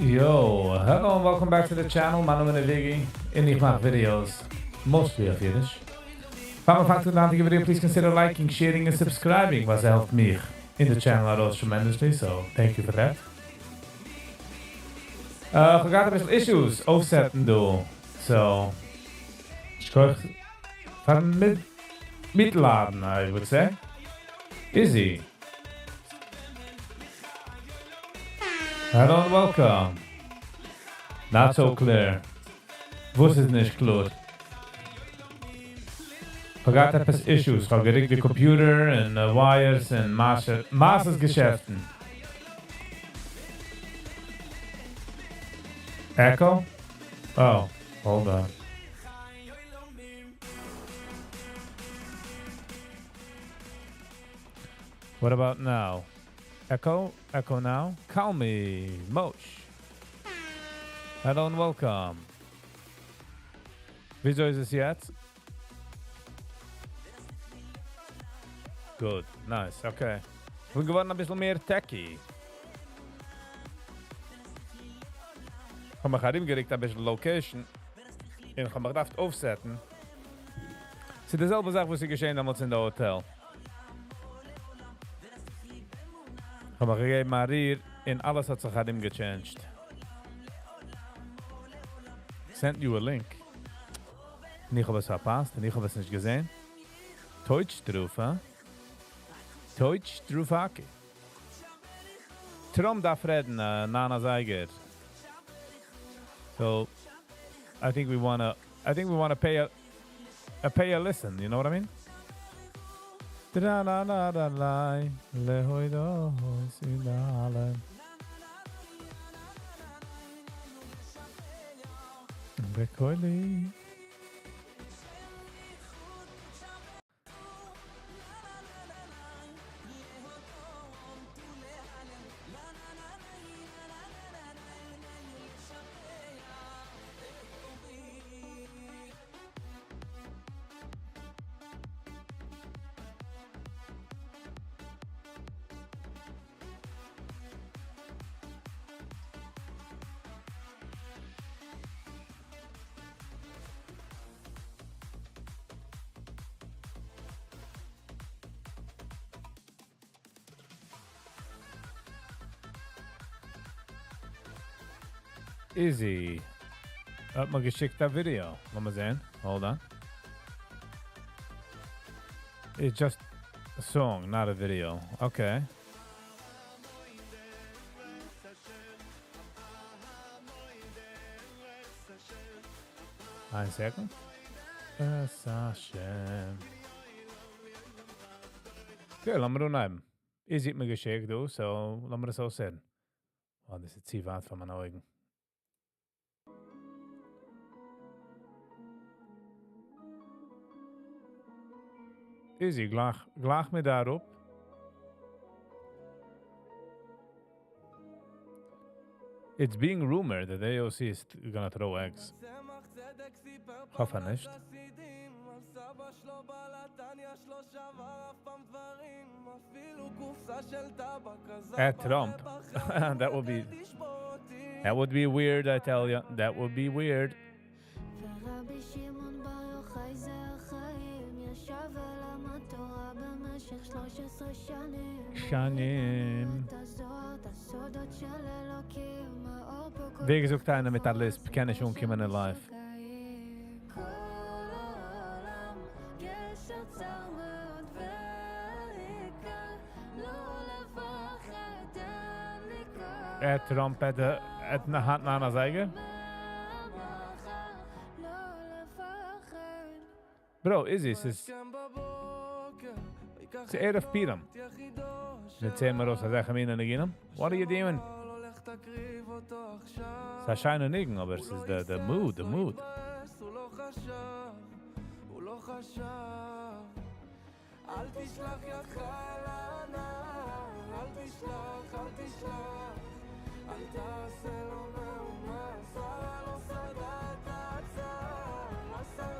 Yo, hello and welcome back to the channel. My name is Viggy and I make videos, mostly of Yiddish. If you find the video, please consider liking, sharing and subscribing, was helped me in the channel out tremendously, so thank you for that. We gaan een beetje issues overzetten doen. So, ik ga van midladen, I would say. Easy. Hello and welcome. Not so clear. Was is nicht klar? Forgot etwas issues. Vergerickt the computer and wires and Masses Geschäften. Echo? Oh, hold on. What about now? Echo? Echo now? Call me Mosh. Hello and welcome. Wieso ist es jetzt? Good, nice, okay. Wir sind geworden ein bisschen mehr techy. Ich habe mich gerade gerickt ein bisschen Location. Und ich habe mich gedacht aufsetzen. Es ist dieselbe Sache, was geschehen damals in der Hotel. Ich habe mich gegeben mal hier und alles hat sich gerade gechanged. Sent you a link. Und ich habe es verpasst und ich habe es nicht gesehen. Deutsch drauf, hè? Deutsch drauf, Aki. Trump darf reden, Nana Zeiger. So, I think we wanna pay a listen, you know what I mean? Da-da-da-da-da-lai, lehoido, sinale. Bekoili. Easy. Hat mir geschickt das Video. Lass mal sehen. Hold on. It's just a song, not a video. Okay. Ein second. Hashem. Okay, lass mal nehmen. Ihr seht mir geschickt, du, so lass mal das auch sehen. Oh, das ist zu weit von meinen Augen. Easy, gleich mir daarop. It's being rumored that AOC is gonna throw eggs. Hoffe nicht. At Trump. That would be weird, I tell you. That would be weird. שנים. Wie gesucht einer mit der Lisp, kenne ich umkommen in life. Trump hat eine Hand nach einer Seite. Bro, es ist Erev Piram. Let's say Maros, what are you doing? It's a shiny nigga, aber es ist the mood.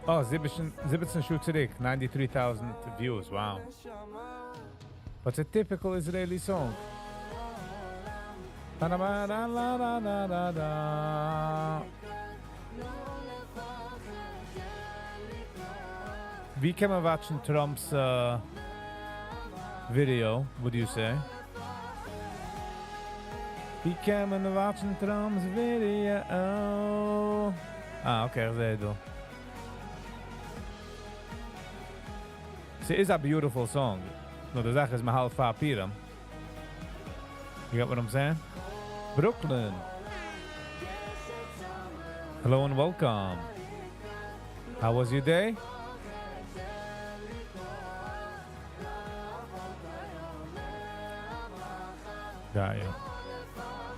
Oh, 17 Shoot zurück, 93,000 views, wow. What's a typical Israeli song? Wie kann man watchen Trumps video? What do you say? Wie kann man watchen Trumps video? Ah, okay, there you go. It is a beautiful song. No, the Sache is my half far Piram. You get what I'm saying? Brooklyn. Hello and welcome. How was your day? Geil.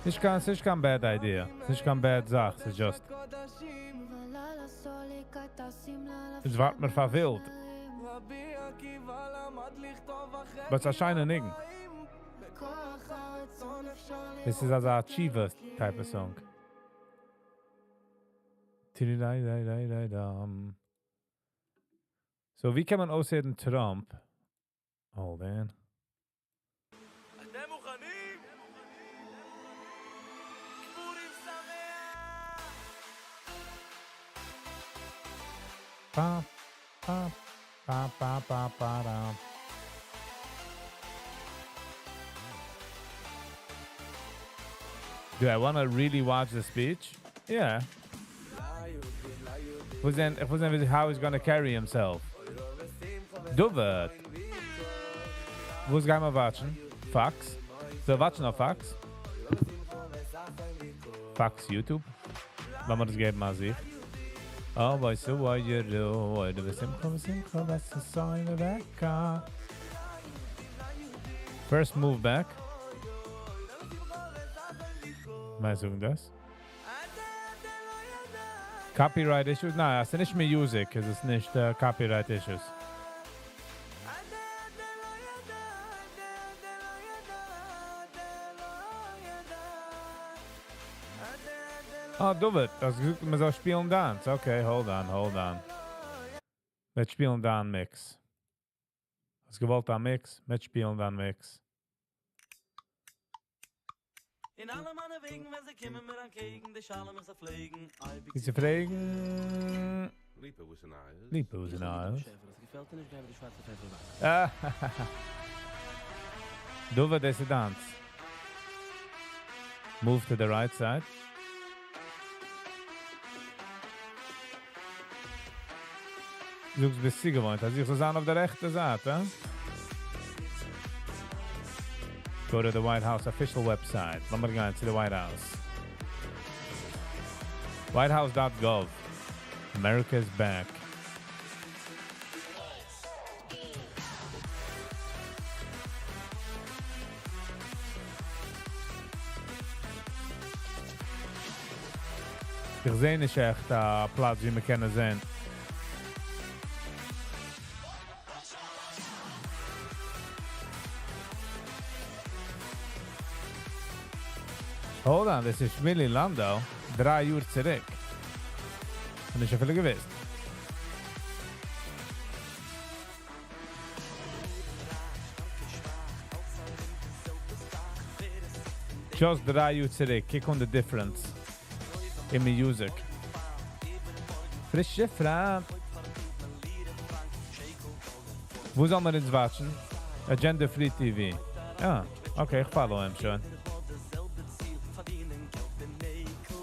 It's not bad idea. It's not bad Sache. It's just... It's wat mir verwild. But it's a shiny thing. This is a Chivas type of song. So wie kann man aussehen Trump? Hold on. Ba, ba, ba, ba, ba, ba, da. Do I want to really watch the speech? Yeah. If wasn't how he's gonna carry himself. Dovet. Wo's gaan we watchen? Fox. So watchen auf Fox? Fox YouTube. Wenn man das geben mal sieht. Oh, weißt du, what you do? Du bist Simcha, that's the sign of that car. First move back. Mal suchen das. Copyright issues? Nein, es ist nicht mehr Music, es ist nicht Copyright issues. Oh, David, das ist man so spielen Dance. Okay, hold on. Mit spielen dann Mix. Das gewollt am Mix, mit spielen dann Mix. In alle Mannen wegen, wenn sie kommen mir an Kegen, die Schale mich so pflegen. Sie fragen... Liebe was in Eis. Liebe was in Eis. Das gefällt dir nicht, gebe die schwarze Pfeffer weg. David, das ist Dance. Move to the right side. Du bist sie gewohnt, also ich so sagen auf der rechten Seite. Go to the White House official website. Lass mal gehen zu the White House. Whitehouse.gov. America is back. Ich sehe nicht echt Platz, wie wir können sehen. Hold on, das ist Willy Landau, 3 Uhr zurück. Und ich habe viele gewiss. Just 3 Uhr zurück, kick on the difference in my music. Frische Frau. Wo soll man jetzt watchen? Agenda Free TV. Ja, okay, ich follow ihm schon.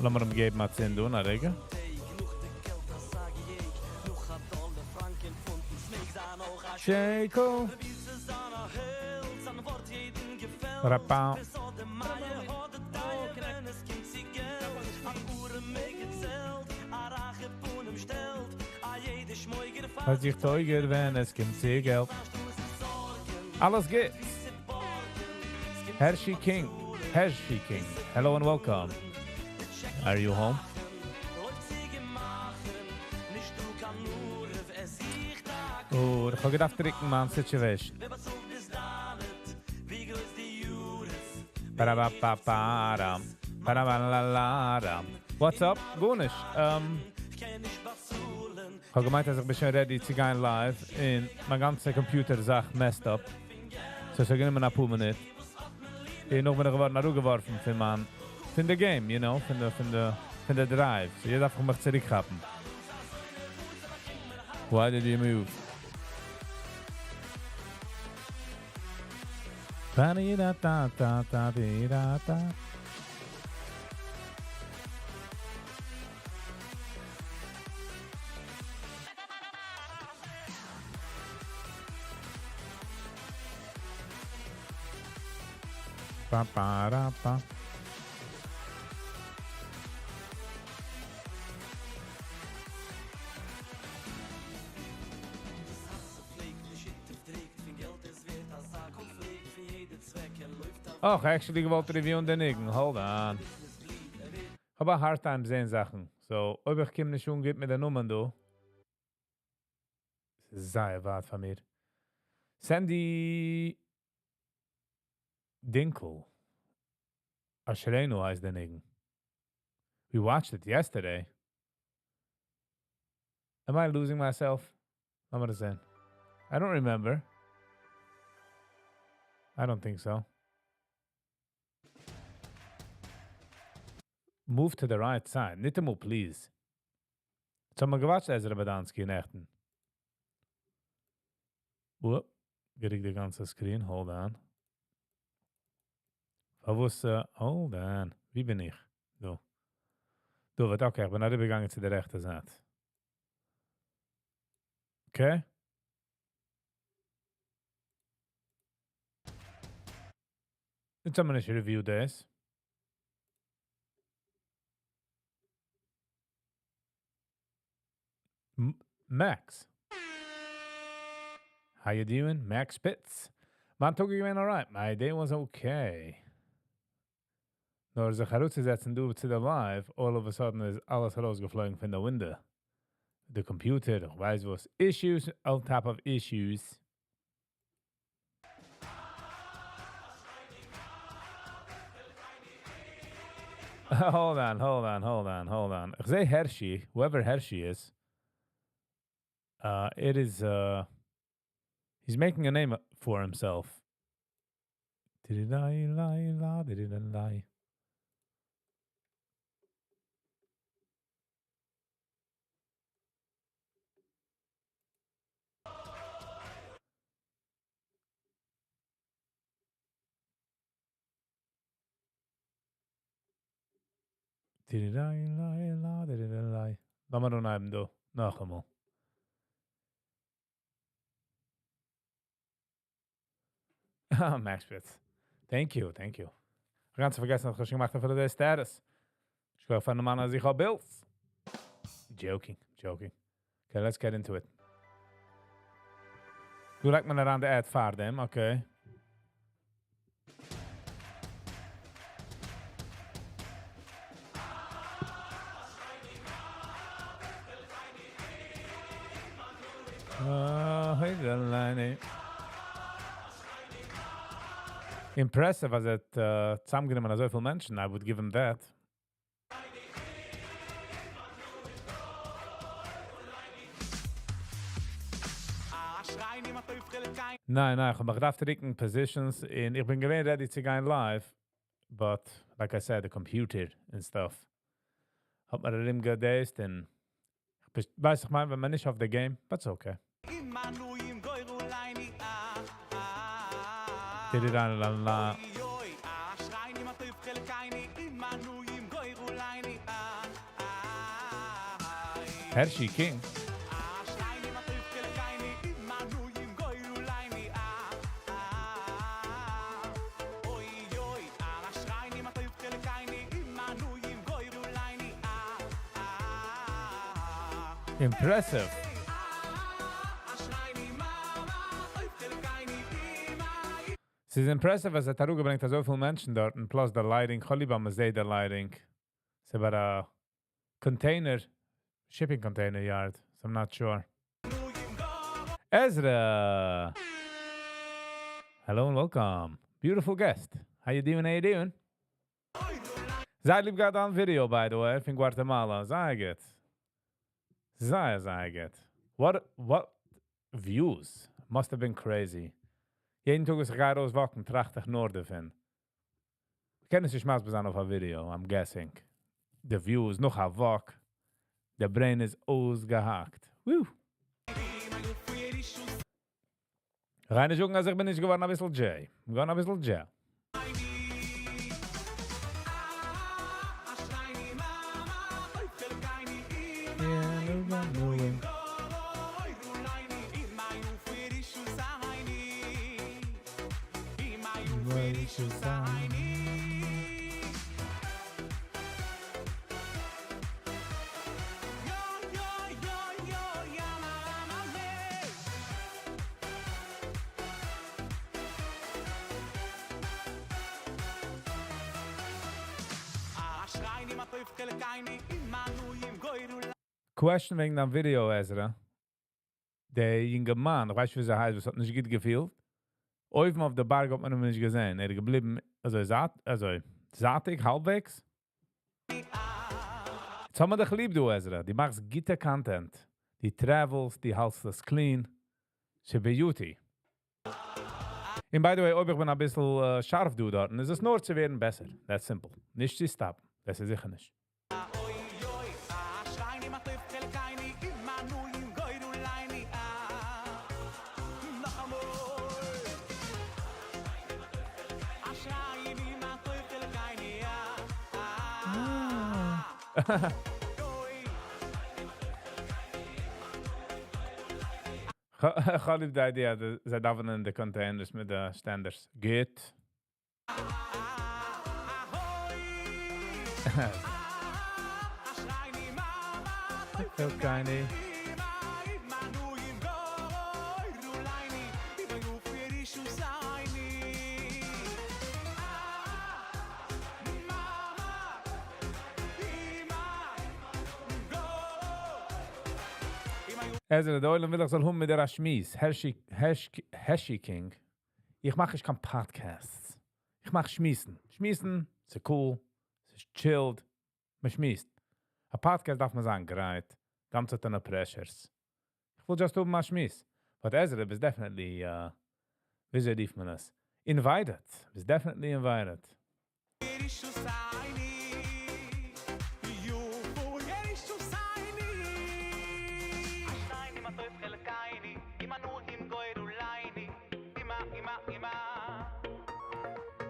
Lass mal geben, was sie tun, Rege. Shaco. Rappau. Hat sich teuer, wenn es kommt sehr Geld. Alles geht's. Hershey King. Hello and welcome. Are you home? Oh, ich habe gedacht, trinken man Situation. What's up? Gunish. Ich habe gemeint, dass ich bin ready zu gehen live und mein ganzer Computer sagt messed up. So ich sage immer nach paar Minuten. Noch bin ich geworden, nach geworfen von der Game, you know, von der Drive. So jeder darf mich zurückhaben. Why did you move? Da-di-da-da-da-da-di-da-da. Ba-ba-da-ba. Oh, actually gewollt reviewen den Nigen. Hold on. Ich habe ein hard time sehen Sachen. So, ob ich komme nicht umgeht mit den Nummern, du. Das ist sehr weit von mir. Sandy Dinkle. Ashrenu heißt der Nigen. We watched it yesterday. Am I losing myself? I'm gonna say. I don't remember. I don't think so. Move to the right side. Nicht einmal, please. Jetzt haben wir gewatscht, Ezra Badanski in Echten. Whoop. Krieg die ganze Screen. Hold on. Hold on. Wie bin ich? Du. Du, wat okay, ich bin nicht begangen zu der rechten Seite. Okay? Jetzt haben wir nicht reviewed das. Max. How you doing? Max Spitz. Man, took you in all right. My day was okay. Nur sich herauszusetzen, du zu der Live, all of a sudden ist alles rausgeflogen von der Window. Der Computer, ich weiß was. Issues on top of issues. Hold on. Ich sehe Hershey, whoever Hershey is. It is, he's making a name for himself. Did I lie? Did I lie? Lass mal noch einen da. Noch einmal. Max Spitz. Thank you. Ganz vergessen, was ich gemacht habe für den Status. Ich will von einem Mann, als ich habe Bills. Joking. Okay, let's get into it. Du lijkt me aan de ad vaar, dem. Okay. Impressive, als het zusammengenommen an so viele Menschen. I would give him that. Nein, ich habe gedacht, in positions in. Ich bin gewähnt ready to go live, but like I said, the computer and stuff. Hat mir darin gedäst und weiß ich mal, wenn man nicht auf der Game, but it's okay. Hershey King. Impressive. Es ist impressive, als Taru gebringt so viele Menschen dort und plus der Lighting. Ich liebe am See der Lighting. Es ist aber Container, shipping container yard. So I'm not sure. Ezra. Hello and welcome. Beautiful guest. How you doing? Zeitlieb got on video, by the way, from Guatemala. Sehr good. What views? Must have been crazy. Jeden Tag ist ich rauswachen, tracht ich Norden finden. kenne sich mal besonders auf ein Video, I'm guessing. The views noch a Wok. The brain is ausgehakt. Woo! Reine Jungen, also ich bin nicht geworden ein bisschen Jay. Geworden ein bisschen Jay. Question wegen dem Video, Ezra. Der junge Mann, ich weiß, wie sie heißt, was hat nicht gut gefühlt. Oben auf der Berg hat man ihn nicht gesehen. Er ist geblieben, saatig, halbwegs. Jetzt haben wir dich lieb, du, Ezra. Die machst gute Content. Die travels, die hältst das clean. Sie beauty. And by the way, ob ich bin ein bisschen scharf, du, dort. Es ist nur zu werden besser. That's simple. Nicht zu stoppen. Das ist sicher nicht. Ich habe die Idee, sie darf in die Containers mit den Standards. Geht. Keine. Also, der Eulen will ich soll mit der Schmies. Hershey King. Ich mache kein Podcasts. Ich mache Schmiesen. Schmiesen, ist cool, ist chilled, man schmiest. A Podcast darf man sagen, great. Ganze Tonne Pressures. Ich will just mal schmies. But Ezra is definitely, wie soll ich man das? Invited. Is definitely invited.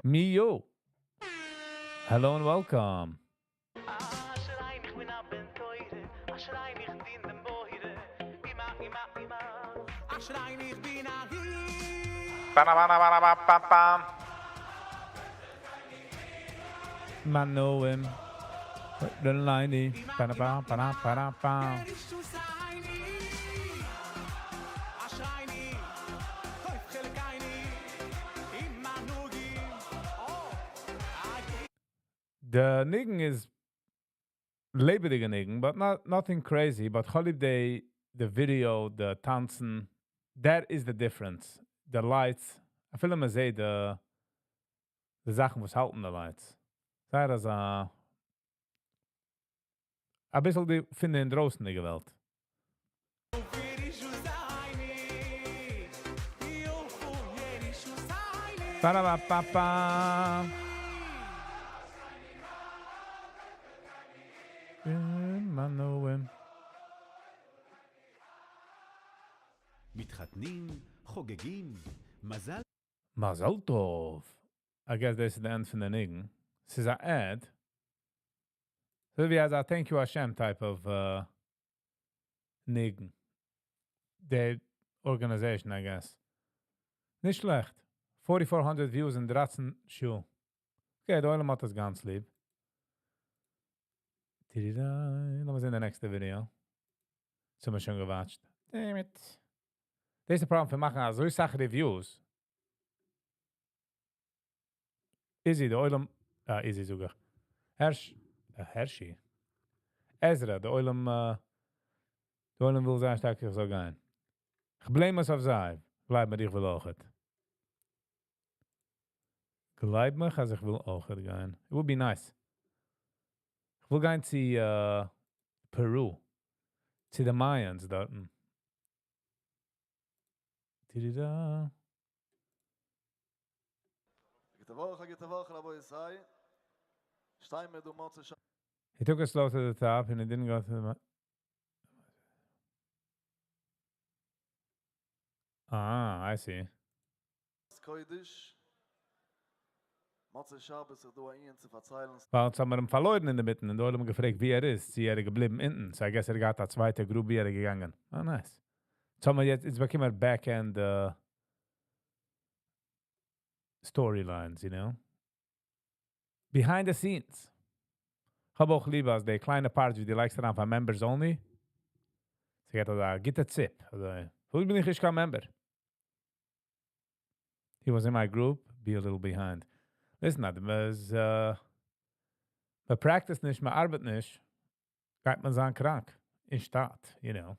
Mio. Hello and welcome. Man know him. The line. The niggen is lebendige niggen, but nothing crazy. But holiday, the video, the tanzen, that is the difference. The lights. I feel me say the Sachen, was halten the lights. Sei das a bissel die finden in draußen die Welt. Ba-da-ba-ba-ba. Man know him. מתחתנים, חוגגים, מזל. Mazel tov. I guess this is the end from the niggen. This is an ad. So we has a thank you Hashem type of niggen. The organization, I guess. Nicht schlecht. 4,400 views in 13 Schuhe. Okay, der Oilem hat das ganz lieb. Lass uns in der nächsten Video. Das haben wir schon gewatscht. Damn it. Das ist das Problem, wir machen so Sachen Reviews. Izzy, der Oilem... Izzy sogar. Hershey. Ezra, der Oilem... Der Oilem will sein, dass ich so gehen. Ich blame us auf sei. Bleib mir, ich will auch het. Gleib mich, als ich will auch het gehen. It would be nice. Ich will gehen zu Peru. Zu den Mayans dort. Gitavor, Rabo Yisai. He took us slow to the top and it didn't go to the... Ah, I see. Weil uns haben wir ihn verloren in der Mitte und da haben wir gefragt, wie ist. Sie geblieben hinten. So I guess geht der zweite Gruppe, wie gegangen. Oh, nice. So haben wir jetzt bekommen Backend storylines, you know? Behind the scenes. Ich habe auch lieber als die kleine Parts, wie die likes daran von Members Only. Sie geht da, get a zip. Also, wo bin ich kein Member? He was in my group, be a little behind. Listen, man practice nicht, man arbeitet nicht, geht man sein krank. In Stadt, you know.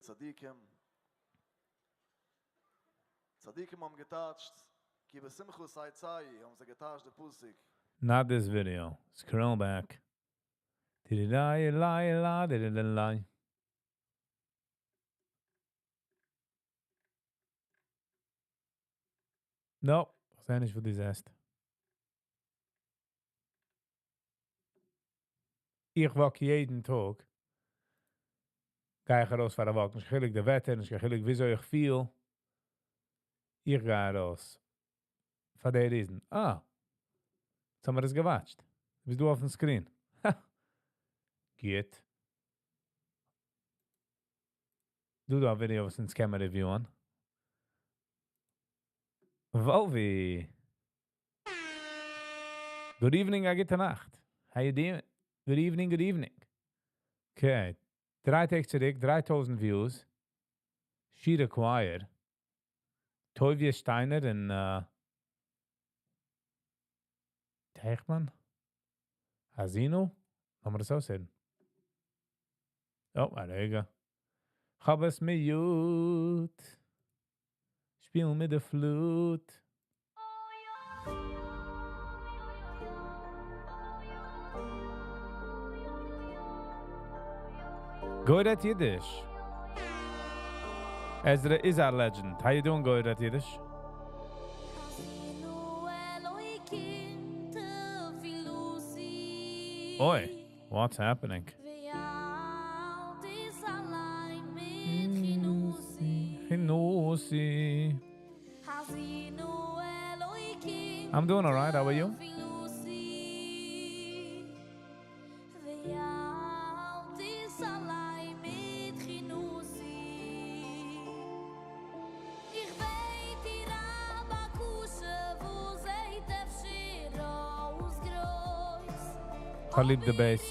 Tzadikim haben getatscht. Kibe Simchu Saitzai haben sie getatscht der Pusik. Not this video. Scroll back. Nope. Ich sehe nicht, wo die ist. Ich wach jeden Tag. Gehe ich raus für eine Woche. Ich gehe der Wetter, ich gehe wieso ich viel. Ich gehe raus. Für die Riesen. Ah. Jetzt haben wir das gewatscht. Bist du auf dem Screen? Geht. Du da Video, was ins Camera Review an. Volvi. Good evening, gute Nacht. How you doing? Good evening, good evening. Okay. 3 Tage zurück, 3000 Views. She acquired. Tovia Steiner und Teichmann. Hasino. Lass mal das aussehen. Oh, there you go. Hab es mir gut. Spiel mit der Flut. Goyrat Yiddish. Ezra is our legend. How you doing, Goyrat Yiddish? Oi, what's happening? I'm doing all right. How are you? I leave the bass.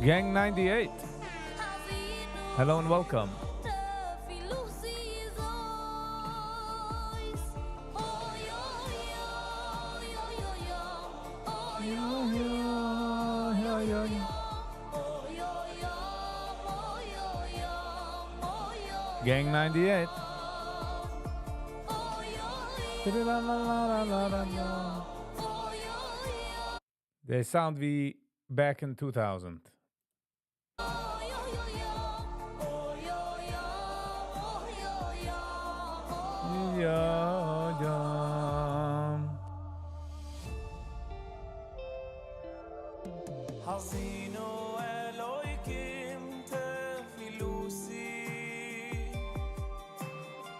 Gang 98. Hello and welcome. Gang 98. They sound we back in 2000. Hazino Eloikim tefilusi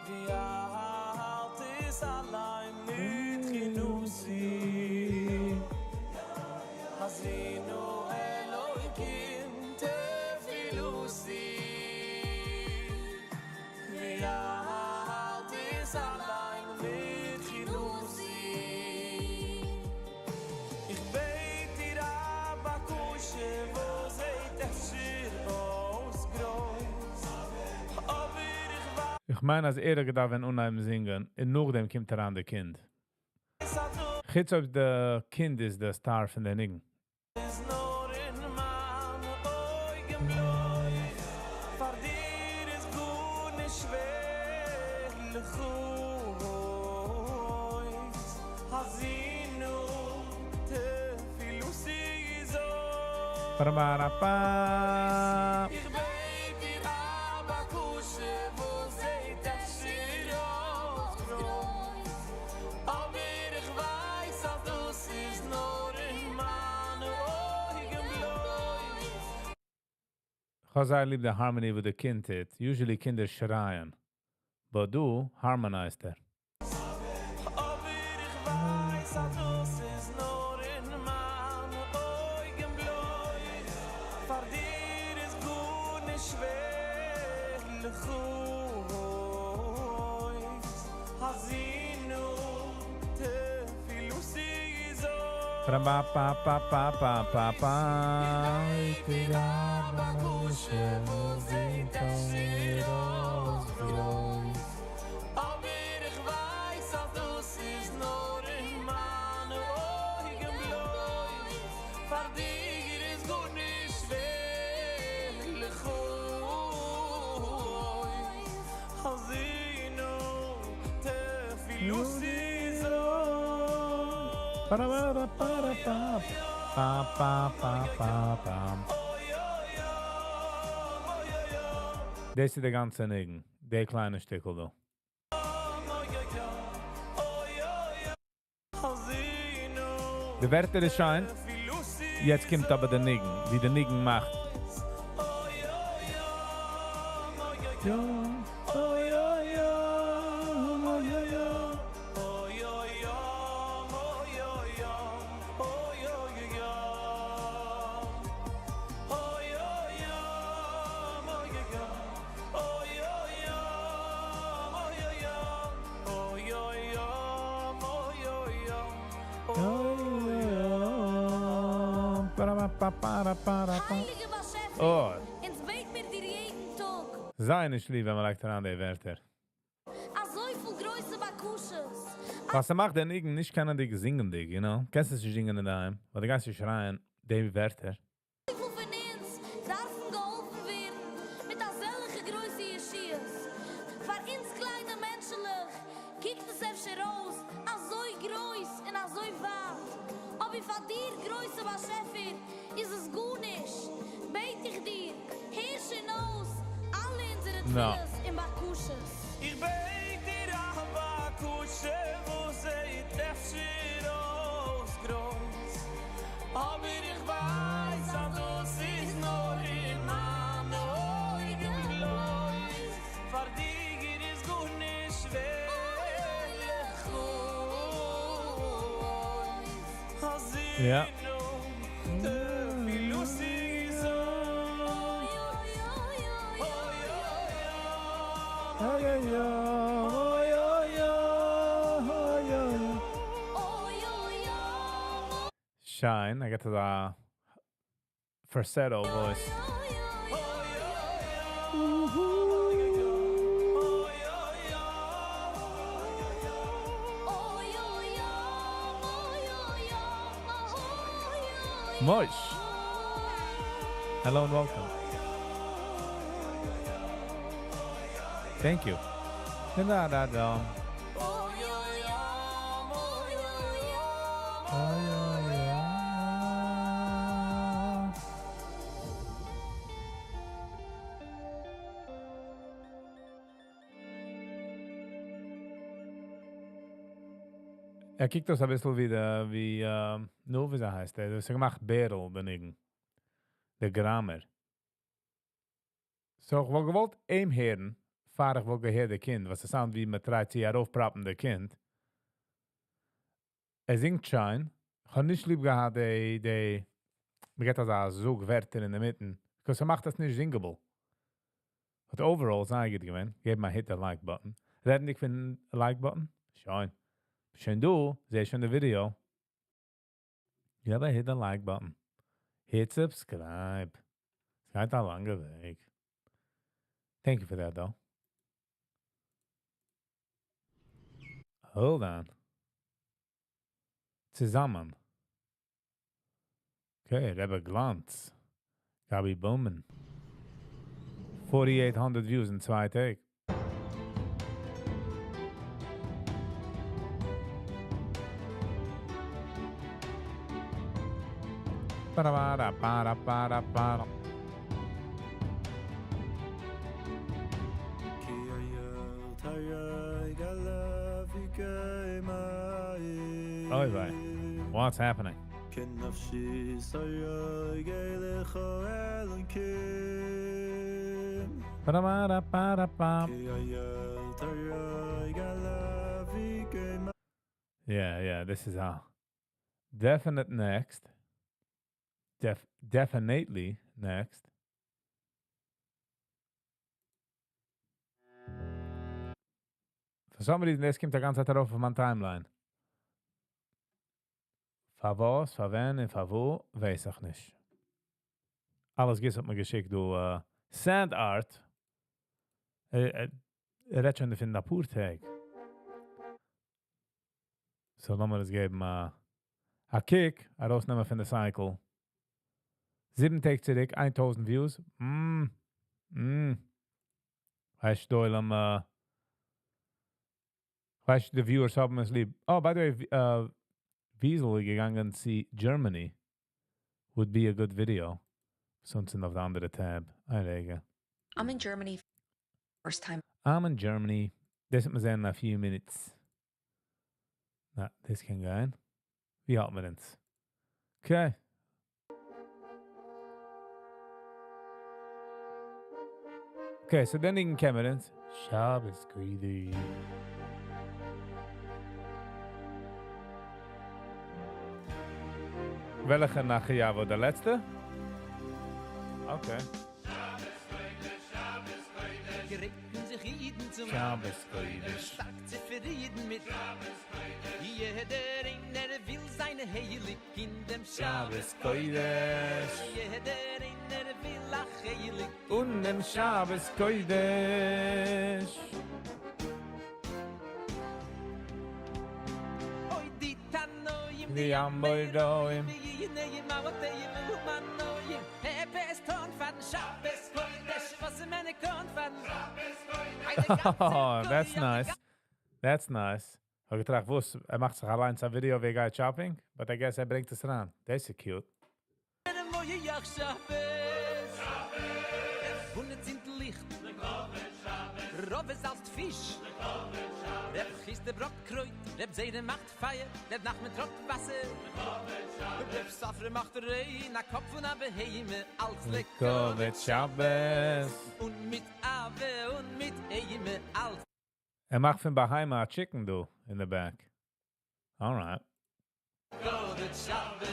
Viahaltis allein mit Chinusi Hazino Eloikim tefilusi Viahaltis allein mit Chinusi Ich beit dir Abakushe Ich meine, als gedacht, wenn unheim singen, und nur dem kommt an der Kind. Gits ob der Kind ist der Star von der Nigen. is nur in man Augen blau. Vor dir ist gut nicht schwer, lechois. Hasinu, te filusi so. Parabarapa. Ich beit dir aber kusche, wo seht das Schiros groß. Aber ich weiß, dass du's ist nur in meine Augen blau. Chazai lieb the harmony with the kind it. Usually kinder schreien. But du harmonized er. Aber ich weiß, dass du's ist nur in meine Augen blau. Vor dir ist gut nicht schwer, lechois. Hasinu, te filusi so. Parabapapapapapa. Aber ich weiß, dass du's ist nur in meine Augen blau. Vor dir ist gut nicht schwer, lechois. Hasinu, te filusi so. Das ist der ganze Nigen. Der kleine Stückel du. Der Wärter ist schein. Jetzt kommt aber der Nigen. Wie der Nigen macht. Ja. Oh, ja, ja. Oh, ja, ja. Heilige Beschäftigung. Oh, Ins Bett mir dir jeden Tag. sei nicht lieb, wenn man legt daran die Wärter. A so viel größe Bakusches. Was er macht, der Nigen nicht kann dich singen, dich, you know? Kennst du sich singen in daheim? Weil die ganze schreien, die Wärter. So viel von uns darfen geholfen werden mit a sellige Größe Jeschias. Für uns kleine Menschenlich kiekt es öfter raus, a so groß und a so weit. Aber für dir größe Beschäftigung ist es gut nicht. Beit ich dir, herrsche aus, alle unsere No. Trilles in Bakusches. Ich beit dir aber kusche, wo seht der aus groß. Aber ich weiß, dass du's ist nur in meine Augen blau. Vor dir ist gut nicht schwer, lechois. Ja. Te filusi so. Oh, ja, ja. Oh, ja, ja. Oh, ja, ja. Shine, I get to the falsetto voice. Moish. Hello and welcome. Thank you. Da da da. Kijkt ons een beetje wie nu wie ze heißt. Dus ik mag Berel benigen. De grammar. So, ik wil gewollt eem heren, varig wil geheer de kind, was het sound wie met 13 jaar aufprappen de kind. Singt schein, ich habe nicht lieb gehad, mir geht das als Zugwärter in der Mitte, because macht das nicht singable. But overall, sage ich gewinn, gebe mal hit the like button. Redden dich für ein like button? Schein. Schön du, seh schon das Video. Ja, aber hit the like button. Hit subscribe. Es geht ein langer Weg. Thank you for that, though. Hold on. Zusammen. Okay, Rebbe Glanz. Gabi Bowman. 4,800 views in 2 Tagen. Ba-da-ba-da-ba-da-ba-da-ba. Oy vey. What's happening? Ba-da-ba-da-ba-da-ba. Yeah, this is how. Definite next. Definitely next. For some reason, this kommt die ganze Zeit darauf auf meiner Timeline. Für was, für wen und für wo, weiß ich nicht. Alles gibt hat mir geschickt, du Sand Art. Redt schon von der Purtag. So, lassen wir das geben. A Kick, rausnehmen von der Cycle. 7 Tage zurück, 1000 Views. Weißt du, weißt du, die Viewers haben es lieb. Oh, by the way, Wiesel gegangen zu Germany. Would be a good video. Sonst auf der andere Tab. Einlegen. I'm in Germany first time. I'm in Germany. Das wird man sehen in a few minutes. Na, das kann gehen. Wie halten wir das? Okay. Okay, so dann liegen Camerons. Shabbos Greedy. Welche nachher ja war der letzte? Okay. Geritten sich jeden zum Shabbos Greedy. Stark zu verrieden mit jeder Inner will seine Heilig in dem Shabbos Schabes Greedy. Jeder Inner will ach Heilig Und im Shabbos Kodesh. Oi die Tanoim Die Amboidoim. Die Neue Mauerteim Manoim Best on van Schabes Kodesh was meine kon van Oh, that's nice. That's nice. Ich habe gedacht, macht sich allein sein Video wegen Shopping, but I guess bringt es ran. Das ist cute. Der moje Jach Schabes Bunnet sind Licht Robes als Fisch Reb gießt der Brockkreut Reb Seide macht Feier Reb nach mit trockt Wasser Reb Safre macht Rein A Kopf und a Beheime Als Covid Shabbos. Und mit Ave und mit Eime Als Macht von Baheima a chicken, du, in the back. All right. Covid Shabbos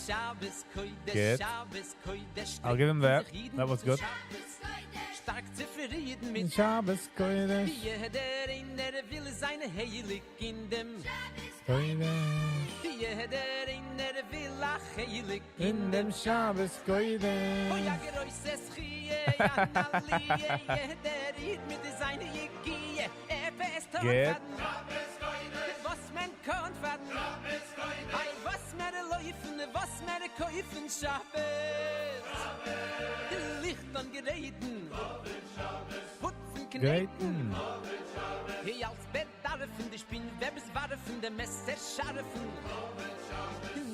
Shabbos Good. Shabbos Kodesh I'll give him that. That was good. Stark zu verrieden mit Shabbos Kodesh. Jeder Inner will seine Heilig in dem Kodesh. Jeder Inner will ach Heilig In dem Shabbos Oh Kodesh. ja, geräusch es chie, ja nallie Jeder Ried mit seine Jigie Best on Geht. Was man kann faden Ei, was mere laufen, was mere kaufen Shabbos Licht an Geräten Putzen Kneten Hey, als Bett darfen, die Spinnwebs warfen, der Messer scharfen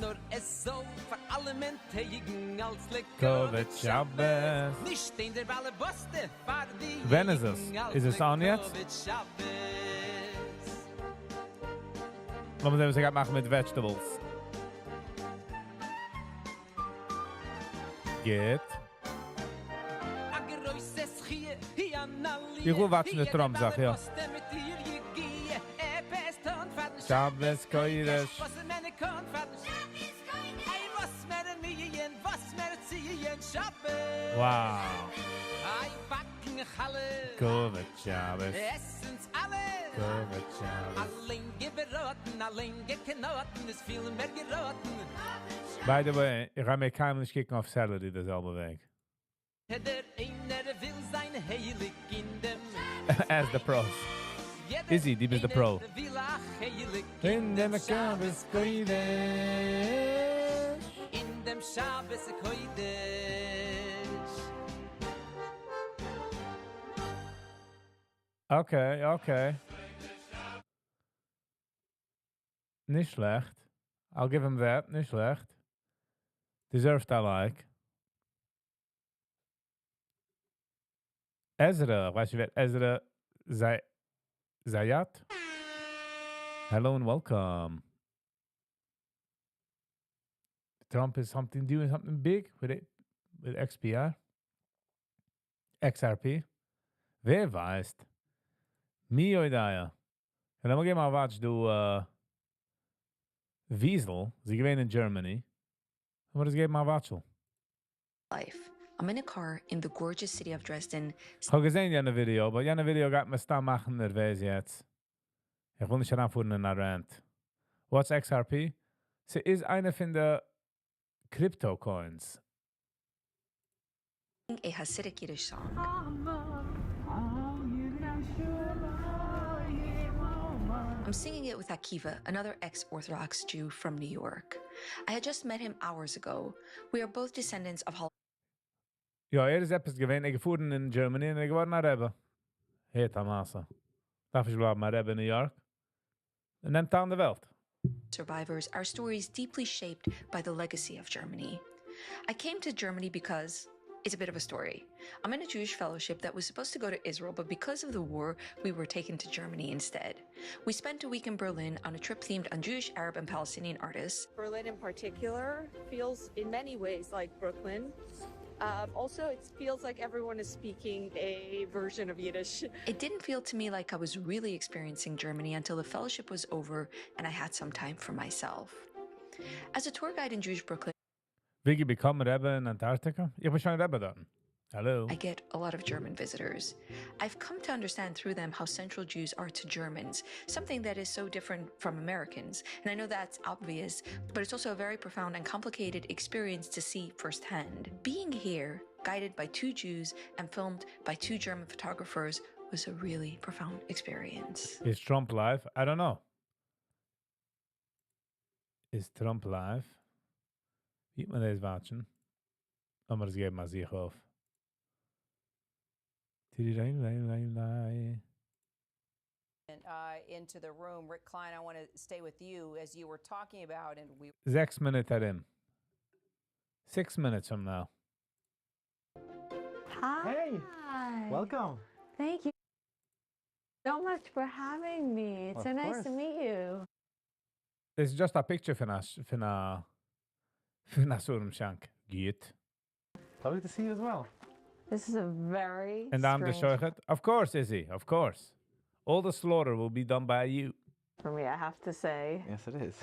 Nur es soll für alle Mentägen als Covid Shabbos. Nicht stehen der Balle Boste, fahr die When is this? Is it on yet? Covid Shabbos Lass uns sehen, was ich machen mit Vegetables. Geht. Ich will wachsen in der Traum, sag, ja. Shabbos Kodesh. Wow. Covid Shabbos. Essens alle. Covid Shabbos. Allein geberaten, allein geknoten, es viel mehr geraten. By the way, ich habe mir keinem nicht kicken auf Salary derselbe Weg. Der einer will sein heilig in dem As the pros. Izzy, die bist the pro. Einer will ach heilig In dem Shabbos Kodesh. in dem Shabbos Kodesh. Okay, okay. Nicht schlecht. I'll give him that. Nicht schlecht. Deserved I like. Ezra. Weißt du, wer Ezra Zayat? Hello and welcome. Trump is doing something big with it, with XPR? XRP? Wer weiß? Mi oidaya. En dan moet ik maar watch do Wiesel. Sie gewesen in Germany. What is game my watchel? Life. I'm in a car in the gorgeous city of Dresden. Ich habe gesehen ja eine Video, aber ja eine Video gaat me staan machen nervös jetzt. Ich will nicht ranfuhren in einer Rant. What's XRP? Sie ist eine von der Crypto-Coins. A Hasidic Yiddish song. I'm singing it with Akiva, another ex-Orthodox Jew from New York. I had just met him hours ago. We are both descendants of Ja, ist etwas gewesen. Ich gefahren in Germany und ich war nach Rebbe. Heet Amasa. Darf ich bleiben, nach Rebbe in New York? Und nehmt an der Welt. survivors, our stories deeply shaped by the legacy of Germany. I came to Germany because it's a bit of a story. I'm in a Jewish fellowship that was supposed to go to Israel, but because of the war, we were taken to Germany instead. We spent a week in Berlin on a trip themed on Jewish, Arab, and Palestinian artists. Berlin in particular feels in many ways like Brooklyn. Also, it feels like everyone is speaking a version of Yiddish. It didn't feel to me like I was really experiencing Germany until the fellowship was over and I had some time for myself. As a tour guide in Jewish Brooklyn, Wie je become Rebbe in Antarctica? Ich bin schon Rebbe dann. Hello. I get a lot of German visitors. I've come to understand through them how central Jews are to Germans, something that is so different from Americans. And I know that's obvious, but it's also a very profound and complicated experience to see firsthand. Being here, guided by two Jews and filmed by two German photographers, was a really profound experience. Is Trump live? I don't know. Is Trump live? Wie man das watchen? Aber es geht mal sich auf. Into the room. Rick Klein, I want to stay with you as you were talking about, and we 6 minutes erin. 6 minutes from now. Hi. Hey, welcome. Thank you so much for having me. It's Of so nice to course. meet you. It's just a picture von a Surum Shank. Geht. Lovely to see you as well. This is a very And I'm the strange Shoichet. Of course, Izzy. Of course. All the slaughter will be done by you. for me, I have to say. Yes, it is.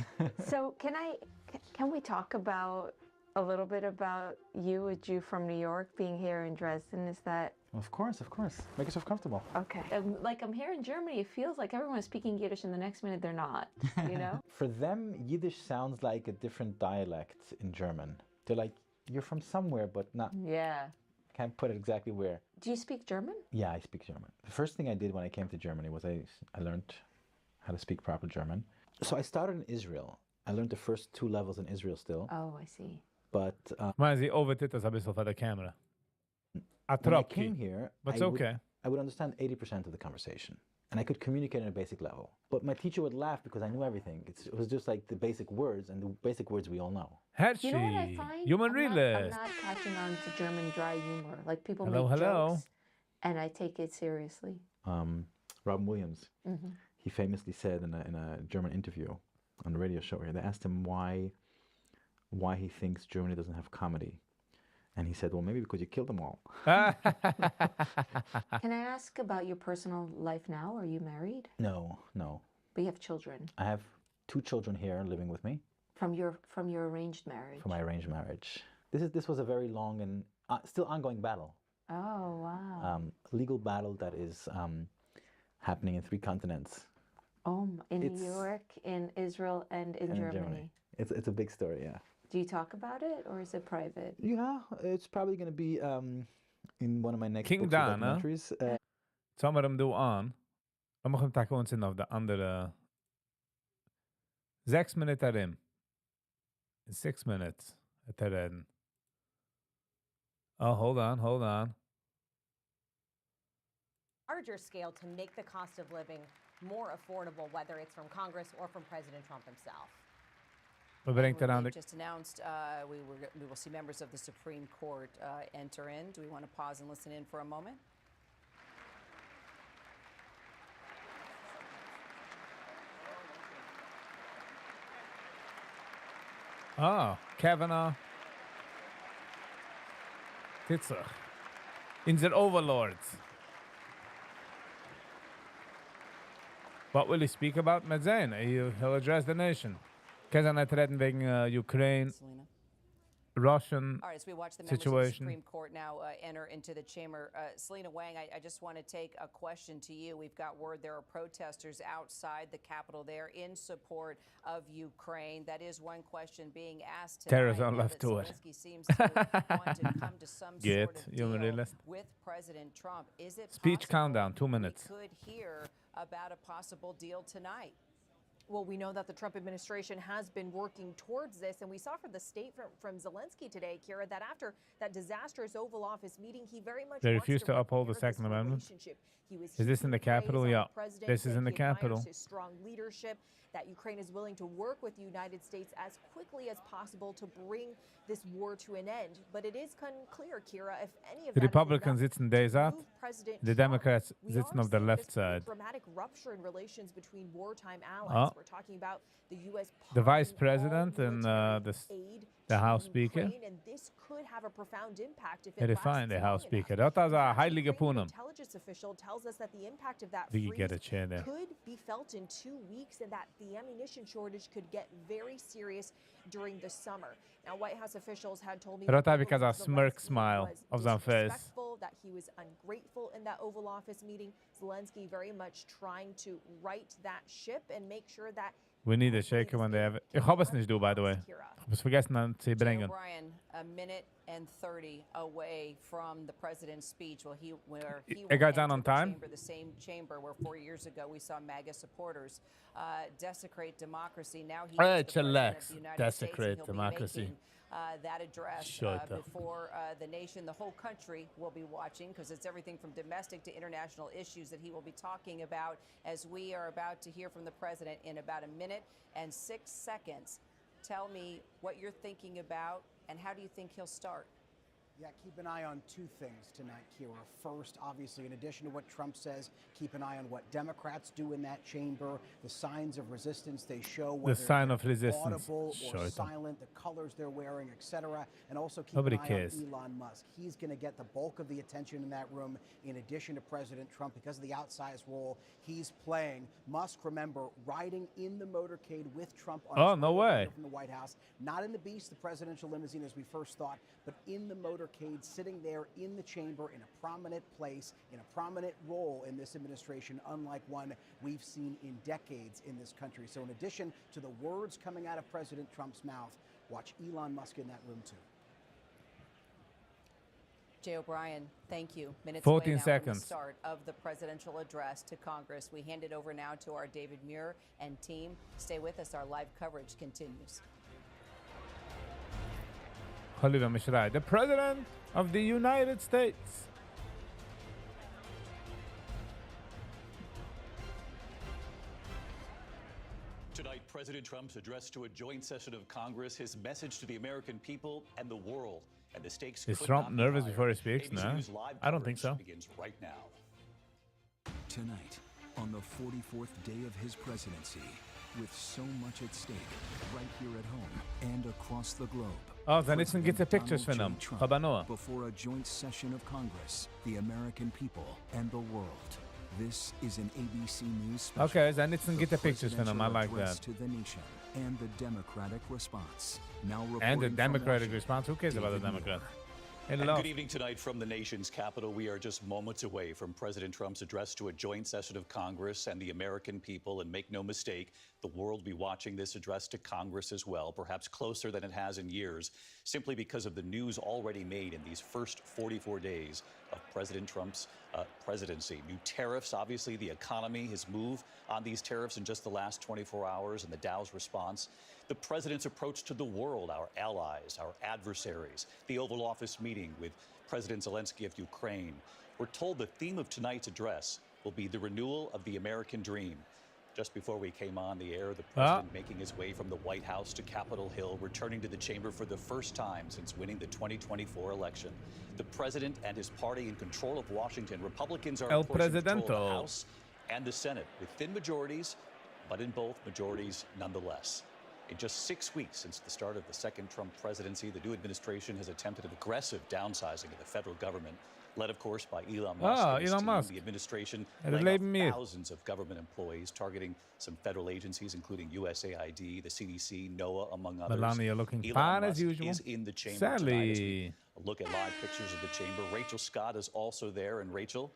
So can we talk about a little bit about you, a Jew from New York, being here in Dresden? Is that Of course, of course. Make yourself comfortable. okay? Like I'm here in Germany, it feels like everyone's speaking Yiddish, and the next minute they're not. You know? For them, Yiddish sounds like a different dialect in German. They're like, you're from somewhere, but not, Yeah. can't put it exactly where. Do you speak German? Yeah, I speak German. The first thing I did when I came to Germany was I learned how to speak proper German. So I started in Israel. I learned the first 2 levels in Israel still. Oh, I see. But Maar sie overtitelt een beetje voor de camera. A when I came tropje. here, But it's I would- okay. I would understand 80% of the conversation. And I could communicate on a basic level. But my teacher would laugh because I knew everything. It was just like the basic words, and the basic words we all know. Hershey. You know what I find? Human I'm realist. not catching on to German dry humor. Like people Hello, make hello. jokes, and I take it seriously. Robin Williams, he famously said in a German interview on the radio show here, they asked him why he thinks Germany doesn't have comedy. And he said, well, maybe because you killed them all. Can I ask about your personal life now? Are you married? No. But you have children I have 2 children here living with me from your arranged marriage. from my arranged marriage. This was a very long and still ongoing battle. Oh wow. Legal battle that is happening in 3 continents. In it's- New York, in Israel, and in and in Germany. It's a big story, yeah. Do you talk about it, or is it private? Yeah, it's probably going to be in one of my next King books or Dan, huh? documentaries. Zal maar hem doen aan. Dan mag hem takken ons in of de andere 6 minuten erin. In 6 minutes. Het erin. Oh, hold on. Larger scale to make the cost of living more affordable, whether it's from Congress or from President Trump himself. We brengt eraan de... Just announced we will see members of the Supreme Court enter in. Do we want to pause and listen in for a moment? Ah, Kavanaugh. Titzig. In their overlords. What will he speak about? Met zijn. He'll address the nation. Kan hij net redden wegen Ukraine, Russian All right, as we watch the members of the Supreme Court now enter into the chamber, Selena Wang, I just want to take a question to you. We've got word there are protesters outside the Capitol there in support of Ukraine. That is one question being asked tonight. Terror's on left to it. Zelensky seems to want to come to some sort of deal with President Trump. Is it Speech countdown, 2 minutes. We could hear about a possible deal tonight? Well, we know that the Trump administration has been working towards this, and we saw from the statement from Zelensky today, Kira, that after that disastrous Oval Office meeting, he very much They refused to uphold the Second Amendment. Is this in the Capitol? Yeah, this is in the Capitol. His strong leadership, that Ukraine is willing to work with the United States as quickly as possible to bring this war to an end. But it is unclear, Kira, if any of The that Republicans sitzen deze uit. The Democrats we sitzen are op the seeing left this side. dramatic rupture in relations between wartime allies. We're talking about the U.S. The Vice President and the House Speaker. And this could have a profound impact if They it find the lasts House long Speaker. enough. Dat is een An heilige poenum. intelligence official tells us that the impact of that Wie get a freeze chair there. could be felt in 2 weeks and that the ammunition shortage could get very serious during the summer. Now, White House officials had told me Dat that heb ik als een smirk smile op zijn face. disrespectful, that he was ungrateful in that Oval Office meeting. Zelensky very much trying to right that ship and make sure that We need a shaker when they have it. Ich habe es nicht do, by the way. Ich habe es vergessen an zu Joe bringen. Bryan, a minute and 30 away from the president's speech. Well, he will got done enter on the time? chamber, the same chamber where 4 years ago we saw MAGA supporters desecrate democracy. Now he is the president of the United desecrate States, and he'll democracy. be making that address Shut up. before the nation. The whole country will be watching because it's everything from domestic to international issues that he will be talking about as we are about to hear from the president in about a minute and 6 seconds. Tell me what you're thinking about and how do you think he'll start? Yeah, keep an eye on two things tonight, Kira. First, obviously, in addition to what Trump says, keep an eye on what Democrats do in that chamber, the signs of resistance they show, whether sign of they're resistance. audible Show or it. silent, the colors they're wearing, etc. And also keep Nobody an eye cares. on Elon Musk. He's going to get the bulk of the attention in that room, in addition to President Trump, because of the outsized role he's playing. Musk, remember, riding in the motorcade with Trump on Oh, his no way way. from the White House, not in the Beast, the presidential limousine, as we first thought, but in the motorcade, sitting there in the chamber in a prominent place, in a prominent role in this administration, unlike one we've seen in decades in this country. So in addition to the words coming out of President Trump's mouth, watch Elon Musk in that room too. Jay O'Brien, thank you. Minutes 14 away now from seconds. the start of the presidential address to Congress. We hand it over now to our David Muir and team. Stay with us. Our live coverage continues. Oliver Mishrai, the President of the United States. Tonight, President Trump's address to a joint session of Congress, his message to the American people and the world. And the stakes Is could Trump not be nervous higher. before he speaks? ABC No. News live I don't think coverage so. begins right now. Tonight, on the 44th day of his presidency, with so much at stake, right here at home and across the globe. Oh, then it's get the pictures for Donald them. J. Trump, Trump. before a joint session of Congress, the American people, and the world. This is an ABC News special. Okay, then it's get the The pictures for them. I like presidential address that. to the nation and the Democratic response. Now And the reporting from Democratic Washington, response. Who cares about the David Muir. Democrat? And Hello. good evening tonight from the nation's capital. We are just moments away from President Trump's address to a joint session of Congress and the American people. And make no mistake, The world will be watching this address to Congress as well, perhaps closer than it has in years, simply because of the news already made in these first 44 days of President Trump's presidency. New tariffs, obviously, the economy, his move on these tariffs in just the last 24 hours, and the Dow's response. The president's approach to the world, our allies, our adversaries, the Oval Office meeting with President Zelensky of Ukraine. We're told the theme of tonight's address will be the renewal of the American dream. Just before we came on the air, the president making his way from the White House to Capitol Hill, returning to the chamber for the first time since winning the 2024 election. The president and his party in control of Washington. Republicans are, El of course, in control of Presidento. the House and the Senate, with thin majorities, but in both majorities nonetheless. In just 6 weeks since the start of the second Trump presidency, the new administration has attempted an aggressive downsizing of the federal government, led, of course, by Elon Musk. and his Elon team. Musk. The administration Het laying leven off meer. thousands of government employees, targeting some federal agencies, including USAID, the CDC, NOAA, among others. Melania looking Elon fine Musk as usual. is in the chamber tonight as we Sadly. look at live pictures of the chamber. Rachel Scott is also there, and Rachel,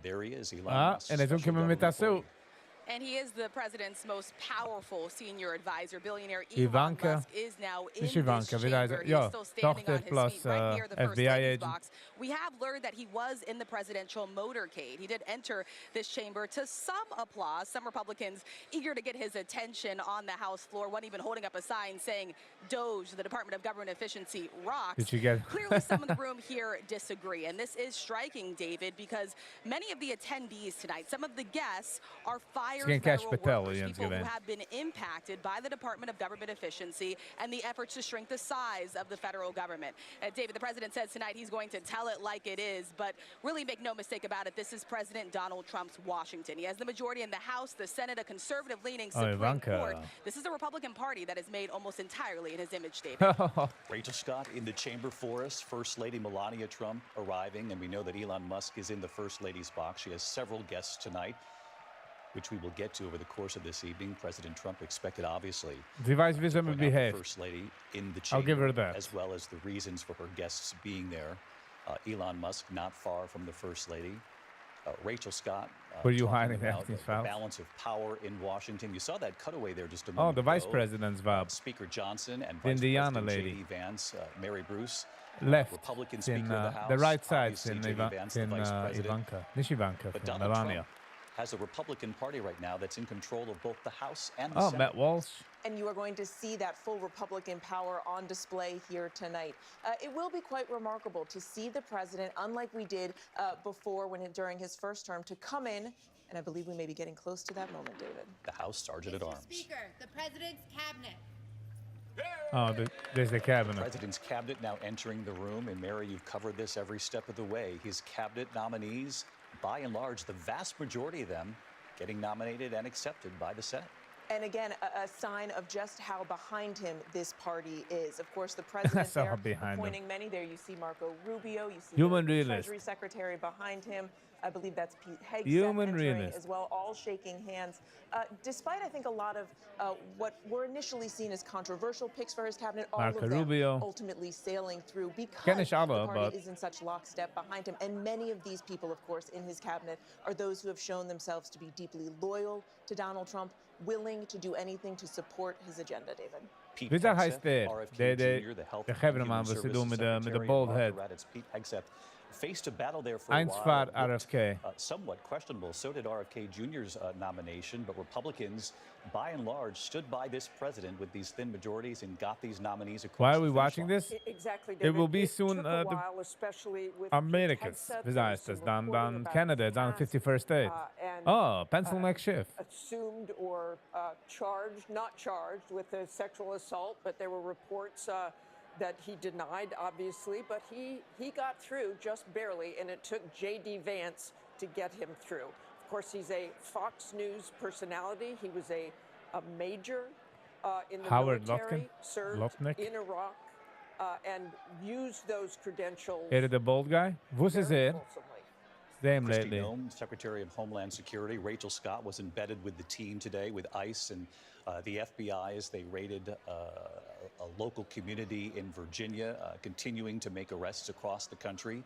there he is, Elon Musk. En hij is ook met dat zo. And he is the president's most powerful senior advisor. Billionaire Ivanka. Elon Musk is now in Dus this Ivanka, wie chamber. hij- He is ja, still standing on dochter his plus feet right near the first FBI lady's agent. box. We have learned that he was in the presidential motorcade. He did enter this chamber to some applause. Some Republicans eager to get his attention on the House floor. One even holding up a sign saying, "Doge, the Department of Government Efficiency rocks." Did you get- Clearly, some in the room here disagree. And this is striking, David, because many of the attendees tonight, some of the guests are fired geen Cash federal Patel, workers, Jens people who Gewend. have been impacted by the Department of Government Efficiency and the efforts to shrink the size of the federal government. David, the president says tonight he's going to tell it like it is, but really make no mistake about it, this is President Donald Trump's Washington. He has the majority in the House, the Senate, a conservative-leaning Supreme Ivanka. Court. This is a Republican Party that is made almost entirely in his image, David. Rachel Scott in the chamber for us. First Lady Melania Trump arriving, and we know that Elon Musk is in the First Lady's box. She has several guests tonight, which we will get to over the course of this evening. President Trump expected, obviously, Die weiß, wie ze me point out the behave. First Lady in the I'll chamber, give her that. as well as the reasons for her guests being there. Elon Musk not far from the First Lady. Rachel Scott. Were you talking hiding about these the files? balance of power in Washington. You saw that cutaway there just a Oh, moment the vice ago. president's vibe. Speaker Johnson and The Vice Indiana President lady. J.D. Vance, Mary Bruce. Left. Republican It's Speaker in of the House. the right side. obviously In, J.D. Vance, the Vice President. Ivanka. Nicht Ivanka, But van Donald Melania. Trump has a Republican Party right now that's in control of both the House and the Oh, Senate. Matt Walsh. And you are going to see that full Republican power on display here tonight. It will be quite remarkable to see the president, unlike we did before during his first term, to come in, and I believe we may be getting close to that moment, David. The House Sergeant at Arms. Speaker, the president's cabinet. Oh, there's the The cabinet. president's cabinet now entering the room, and Mary, you've covered this every step of the way. His cabinet nominees, by and large, the vast majority of them getting nominated and accepted by the Senate. And again, a sign of just how behind him this party is. Of course, the president So there behind him. appointing many. There you see Marco Rubio. You see Human the realist. Treasury Secretary behind him. I believe that's Pete Hegseth Human entering realist. as well, all shaking hands. Despite, I think, a lot of what were initially seen as controversial picks for his cabinet, all Marco of them Rubio. ultimately sailing through because Ken ich alle, the party but- is in such lockstep behind him. And many of these people, of course, in his cabinet are those who have shown themselves to be deeply loyal to Donald Trump, willing to do anything to support his agenda, David. Pete Weet je, hij Hegseth, is there. RFK De Jr., the Health de and geven hem Human aan wat ze Services doen met de Secretary, bald Martha head. Raddatz. Pete Hegseth faced a battle there for a Eins while. war It looked, RFK. somewhat questionable. So did RFK Jr.'s nomination, but Republicans, by and large, stood by this president with these thin majorities and got these nominees across Why are the we finish watching line. this? Exactly. It will be David. soon took a the while, especially with Americas. Hegseth. Wie There heißt was das? some Dan reporting about Canada, his dan past, 51st state. and, Oh, pencil neck shift. assumed or not charged with a sexual assault, but there were reports that he denied, obviously, but he got through just barely, and it took J.D. Vance to get him through. Of course, he's a Fox News personality. He was a major in the Howard military, Lutnick? served Lutnick? in Iraq, and used those credentials Eerder the bald guy? Woes is very it? fulsomely. Damn Kristi lately. Noem, Secretary of Homeland Security. Rachel Scott was embedded with the team today with ICE and the FBI as they raided a local community in Virginia, continuing to make arrests across the country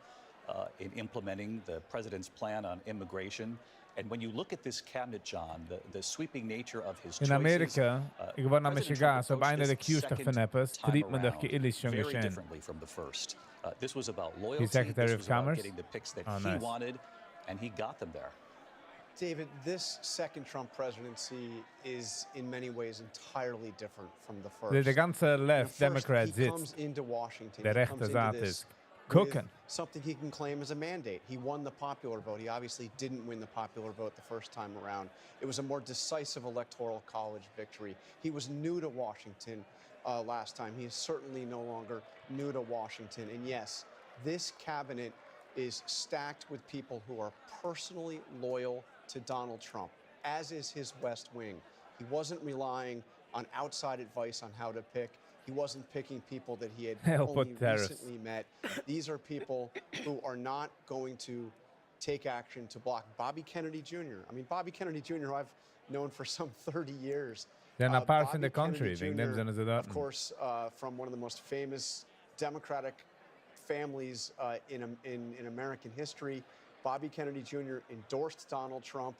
in implementing the president's plan on immigration. And when you look at this cabinet, John, the sweeping nature of his In choices, Amerika, ik word naar President Michigan, Trump so bij approached de this kiuster second verneppes, time tritt man around doch geillig schon very geschehen. differently from the first. This was about loyalty. Secretary This of was about Commerce? getting the picks that Oh, he nice. wanted, and he got them there. David, this second Trump presidency is in many ways entirely different from the first. De ganze left Democrat he sitzt. comes into Washington. De he rechte comes into Saat this is with gucken. something he can claim as a mandate. He won the popular vote. He obviously didn't win the popular vote the first time around. It was a more decisive electoral college victory. He was new to Washington last time. He is certainly no longer new to Washington. And yes, this cabinet is stacked with people who are personally loyal to Donald Trump, as is his West Wing. He wasn't relying on outside advice on how to pick. He wasn't picking people that he had only recently met. These are people who are not going to take action to block Bobby Kennedy Jr. I mean, Bobby Kennedy Jr., who I've known for some 30 years. They're not part from Bobby the country. Kennedy Wegen dem Jr., sind sie dort. of course, from one of the most famous Democratic families in American history. Bobby Kennedy Jr. endorsed Donald Trump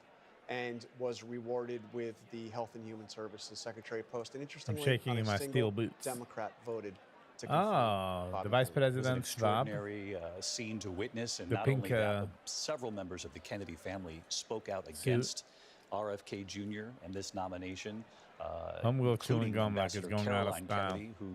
and was rewarded with the Health and Human Services Secretary post. And interestingly, shaking not in a my single steel boots. Democrat voted to confirm Bobby the vice Kennedy. It was an president Schwab. extraordinary scene to witness, and The not pink, only that, but several members of the Kennedy family spoke out against RFK Jr. and this nomination, I'm going chewing including gum like it's Ambassador going out of Caroline style. Kennedy, who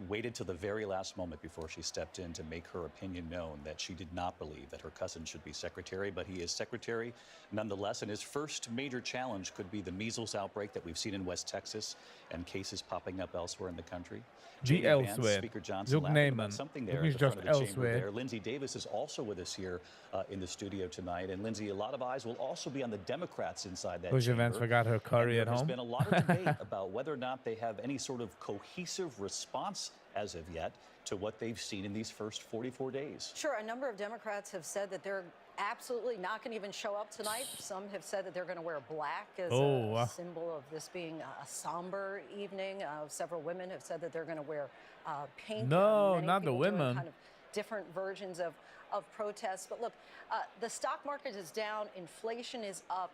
waited till the very last moment before she stepped in to make her opinion known that she did not believe that her cousin should be secretary, but he is secretary nonetheless. And his first major challenge could be the measles outbreak that we've seen in West Texas and cases popping up elsewhere in the country. Wie Jamie Vance, elsewhere? Speaker Johnson Zoek laughing nemen. about something there Zoek at niet the front just of the chamber elsewhere. there. Lindsay Davis is also with us here in the studio tonight. And Lindsay, a lot of eyes will also be on the Democrats inside that Bush Vance chamber. forgot her curry And at there has home. been a lot of debate about whether or not they have any sort of cohesive response as of yet to what they've seen in these first 44 days. Sure, a number of Democrats have said that they're absolutely not going to even show up tonight. Some have said that they're going to wear black as a symbol of this being a somber evening. Several women have said that they're going to wear pink. No, Many not the people doing women. Kind of different versions of protests. But look, the stock market is down. Inflation is up.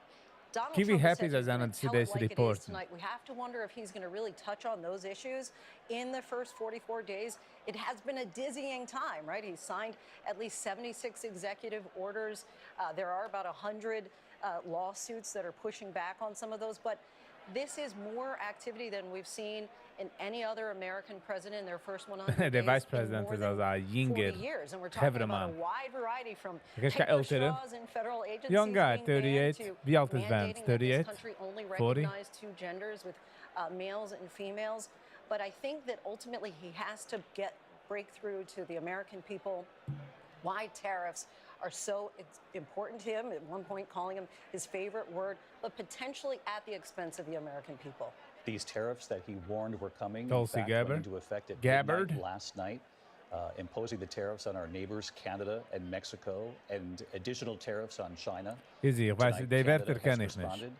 Donald Kiwi Trump has happy said dat he's ze aan gonna het tell it deze like it is reporten. tonight. We have to wonder if he's going to really touch on those issues in the first 44 days. It has been a dizzying time, right? He's signed at least 76 executive orders. There are about 100 lawsuits that are pushing back on some of those. But this is more activity than we've seen in any other American president in their first 100 De days vice in president more is than als een 40 jinger. years. And we're talking about a man. wide variety from Ik is paper ältere. straws in federal agencies Young guy, being banned 38. to Wie oud is Vance? mandating that 38? this country only 40? recognize two genders with males and females. But I think that ultimately he has to break through to the American people why tariffs are so important to him, at one point calling him his favorite word, but potentially at the expense of the American people. These tariffs that he warned were coming Tulsi in fact, went Gabbard. into effect at Gabbard. midnight last night, imposing the tariffs on our neighbors, Canada and Mexico, and additional tariffs on China. Izzy, ik weiß, Tonight, die Canada Wörter has ken ich nicht. responded.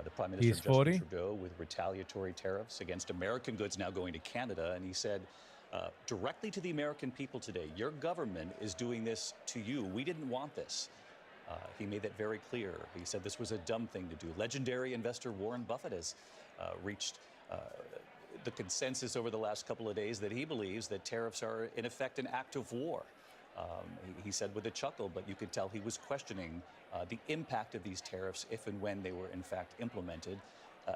The Prime He's Minister, 40? Justin Trudeau, with retaliatory tariffs against American goods now going to Canada. And he said directly to the American people today, your government is doing this to you. We didn't want this. He made that very clear. He said this was a dumb thing to do. Legendary investor Warren Buffett has reached the consensus over the last couple of days that he believes that tariffs are, in effect, an act of war. He said with a chuckle, but you could tell he was questioning the impact of these tariffs if and when they were, in fact, implemented.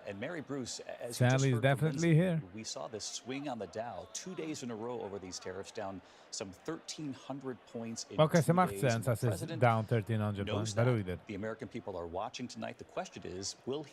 And Mary Bruce, as you just Sally's heard from definitely Lindsay, here. we saw this swing on the Dow 2 days in a row over these tariffs, down some 1,300 points in Okay, 2 ze macht days. sense And the als het president down 1300 knows points. that. Dat doe je dit. The American people are watching tonight. The question is, will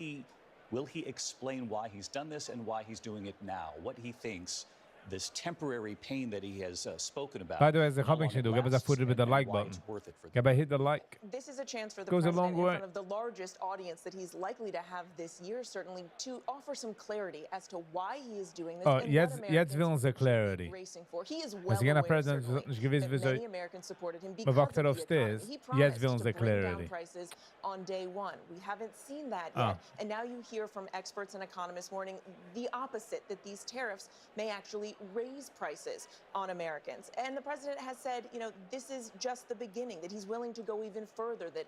he explain why he's done this and why he's doing it now? What he thinks this temporary pain that he has spoken about. By the way, ze how gaan long niet it doen. Ik heb dat lasts, voor de and like why button. it's worth it for Ik heb hit the like. This is a chance for the Goes a president long in way. front of the largest audience that he's likely to have this year, certainly, to offer some clarity as to why he is doing this Oh, and jetzt what Americans willen ze clarity. racing for. He is Als well ik naar aware, president certainly, is geweest, that wieso. many Americans supported him Maar because wacht of the erop economy. steeds. He Jetzt promised willen to ze bring down clarity. prices on day one. We haven't seen that Ah. yet. And now you hear from experts and economists warning the opposite, that these tariffs may actually raise prices on Americans. And the president has said, you know, this is just the beginning, that he's willing to go even further, that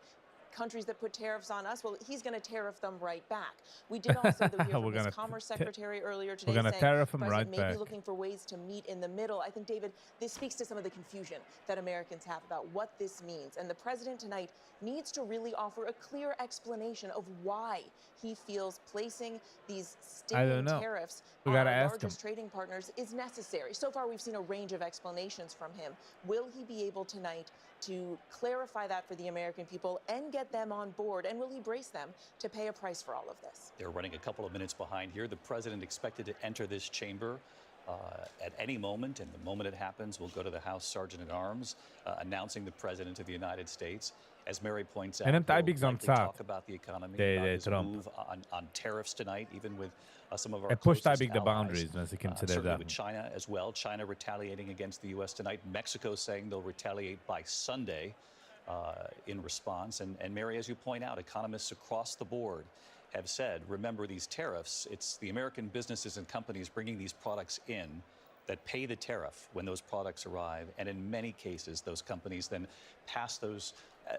countries that put tariffs on us, well, he's going to tariff them right back. We did also hear from his Commerce Secretary earlier today saying tariff the them president right may be back. looking for ways to meet in the middle. I think, David, this speaks to some of the confusion that Americans have about what this means. And the president tonight needs to really offer a clear explanation of why he feels placing these stinging tariffs We on gotta our ask him. largest trading partners is necessary. So far, we've seen a range of explanations from him. Will he be able tonight to clarify that for the American people and get them on board? And will he brace them to pay a price for all of this? They're running a couple of minutes behind here. The president expected to enter this chamber at any moment, and the moment it happens, we'll go to the House Sergeant at Arms announcing the President of the United States. As Mary points out, En hem he'll tajbig likely zand talk zaad. about the economy, De- about de his Trump. move on tariffs tonight, even with some of our It pushed closest tajbig the allies. boundaries when it came to Certainly that. with China as well. China retaliating against the U.S. tonight. Mexico saying they'll retaliate by Sunday in response. And Mary, as you point out, economists across the board have said, remember these tariffs, it's the American businesses and companies bringing these products in that pay the tariff when those products arrive. And in many cases, those companies then pass those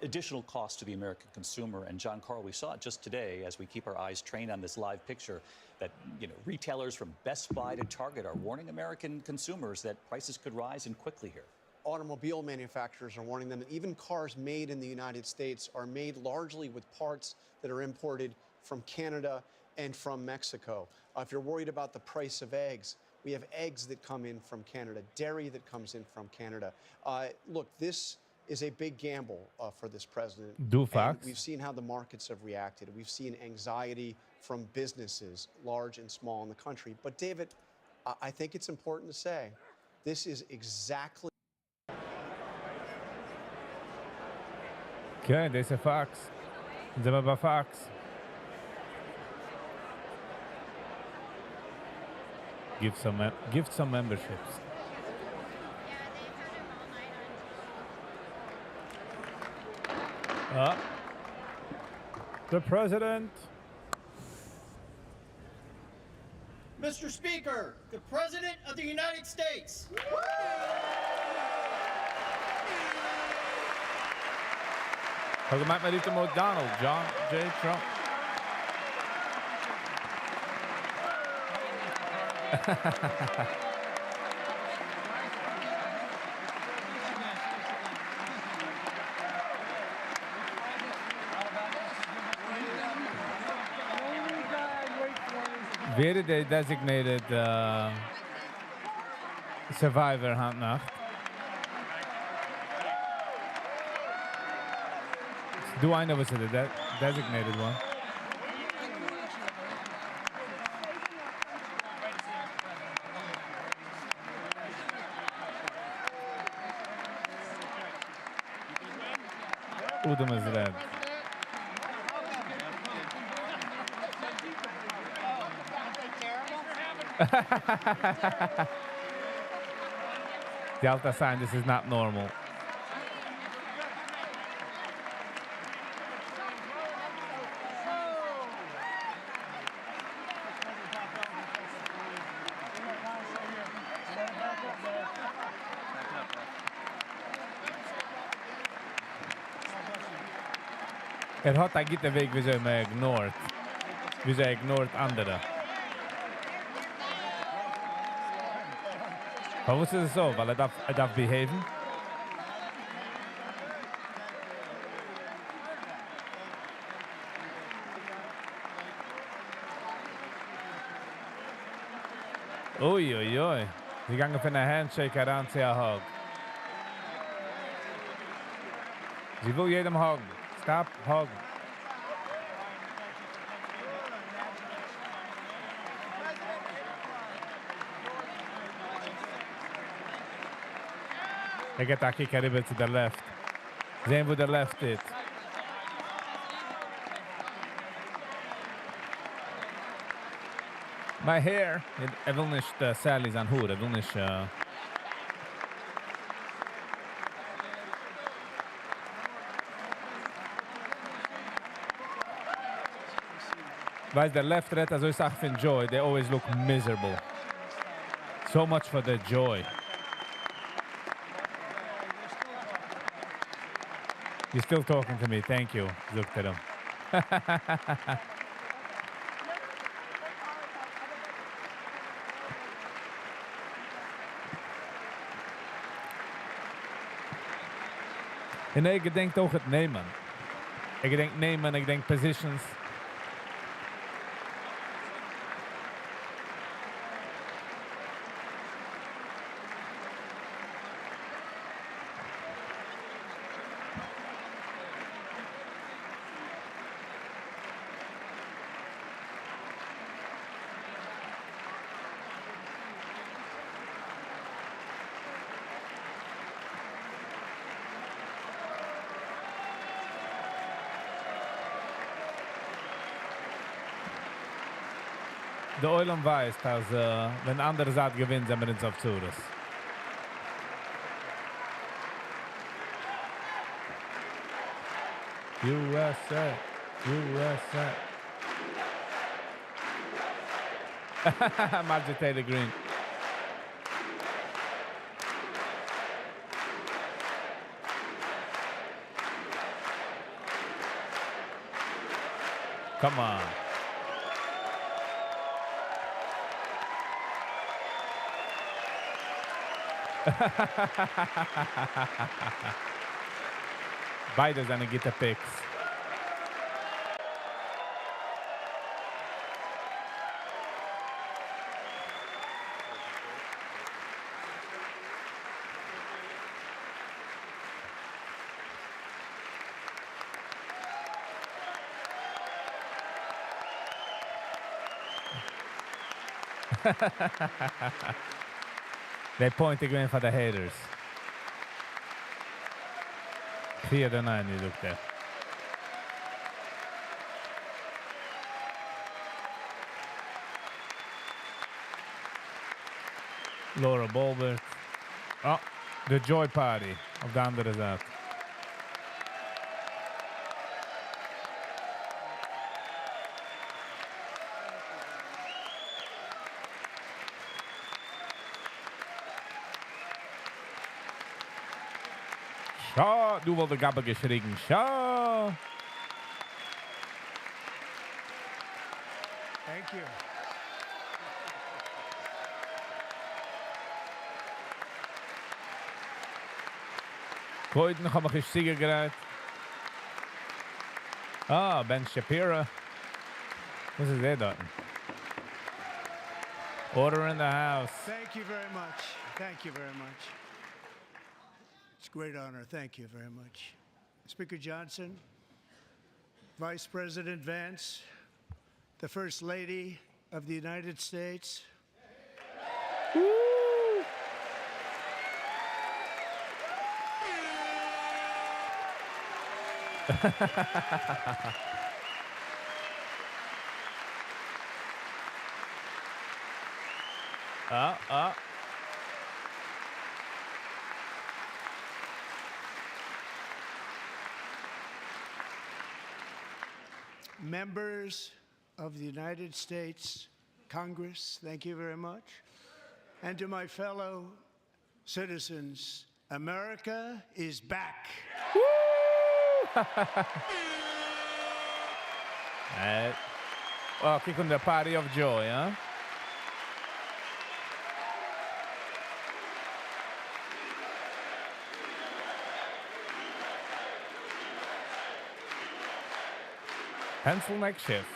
additional costs to the American consumer. And John Carl, we saw it just today as we keep our eyes trained on this live picture that, you know, retailers from Best Buy to Target are warning American consumers that prices could rise and quickly here. Automobile manufacturers are warning them that even cars made in the United States are made largely with parts that are imported from Canada and from Mexico. If you're worried about the price of eggs, we have eggs that come in from Canada, dairy that comes in from Canada. Look, this is a big gamble for this president. Do And facts. we've seen how the markets have reacted. We've seen anxiety from businesses, large and small in the country. But David, I think it's important to say, this is exactly כן, זה פקס. זה בפקס. Give some memberships. The president. Mr. Speaker, the President of the United States. Talk about my little Donald John J. Trump. Weer de designated survivor handnacht. Do I know what's the designated one? Udom is red. The Alta sign, this is not normal. Hat eigentlich den Weg, wieso man ignort. Wieso ignort andere. Warum ist es so? Weil darf behaven? Ui, ui, ui. Sie gingen von einer Handshake heran zu einer Hug. Sie will jedem huggen. Stop hugging. I get that kick a little bit to the left. Sehen, wo der left is. My hair. Jeg vil ikke særlig sånn hår. Jeg vil ikke... Guys, the left, right, as I say, in joy, they always look miserable. So much for the joy. You're still talking to me. Thank you, sagt er. En nee, ik denk ook het nemen. Ik denk nemen, ik denk positions. De Eulen weiß, dass wenn andere Seite gewinnt, sind wir ins auf Zures. USA, USA. Marjorie Taylor Greene. Come on. Beide seine Gitterpicks. They point again for the haters. Clear the 9, you look there. Laura Bolbert. Oh, the joy party of de andere zaad. Schau, du wolltest Gabbe geschrien. Schau. Thank you. Heute noch habe ich Sieger gereiht. Ah, Ben Shapiro. Was ist der dort? Order in the house. Thank you very much. Thank you very much. It's a great honor. Thank you very much. Speaker Johnson, Vice President Vance, the First Lady of the United States. Members of the United States Congress, thank you very much. And to my fellow citizens, America is back. Oh, kijk on the party of joy, huh? Pencil neck shift.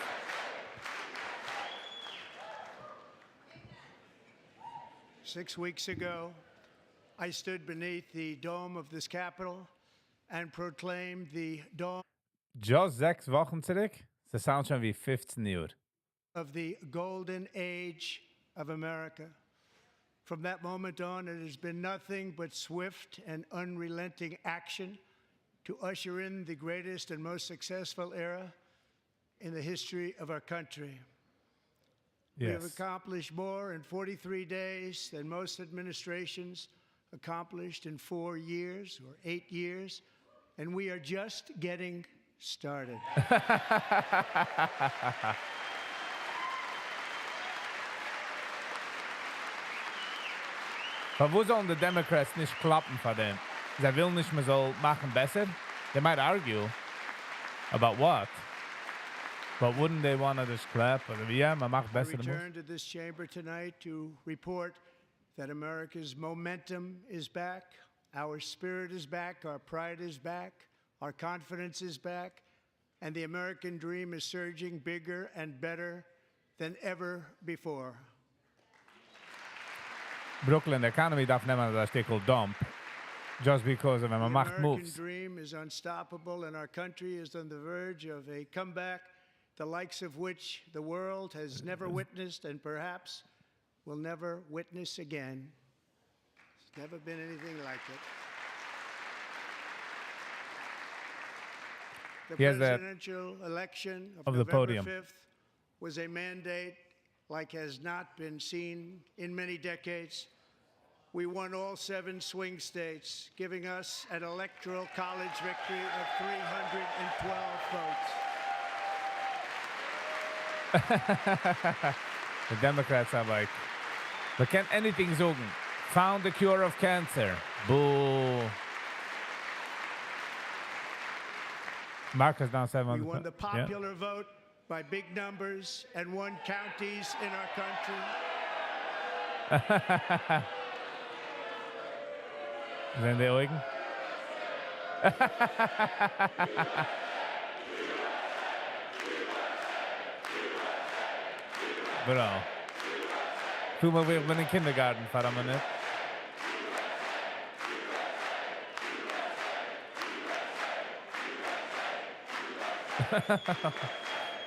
Six weeks ago, I stood beneath the dome of this Capitol and proclaimed the dawn Just 6 Wochen zurück. Das sounds schon wie 15 Uhr. of the golden age of America. From that moment on, it has been nothing but swift and unrelenting action to usher in the greatest and most successful era in the history of our country. We have Yes. accomplished more in 43 days than most administrations accomplished in 4 years or 8 years, and we are just getting started. Aber wo sollen die Democrats nicht klappen von dem? Sie will nicht mehr so machen besser. They might argue about what, but wouldn't they want to just clap? Ja, man macht I besser. return to this chamber tonight to report that America's momentum is back, our spirit is back, our pride is back, our confidence is back, and the American dream is surging bigger and better than ever before. Brooklyn, the economy darf nemen das stickel dump just because of The a macht American moves. dream is unstoppable, and our country is on the verge of a comeback, the likes of which the world has never witnessed and perhaps will never witness again. There's never been anything like it. The He has that presidential election of the November podium. 5th was a mandate like has not been seen in many decades. We won all 7 swing states, giving us an electoral college victory of 312 votes. The Democrats are like, we can't anything sagen. Found the cure of cancer. Boo. Mark has down 7 on We the won the yeah. popular vote by big numbers and won counties in our country. Zijn die Eugen? Bro. Voel me weer met een kindergarten voor een minuut.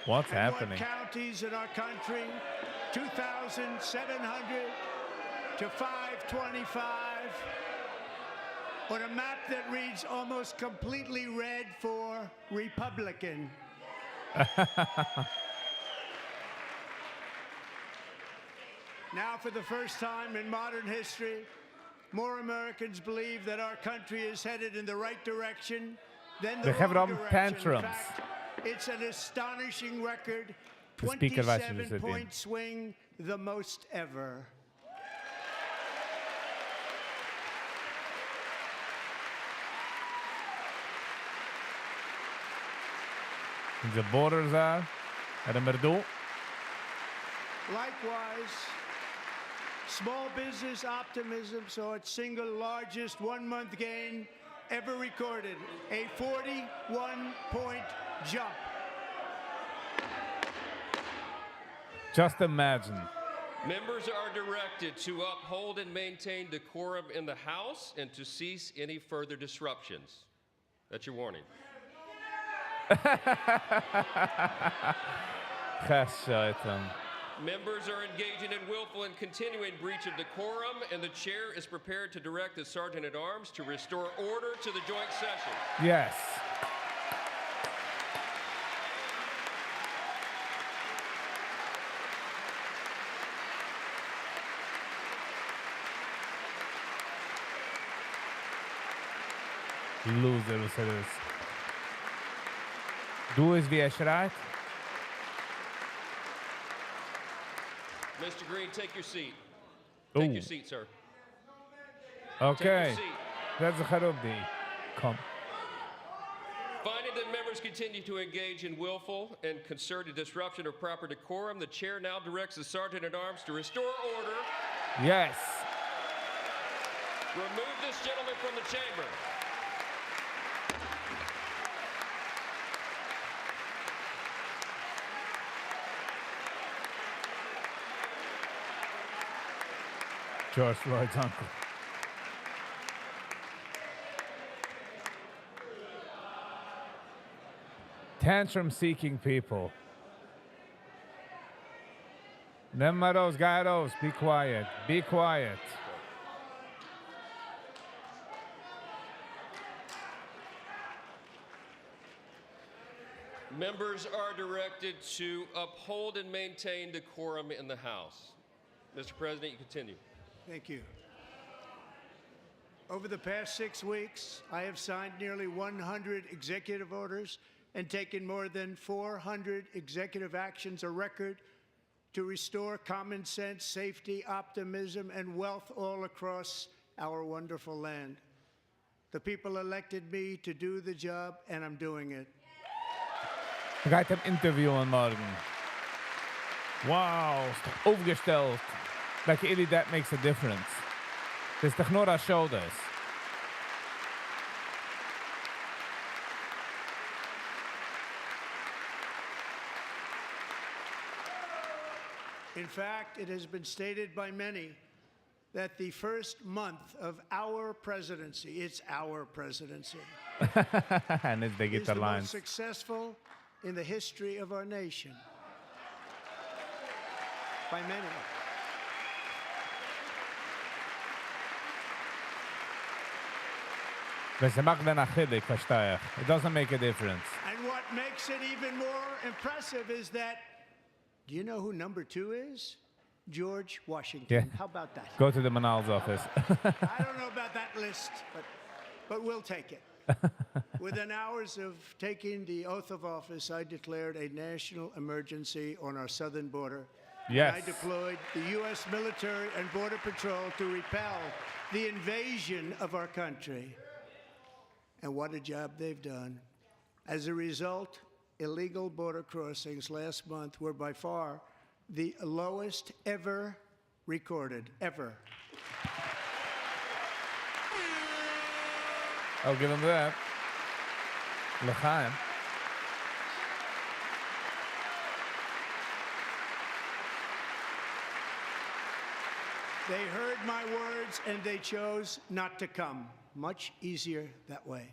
What's and happening? Won counties in our country, 2,700 to 525. On a map that reads almost completely red for Republican. Now, for the first time in modern history, more Americans believe that our country is headed in the right direction than the They have wrong rum direction. In tantrums. fact, it's an astonishing record. The speaker was je 27-point swing, the most ever. The borders are at a merdo. Likewise, small business optimism saw its single largest one-month gain ever recorded, a 41-point jump. Just imagine. Members are directed to uphold and maintain decorum in the House and to cease any further disruptions. That's your warning. Gescheten. Members are engaging in willful and continuing breach of decorum, and the chair is prepared to direct the Sergeant at Arms to restore order to the joint session. Yes. Loser, was er is. Doe eens wie hij schreit. Mr. Green, take your seat. Take your seat, sir. Okay. Take your seat. Zet zich erop, die. Kom. Finding that members continue to engage in willful and concerted disruption of proper decorum, the chair now directs the Sergeant at Arms to restore order. Yes. Remove this gentleman from the chamber. George Floyd's uncle. Tantrum-seeking people. Nemaros, gyros, be quiet. Be quiet. Members are directed to uphold and maintain decorum in the House. Mr. President, you continue. Thank you. Over the past 6 weeks, I have signed nearly 100 executive orders and taken more than 400 executive actions, a record to restore common sense, safety, optimism, and wealth all across our wonderful land. The people elected me to do the job, and I'm doing it. Ik ga hem interviewen morgen. Wow, is toch overgesteld. Like, really, that makes a difference. Het is toch nooit aan shoulders. In fact, it has been stated by many that the first month of our presidency, it's our presidency, And then they get is the the lines. most successful in the history of our nation. By many. It doesn't make a difference. And what makes it even more impressive is that, do you know who number 2 is? George Washington. Yeah. How about that? Go to the Manal's office. I don't know about that list, but we'll take it. Within hours of taking the oath of office, I declared a national emergency on our southern border. Yes. I deployed the U.S. military and Border Patrol to repel the invasion of our country. And what a job they've done. As a result, illegal border crossings last month were by far the lowest ever recorded, ever. I'll give him that. L'chaim. They heard my words and they chose not to come. Much easier that way.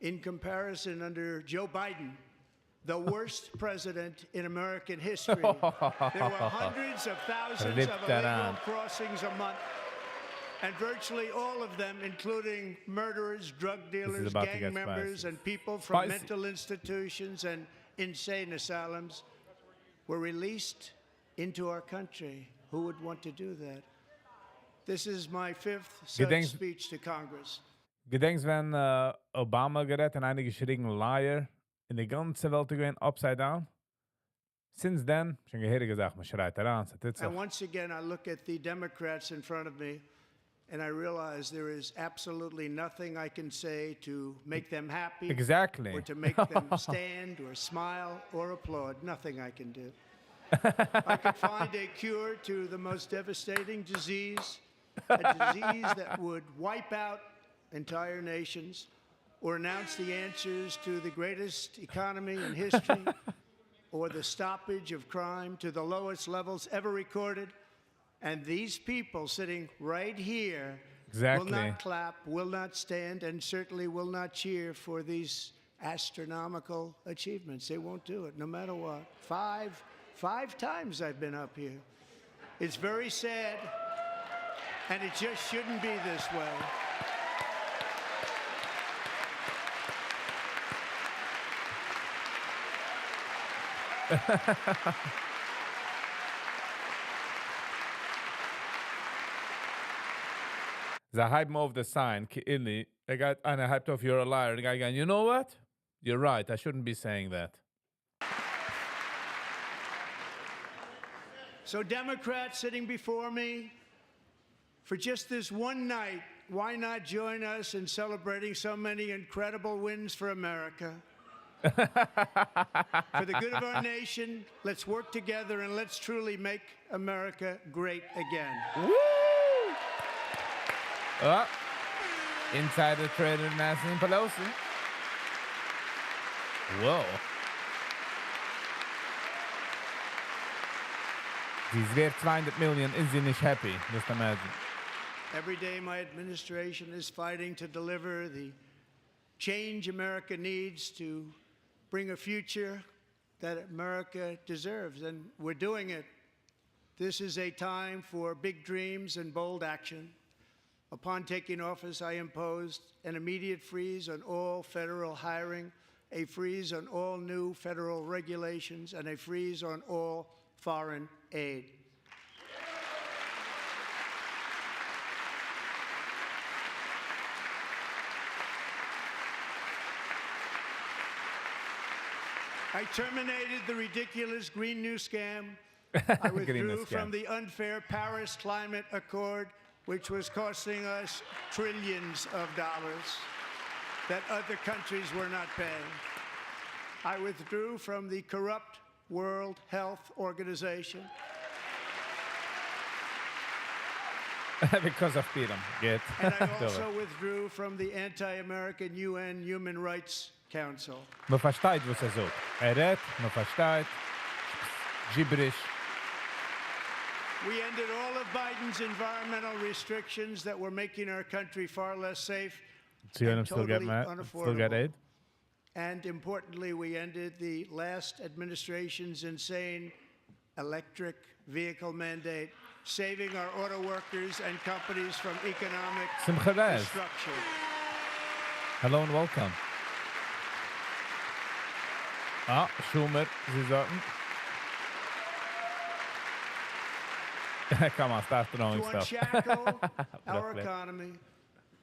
In comparison, under Joe Biden, the worst president in American history, there were hundreds of thousands of illegal crossings a month. And virtually all of them, including murderers, drug dealers, gang members, and people from mental institutions and insane asylums, were released into our country. Who would want to do that? This is my 5th such speech to Congress. Gedenkst, wenn Obama gerät und einige schriegen Liar in die ganze Welt gehen upside down? Since then, schon gehört gesagt, man schreit daran. And once again, I look at the Democrats in front of me, and I realize there is absolutely nothing I can say to make them happy. Exactly. Or to make them stand or smile or applaud. Nothing I can do. I could find a cure to the most devastating disease, a disease that would wipe out entire nations, or announce the answers to the greatest economy in history, or the stoppage of crime to the lowest levels ever recorded. And these people sitting right here will not clap, will not stand, and certainly will not cheer for these astronomical achievements. They won't do it, no matter what. Five times I've been up here. It's very sad, and it just shouldn't be this way. They hype him over the sign, Ki'ili. They got, and I hyped off, you're a liar. The guy going, you know what? You're right, I shouldn't be saying that. So Democrats sitting before me, for just this one night, why not join us in celebrating so many incredible wins for America? For the good of our nation, let's work together and let's truly make America great again. Woo! Insider trader Nancy Pelosi. Whoa. She's worth 200 million. Is she not happy? Just imagine. Every day, my administration is fighting to deliver the change America needs to bring a future that America deserves, and we're doing it. This is a time for big dreams and bold action. Upon taking office, I imposed an immediate freeze on all federal hiring, a freeze on all new federal regulations, and a freeze on all foreign aid. I terminated the ridiculous Green New Scam. I withdrew from the unfair Paris Climate Accord, which was costing us trillions of dollars that other countries were not paying. I withdrew from the corrupt World Health Organization. Because of Peter. Good. And I also withdrew from the anti-American UN Human Rights Council. Man versteht, was sagt. Redet, man versteht. Gibberish. We ended all of Biden's environmental restrictions that were making our country far less safe Zion and still get totally mad. Still get unaffordable. aid. And importantly, we ended the last administration's insane electric vehicle mandate, saving our auto workers and companies from economic Simcha Rez. destruction. Hello and welcome. Ah, Schumer, Sie sollten. Come on, start throwing To stuff. unshackle our economy,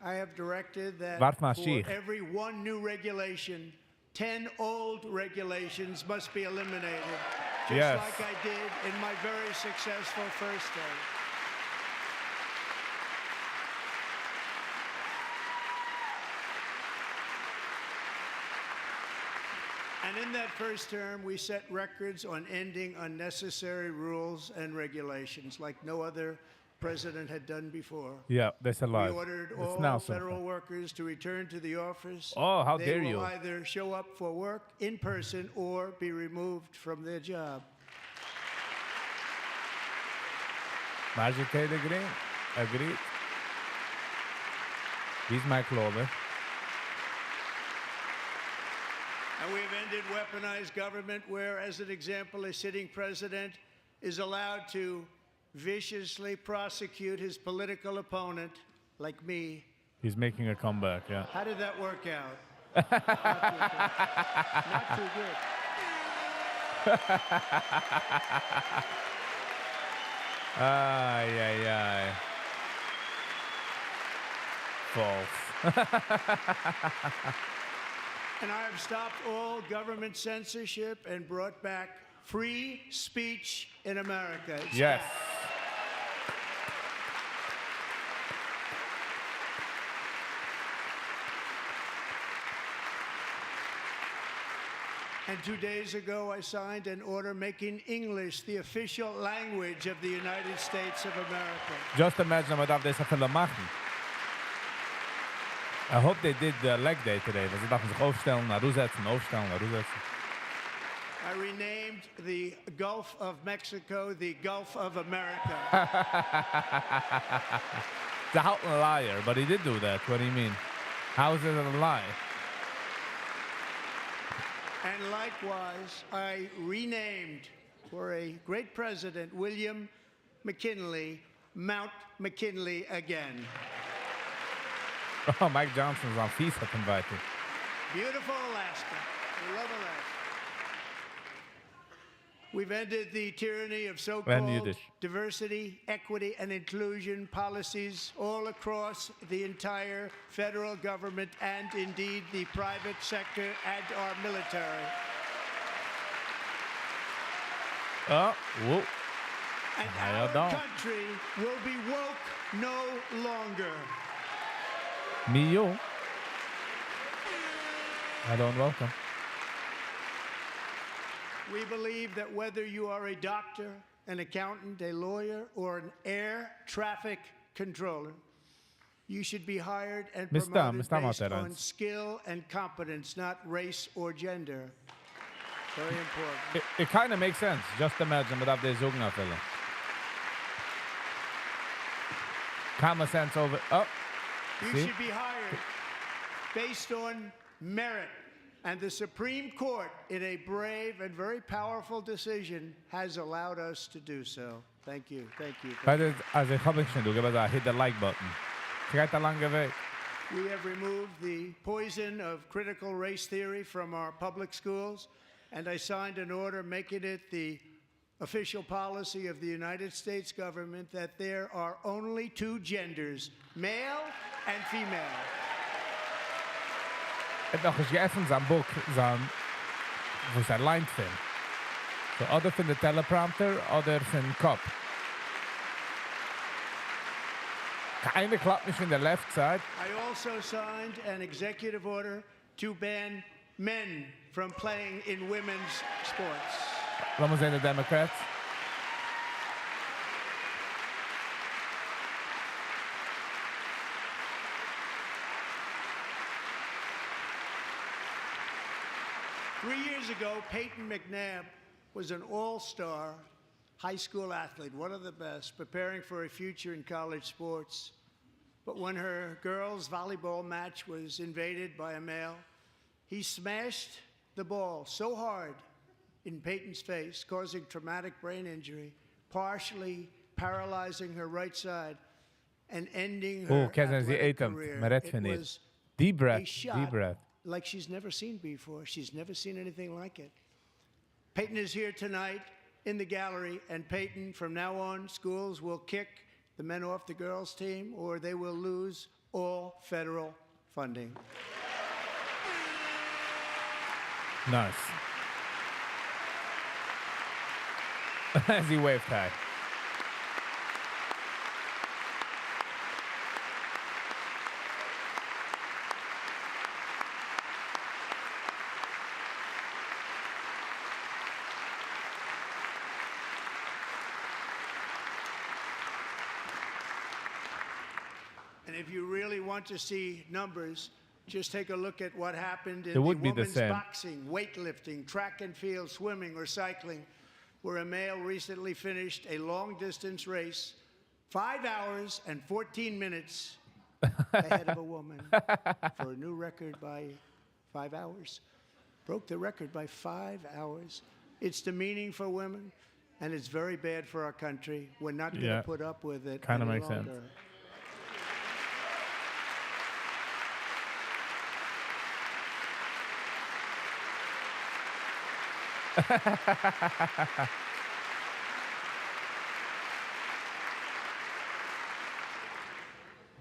I have directed that Wart mal, for Sheikh. every one new regulation, 10 old regulations must be eliminated, just Yes. like I did in my very successful first term. And in that first term, we set records on ending unnecessary rules and regulations like no other president had done before. Yeah, that's a lie. We ordered It's all now federal something. workers to return to the office. Oh, how they dare will you. either show up for work in person or be removed from their job. Magic agree? Agreed. He's my clover. And we've ended weaponized government where, as an example, a sitting president is allowed to viciously prosecute his political opponent, like me. He's making a comeback, yeah. How did that work out? Not too good. Ay, ay, ay. False. And I have stopped all government censorship and brought back free speech in America. It's Yes. back. And 2 days ago, I signed an order making English the official language of the United States of America. Just imagine what I've this film machen. I hope they did the leg day today. Weil sie dachten sich aufstellen, nach aussetzen, aufstellen, nach aussetzen. I renamed the Gulf of Mexico the Gulf of America. It's a hot liar, but he did do that. What do you mean? How is it a lie? And likewise, I renamed for a great president, William McKinley, Mount McKinley again. Oh, Mike Johnson's on feast hat invited. Beautiful Alaska. We love Alaska. We've ended the tyranny of so-called Yiddish. diversity, equity, and inclusion policies all across the entire federal government and indeed the private sector and our military. Oh, whoa. And How our don't? country will be woke no longer. Me, you. Hello and welcome. We believe that whether you are a doctor, an accountant, a lawyer, or an air traffic controller, you should be hired and Mr. promoted Mr. based on Martens. skill and competence, not race or gender. Very important. It kind of makes sense. Just imagine what I've this zoeken afvullen. Common sense over. Oh, You see? should be hired based on merit. And the Supreme Court, in a brave and very powerful decision, has allowed us to do so. Thank you. Thank you. But as ik heb ik schon, du gibst hit the like button. Kijk der lange weg. We have removed the poison of critical race theory from our public schools, and I signed an order making it the official policy of the United States government that there are only two genders, male and female. Het nog eens geëffend zijn boek, zijn, wo zijn lijnt vindt. So, other van de teleprompter, other van kop. Keine klappt nicht in der left side. I also signed an executive order to ban men from playing in women's sports. Laten we zijn de Democrats. Three years ago, Peyton McNabb was an all-star high school athlete, one of the best, preparing for a future in college sports. But when her girls' volleyball match was invaded by a male, he smashed the ball so hard in Peyton's face, causing traumatic brain injury, partially paralyzing her right side and ending her Kijk, ze eet hem. Maar red It niet. was Deep a breath. shot Deep breath. like she's never seen before. She's never seen anything like it. Peyton is here tonight in the gallery, and Peyton, from now on, schools will kick the men off the girls' team, or they will lose all federal funding. Nice. As he waved high. And if you really want to see numbers, just take a look at what happened in It the would be the women's same. boxing, weightlifting, track and field, swimming, or cycling, where a male recently finished a long-distance race, 5 hours and 14 minutes ahead of a woman for a new record by 5 hours. Broke the record by 5 hours. It's demeaning for women, and it's very bad for our country. We're not going to Yeah. put up with it Kinda any makes sense. longer.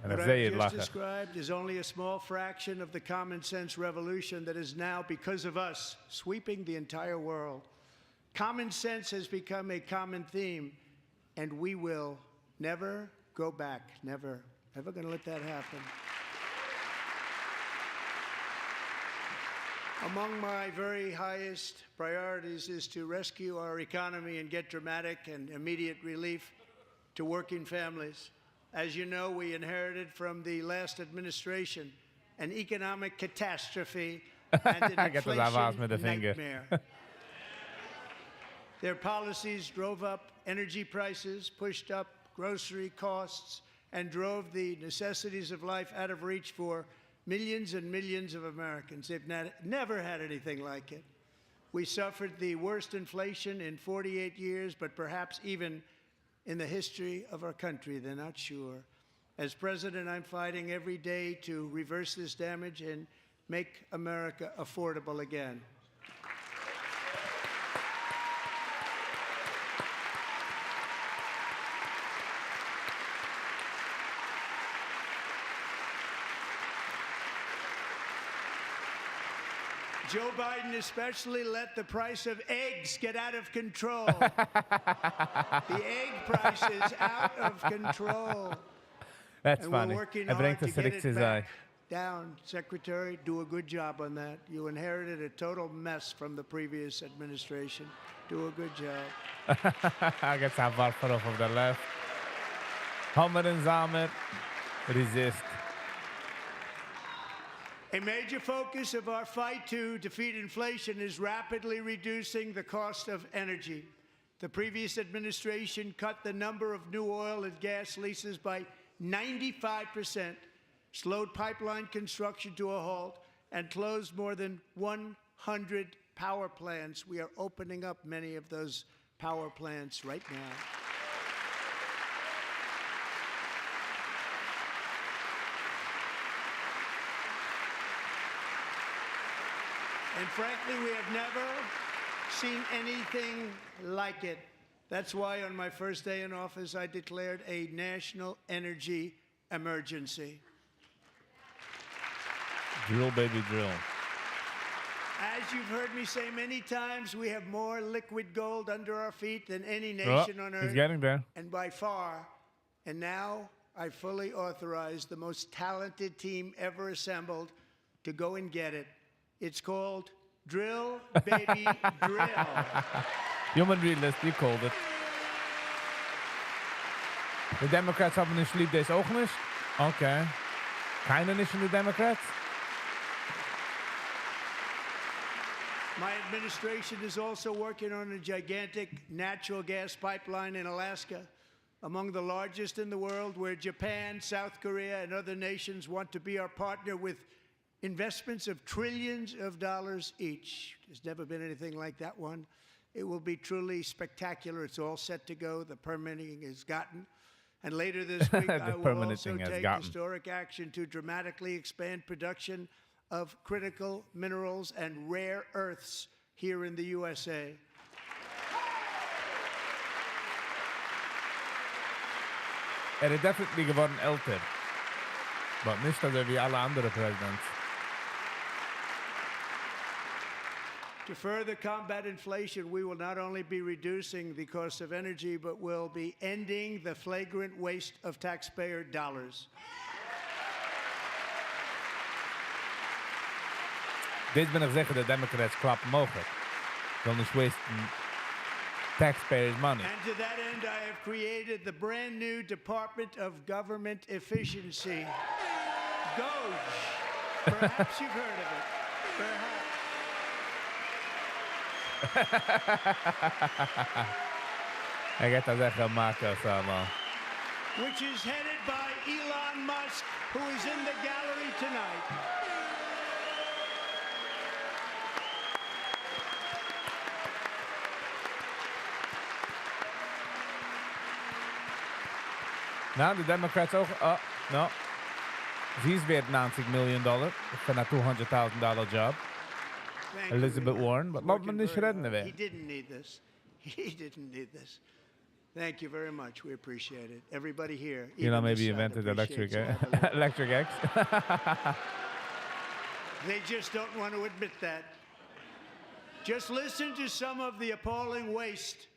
En What dan zie je I've het just lachen. described is only a small fraction of the common sense revolution that is now, because of us, sweeping the entire world. Common sense has become a common theme, and we will never go back. Never. Never going to let that happen. Among my very highest priorities is to rescue our economy and get dramatic and immediate relief to working families. As you know, we inherited from the last administration an economic catastrophe and an Hij gaat er daar vast met de inflation vinger. nightmare. Their policies drove up energy prices, pushed up grocery costs, and drove the necessities of life out of reach for millions and millions of Americans. They've never had anything like it. We suffered the worst inflation in 48 years, but perhaps even in the history of our country. They're not sure. As president, I'm fighting every day to reverse this damage and make America affordable again. Joe Biden especially let the price of eggs get out of control. The egg price is out of control. That's And funny. we're working Hij hard brengt to de get selectie it zij. back down. Secretary, do a good job on that. You inherited a total mess from the previous administration. Do a good job. Hij gaat zijn warfer op de left. Hammer en zamer. Resist. A major focus of our fight to defeat inflation is rapidly reducing the cost of energy. The previous administration cut the number of new oil and gas leases by 95%, slowed pipeline construction to a halt, and closed more than 100 power plants. We are opening up many of those power plants right now. And frankly, we have never seen anything like it. That's why on my first day in office, I declared a national energy emergency. Drill, baby, drill. As you've heard me say many times, we have more liquid gold under our feet than any nation on earth. He's getting there. And by far. And now I fully authorize the most talented team ever assembled to go and get it. It's called Drill, Baby, Drill. Human realist, you called it. The Democrats haben nicht lieb, das auch nicht? Okay. Keiner nicht in the Democrats? My administration is also working on a gigantic natural gas pipeline in Alaska, among the largest in the world, where Japan, South Korea, and other nations want to be our partner with investments of trillions of dollars each. There's never been anything like that one. It will be truly spectacular. It's all set to go. The permitting is gotten. And later this week, I will also take historic action to dramatically expand production of critical minerals and rare earths here in the USA. Is definitely geworden älter. Maar niet dat wie alle andere presidents. To further combat inflation, we will not only be reducing the cost of energy, but will be ending the flagrant waste of taxpayer dollars. Dit ben ik zeggen, de Democrats klappen mogelijk. Dan is wasting taxpayers' money. And to that end, I have created the brand new Department of Government Efficiency. DOGE. Perhaps you've heard of it. Perhaps. Hij gaat dat zeggen, Marcos allemaal. Which is headed by Elon Musk, who is in the gallery tonight. Nou, de Democrats ook. Oh, no. She's worth $90 million for a $200,000 job. Elizabeth Warren, but not man nicht reden He didn't need this. He didn't need this. Thank you very much. We appreciate it. Everybody here. You know, maybe invented electric X. They just don't want to admit that. Just listen to some of the appalling waste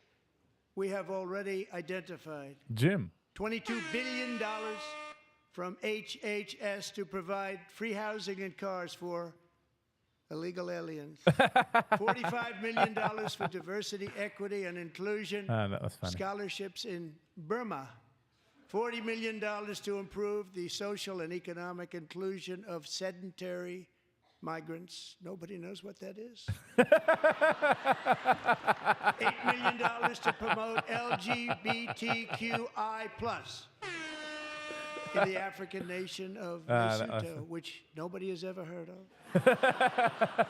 we have already identified. Jim. $22 billion from HHS to provide free housing and cars for illegal aliens. $45 million for diversity, equity, and inclusion that was funny. scholarships in Burma. $40 million to improve the social and economic inclusion of sedentary migrants. Nobody knows what that is. $8 million to promote LGBTQI+ in the African nation of Lesotho, which nobody has ever heard of.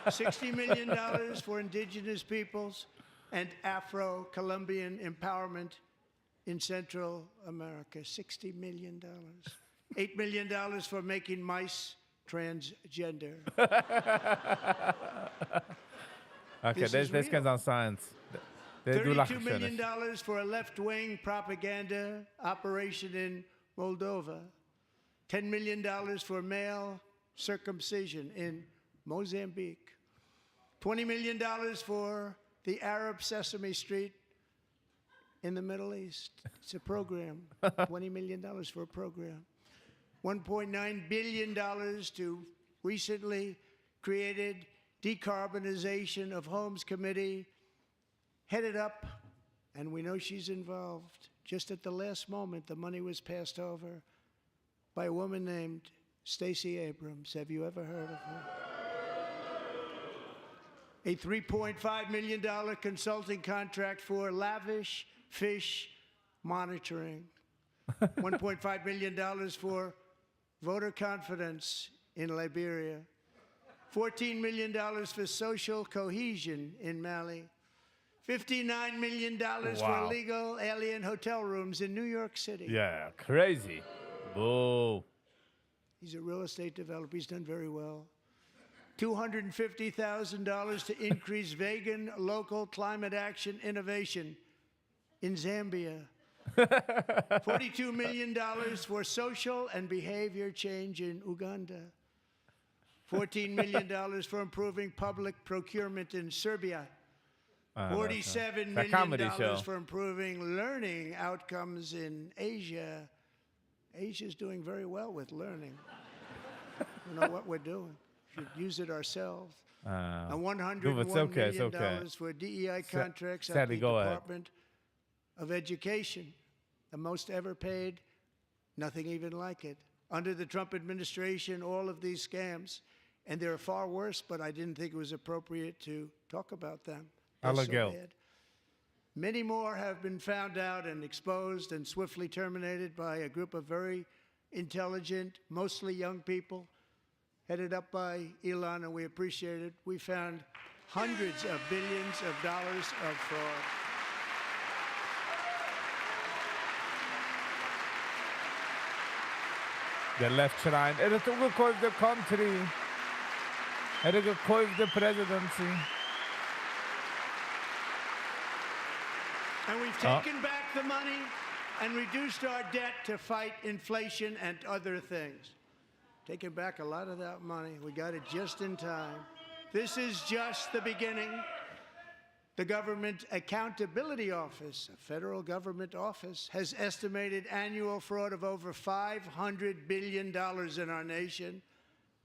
$60 million for indigenous peoples and Afro-Colombian empowerment in Central America. $60 million. $8 million for making mice transgender. Okay, this guy's on science. $32 million for a left-wing propaganda operation in Moldova. $10 million for male circumcision in Mozambique. $20 million for the Arab Sesame Street in the Middle East. It's a program. $20 million for a program. $1.9 billion to recently created Decarbonization of Homes Committee, headed up, and we know she's involved. Just at the last moment, the money was passed over by a woman named Stacey Abrams. Have you ever heard of her? A $3.5 million consulting contract for lavish fish monitoring. $1.5 million for voter confidence in Liberia. $14 million for social cohesion in Mali. $59 million for illegal alien hotel rooms in New York City. Yeah, crazy. Whoa. He's a real estate developer. He's done very well. $250,000 to increase vegan local climate action innovation in Zambia. $42 million for social and behavior change in Uganda. $14 million for improving public procurement in Serbia. $47 million for improving learning outcomes in Asia. Asia's doing very well with learning. We know what we're doing. Should use it ourselves. And $101 million for DEI contracts at the Department of Education, the most ever paid, nothing even like it. Under the Trump administration, all of these scams, and they're far worse, but I didn't think it was appropriate to talk about them. They're so bad. Many more have been found out and exposed and swiftly terminated by a group of very intelligent, mostly young people, headed up by Elon, and we appreciate it. We found hundreds of billions of dollars of fraud. Der left schreien, hat ungekauft der Country. Hat gekauft der Presidency. And we've taken back the money and reduced our debt to fight inflation and other things. Taken back a lot of that money. We got it just in time. This is just the beginning. The Government Accountability Office, a federal government office, has estimated annual fraud of over $500 billion in our nation,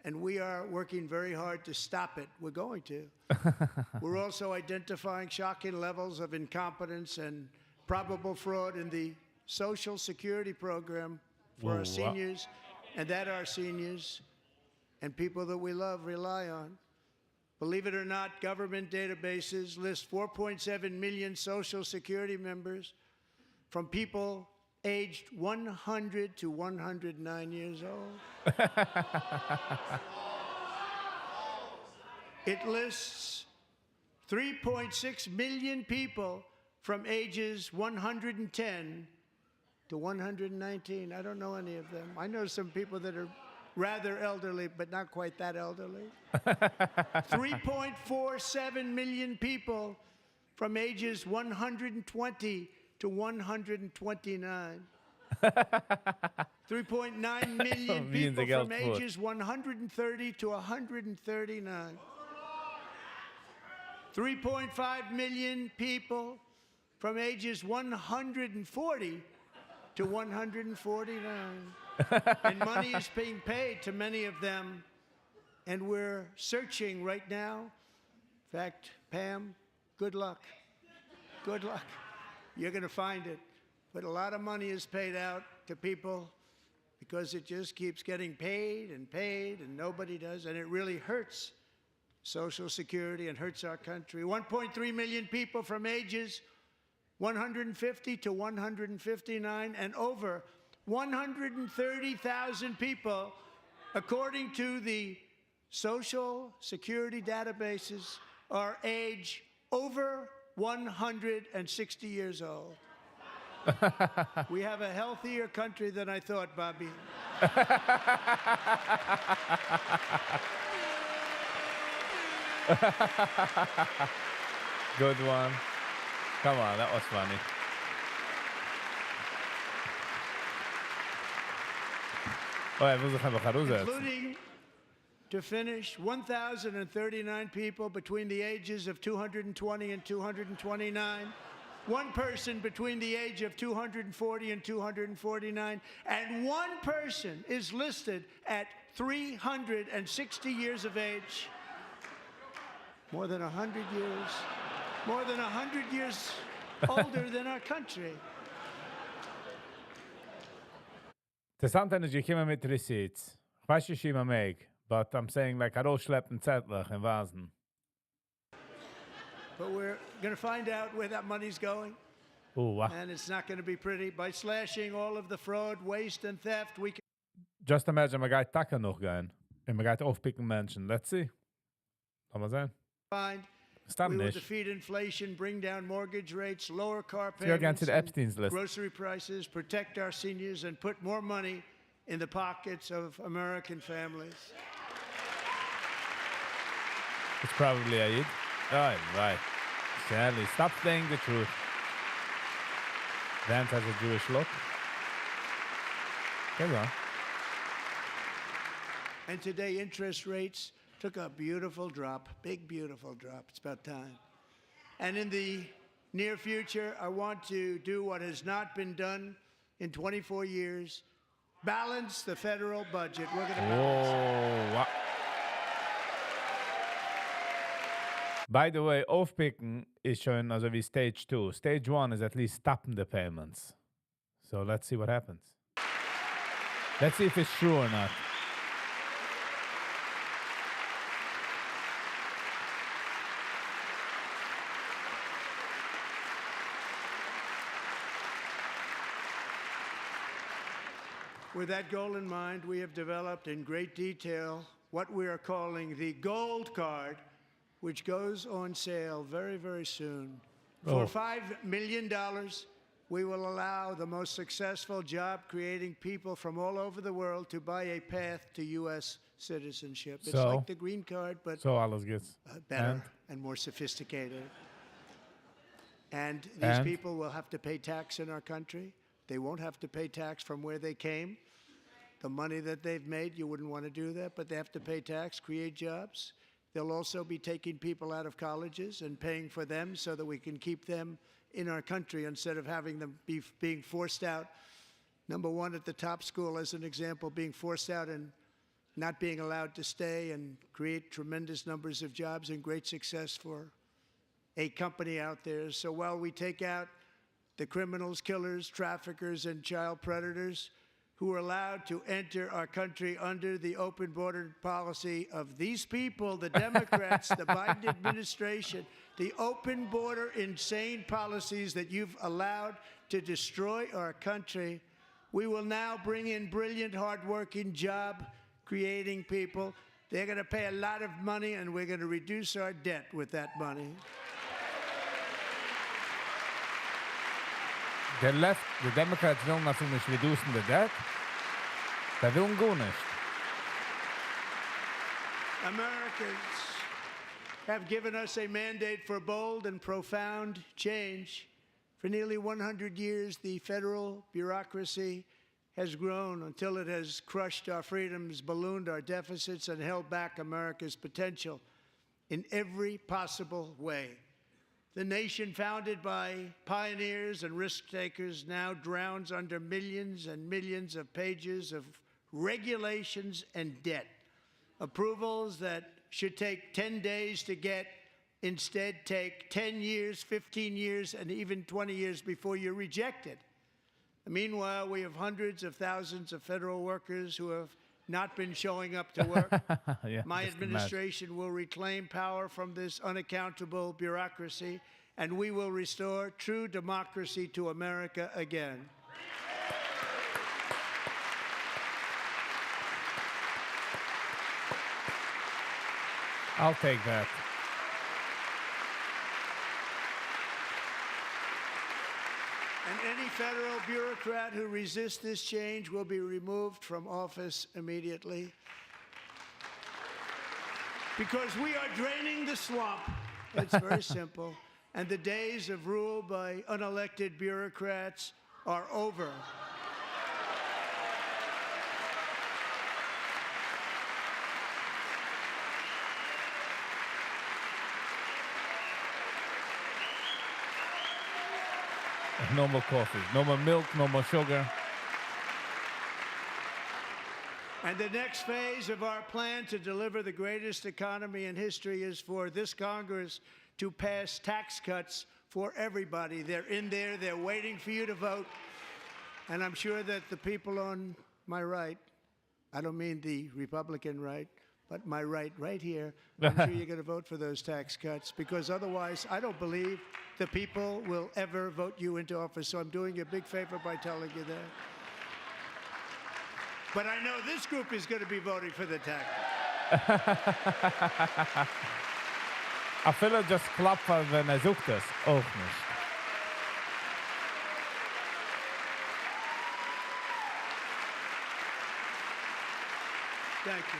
and we are working very hard to stop it. We're going to. We're also identifying shocking levels of incompetence and probable fraud in the Social Security program for our seniors, and that our seniors and people that we love rely on. Believe it or not, government databases list 4.7 million Social Security members from people aged 100 to 109 years old. It lists 3.6 million people from ages 110 to 119. I don't know any of them. I know some people that are rather elderly, but not quite that elderly. 3.47 million people from ages 120 to 129. 3.9 million people from ages 130 to 139. 3.5 million people from ages 140 to 149. And money is being paid to many of them, and we're searching right now. In fact, Pam, good luck. Good luck. You're going to find it. But a lot of money is paid out to people because it just keeps getting paid, and nobody does, and it really hurts Social Security and hurts our country. 1.3 million people from ages 150 to 159, and over 130,000 people, according to the Social Security databases, are age over 160 years old. We have a healthier country than I thought, Bobby. Good one. Come on, that was funny. Including, to finish, 1,039 people between the ages of 220 and 229, one person between the age of 240 and 249, and one person is listed at 360 years of age. More than 100 years. More than 100 years older than our country. Interessant, wenn ich komme mit Receipts. Ich weiß nicht, wie man mag, but I'm saying like, I don't schleppen Zettel in Vasen. But we're going to find out where that money's going. And it's not going to be pretty. By slashing all of the fraud, waste, and theft, we can... Just imagine, man geht Tacken noch gehen. Und man geht aufpicken Menschen. Let's see. Kann man sehen. We will defeat inflation, bring down mortgage rates, lower car payments, grocery prices, protect our seniors, and put more money in the pockets of American families. It's probably Aid. Right. Sadly, stop saying the truth. Vance has a Jewish look. Go on. And today, interest rates took a beautiful drop, big, beautiful drop. It's about time. And in the near future, I want to do what has not been done in 24 years, balance the federal budget. We're going to Oh, wow. By the way, aufpicken ist schon also wie Stage 2. Stage 1 is at least stopping the payments. So let's see what happens. Let's see if it's true or not. With that goal in mind, we have developed in great detail what we are calling the Gold Card, which goes on sale very, very soon. For $5 million, we will allow the most successful job-creating people from all over the world to buy a path to U.S. citizenship. It's So? like the green card, but So alles geht's. better and more sophisticated. And these people will have to pay tax in our country. They won't have to pay tax from where they came. The money that they've made, you wouldn't want to do that, but they have to pay tax, create jobs. They'll also be taking people out of colleges and paying for them so that we can keep them in our country instead of having them being forced out. Number one, at the top school, as an example, being forced out and not being allowed to stay and create tremendous numbers of jobs and great success for a company out there. So while we take out the criminals, killers, traffickers, and child predators who are allowed to enter our country under the open border policy of these people, the Democrats, the Biden administration, the open border insane policies that you've allowed to destroy our country, we will now bring in brilliant, hardworking, job-creating people. They're going to pay a lot of money, and we're going to reduce our debt with that money. The left, the Democrats will nothing nicht reducing the debt. They will go nicht. Americans have given us a mandate for bold and profound change. For nearly 100 years, the federal bureaucracy has grown until it has crushed our freedoms, ballooned our deficits, and held back America's potential in every possible way. The nation founded by pioneers and risk-takers now drowns under millions and millions of pages of regulations and debt. Approvals that should take 10 days to get instead take 10 years, 15 years, and even 20 years before you're rejected. Meanwhile, we have hundreds of thousands of federal workers who have not been showing up to work. Yeah, My just administration will reclaim power from this unaccountable bureaucracy, and we will restore true democracy to America again. I'll take that. And any federal bureaucrat who resists this change will be removed from office immediately. Because we are draining the swamp. It's very simple. And the days of rule by unelected bureaucrats are over. No more coffee, no more milk, no more sugar. And the next phase of our plan to deliver the greatest economy in history is for this Congress to pass tax cuts for everybody. They're in there, they're waiting for you to vote. And I'm sure that the people on my right, I don't mean the Republican right, but my right here, I'm sure you're going to vote for those tax cuts, because otherwise I don't believe the people will ever vote you into office. So I'm doing you a big favor by telling you that. But I know this group is going to be voting for the tax. I feel just klappen wenn sucht es. Auch nicht. Thank you.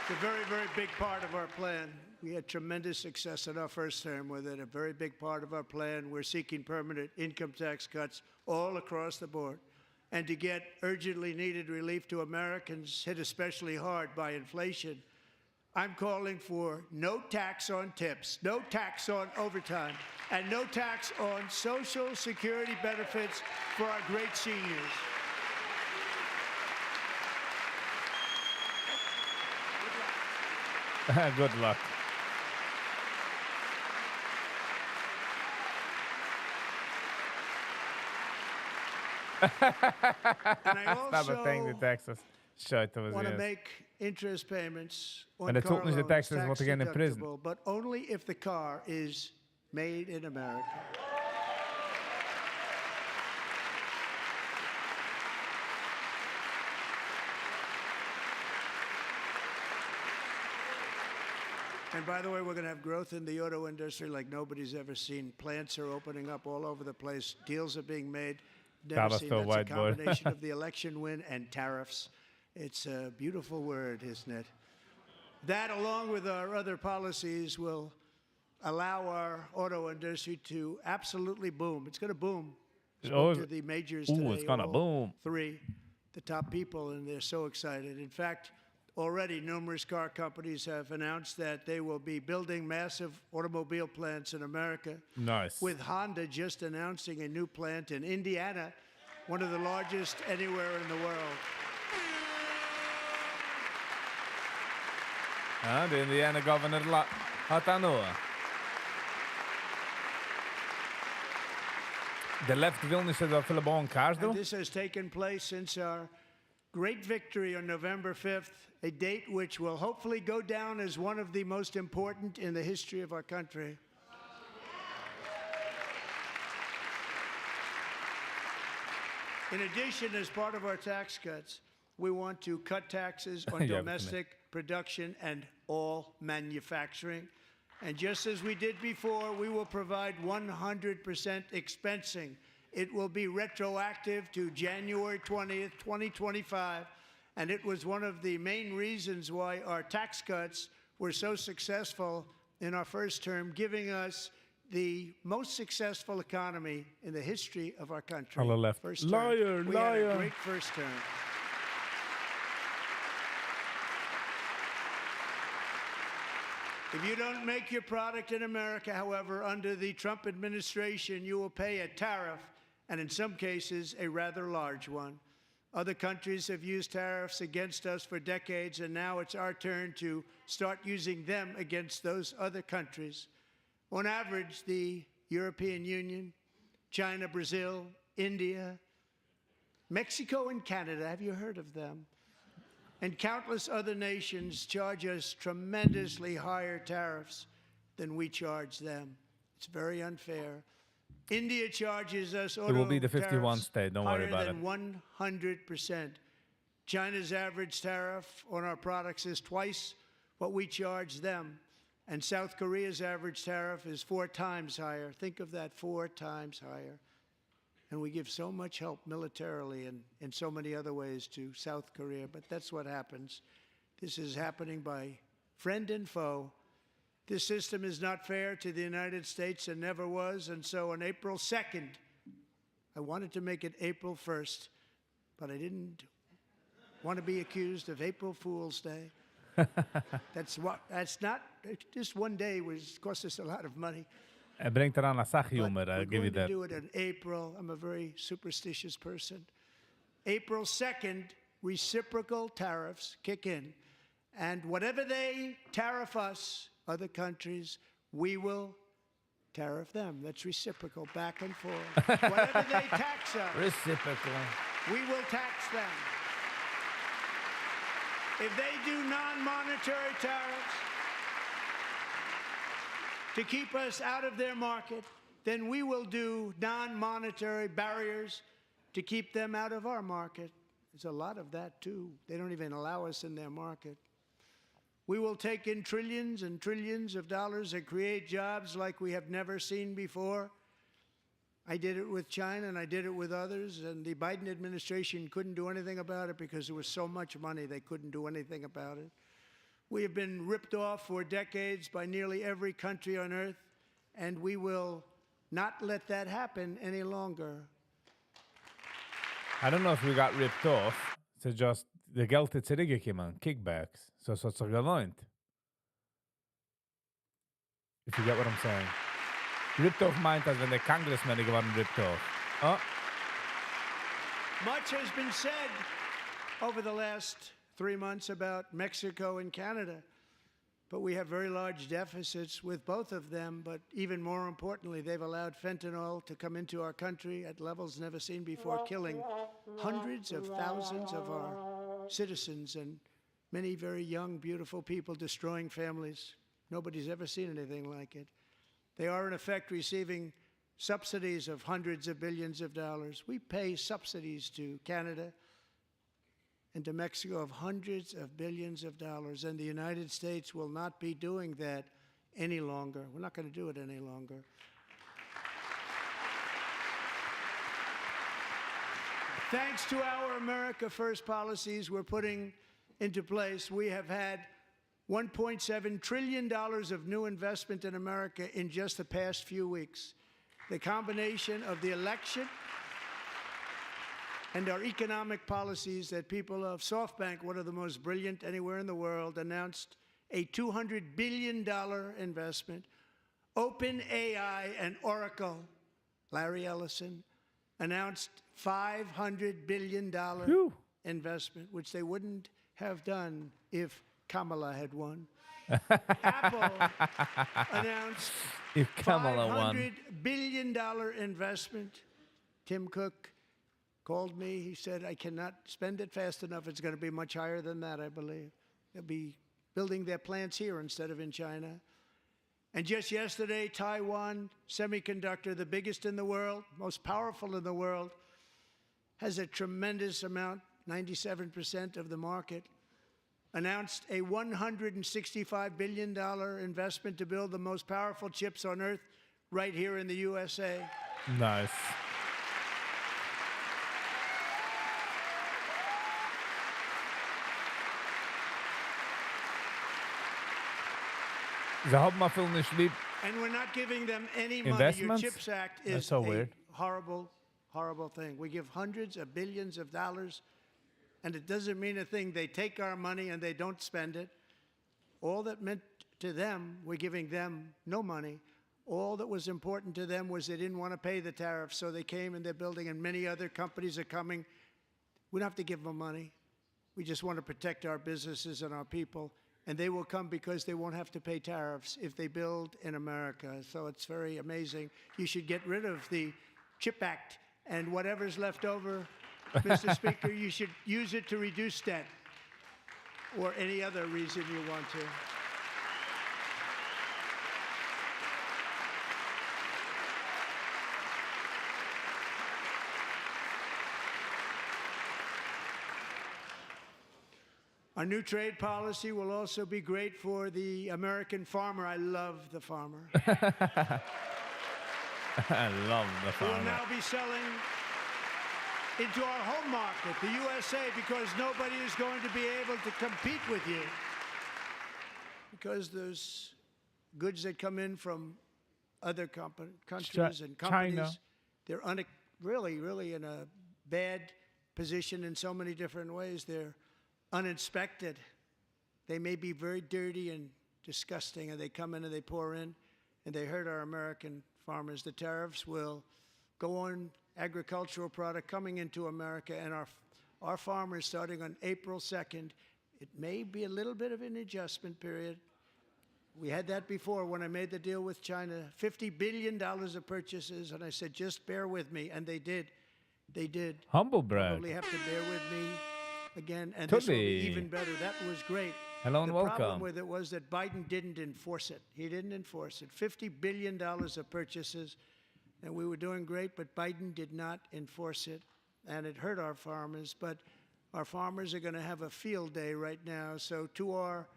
It's a very, very big part of our plan. We had tremendous success in our first term with it. A very big part of our plan. We're seeking permanent income tax cuts all across the board. And to get urgently needed relief to Americans hit especially hard by inflation, I'm calling for no tax on tips, no tax on overtime, and no tax on Social Security benefits for our great seniors. Good luck. And I Snap het ding, de also Texas. Shit, dat was want to eerst. make interest payments on En dat car tut nicht in loans Texas, tax wat ik in de prison. deductible, but only if the car is made in America. And by the way, we're going to have growth in the auto industry like nobody's ever seen. Plants are opening up all over the place. Deals are being made. Never That was seen. still That's a whiteboard. combination of the election win and tariffs. It's a beautiful word, isn't it? That, along with our other policies, will allow our auto industry to absolutely boom. It's going to boom. Oh, Spoke to the majors ooh, today, it's gonna all boom. Three, the top people, and they're so excited. In fact, already numerous car companies have announced that they will be building massive automobile plants in America. Nice. With Honda just announcing a new plant in Indiana, one of the largest anywhere in the world. Ja, de Indiana governor had dat nog. De left wil niet zo dat veel bouwen kaars And doen. this has taken place since our great victory on November 5th, a date which will hopefully go down as one of the most important in the history of our country. In addition, as part of our tax cuts, we want to cut taxes on Yeah, domestic production and all manufacturing. And just as we did before, we will provide 100% expensing. It will be retroactive to January 20th, 2025. And it was one of the main reasons why our tax cuts were so successful in our first term, giving us the most successful economy in the history of our country. Alle left. First term. Liar, We had a liar. great first term. If you don't make your product in America, however, under the Trump administration, you will pay a tariff, and in some cases, a rather large one. Other countries have used tariffs against us for decades, and now it's our turn to start using them against those other countries. On average, the European Union, China, Brazil, India, Mexico, and Canada, have you heard of them? And countless other nations charge us tremendously higher tariffs than we charge them. It's very unfair. India charges us It will be the auto 51 tariffs state, don't worry higher about than 100%. China's average tariff on our products is twice what we charge them. And South Korea's average tariff is 4 times higher. Think of that, 4 times higher. And we give so much help militarily and in so many other ways to South Korea, but that's what happens. This is happening by friend and foe. This system is not fair to the United States and never was, and so on April 2nd, I wanted to make it April 1st, but I didn't want to be accused of April Fool's Day. That's not, just one day cost us a lot of money. Hij brengt eraan een zacht humor, We're give you going to that. do it in April. I'm a very superstitious person. April 2nd, reciprocal tariffs kick in. And whatever they tariff us, other countries, we will tariff them. That's reciprocal, back and forth. Whatever they tax us, Reciprocal. we will tax them. If they do non-monetary tariffs to keep us out of their market, then we will do non-monetary barriers to keep them out of our market. There's a lot of that, too. They don't even allow us in their market. We will take in trillions and trillions of dollars and create jobs like we have never seen before. I did it with China and I did it with others, and the Biden administration couldn't do anything about it because there was so much money they couldn't do anything about it. We have been ripped off for decades by nearly every country on earth, and we will not let that happen any longer. I don't know if we got ripped off. So just the geld är zurückgekommen, kickbacks. So it's sig geloint. If you get what I'm saying. Ripped off meint als wenn der Congressman geworden ripped off. Oh. Much has been said over the last 3 months about Mexico and Canada. But we have very large deficits with both of them. But even more importantly, they've allowed fentanyl to come into our country at levels never seen before, killing hundreds of thousands of our citizens and many very young, beautiful people, destroying families. Nobody's ever seen anything like it. They are, in effect, receiving subsidies of hundreds of billions of dollars. We pay subsidies to Canada and to Mexico of hundreds of billions of dollars, and the United States will not be doing that any longer. We're not going to do it any longer. Thanks to our America First policies we're putting into place, we have had $1.7 trillion of new investment in America in just the past few weeks. The combination of the election and our economic policies that people of SoftBank, one of the most brilliant anywhere in the world, announced a $200 billion investment. OpenAI and Oracle, Larry Ellison, announced $500 billion investment, which they wouldn't have done if Kamala had won. Apple announced if Kamala won. $500 billion investment. Tim Cook called me. He said, I cannot spend it fast enough. It's going to be much higher than that, I believe. They'll be building their plants here instead of in China. And just yesterday, Taiwan Semiconductor, the biggest in the world, most powerful in the world, has a tremendous amount, 97% of the market, announced a $165 billion investment to build the most powerful chips on Earth right here in the USA. Nice. Ze hadden maar veel niet liep. And we're not giving them any money. Your Investments? CHIPS Act That's is so a weird. horrible, horrible thing. We give hundreds of billions of dollars, and it doesn't mean a thing. They take our money and they don't spend it. All that meant to them, we're giving them no money. All that was important to them was they didn't want to pay the tariffs, so they came and they're building, and many other companies are coming. We don't have to give them money. We just want to protect our businesses and our people. And they will come because they won't have to pay tariffs if they build in America. So it's very amazing. You should get rid of the CHIP Act, and whatever's left over, Mr. Speaker, you should use it to reduce debt or any other reason you want to. Our new trade policy will also be great for the American farmer. I love the farmer. I love the We will farmer. now be selling into our home market, the USA, because nobody is going to be able to compete with you. Because there's goods that come in from other countries and companies. China. They're really in a bad position in so many different ways. They're uninspected. They may be very dirty and disgusting, and they come in and they pour in, and they hurt our American farmers. The tariffs will go on agricultural product coming into America, and our farmers, starting on April 2nd, it may be a little bit of an adjustment period. We had that before when I made the deal with China, $50 billion of purchases, and I said, just bear with me, and they did. They did. Humble brag. Probably have to bear with me again, and this will be Totally. even better. That was great. Hello and the problem welcome. with it was that Biden didn't enforce it. He didn't enforce it. $50 billion of purchases, and we were doing great, but Biden did not enforce it, and it hurt our farmers. But our farmers are going to have a field day right now. So to our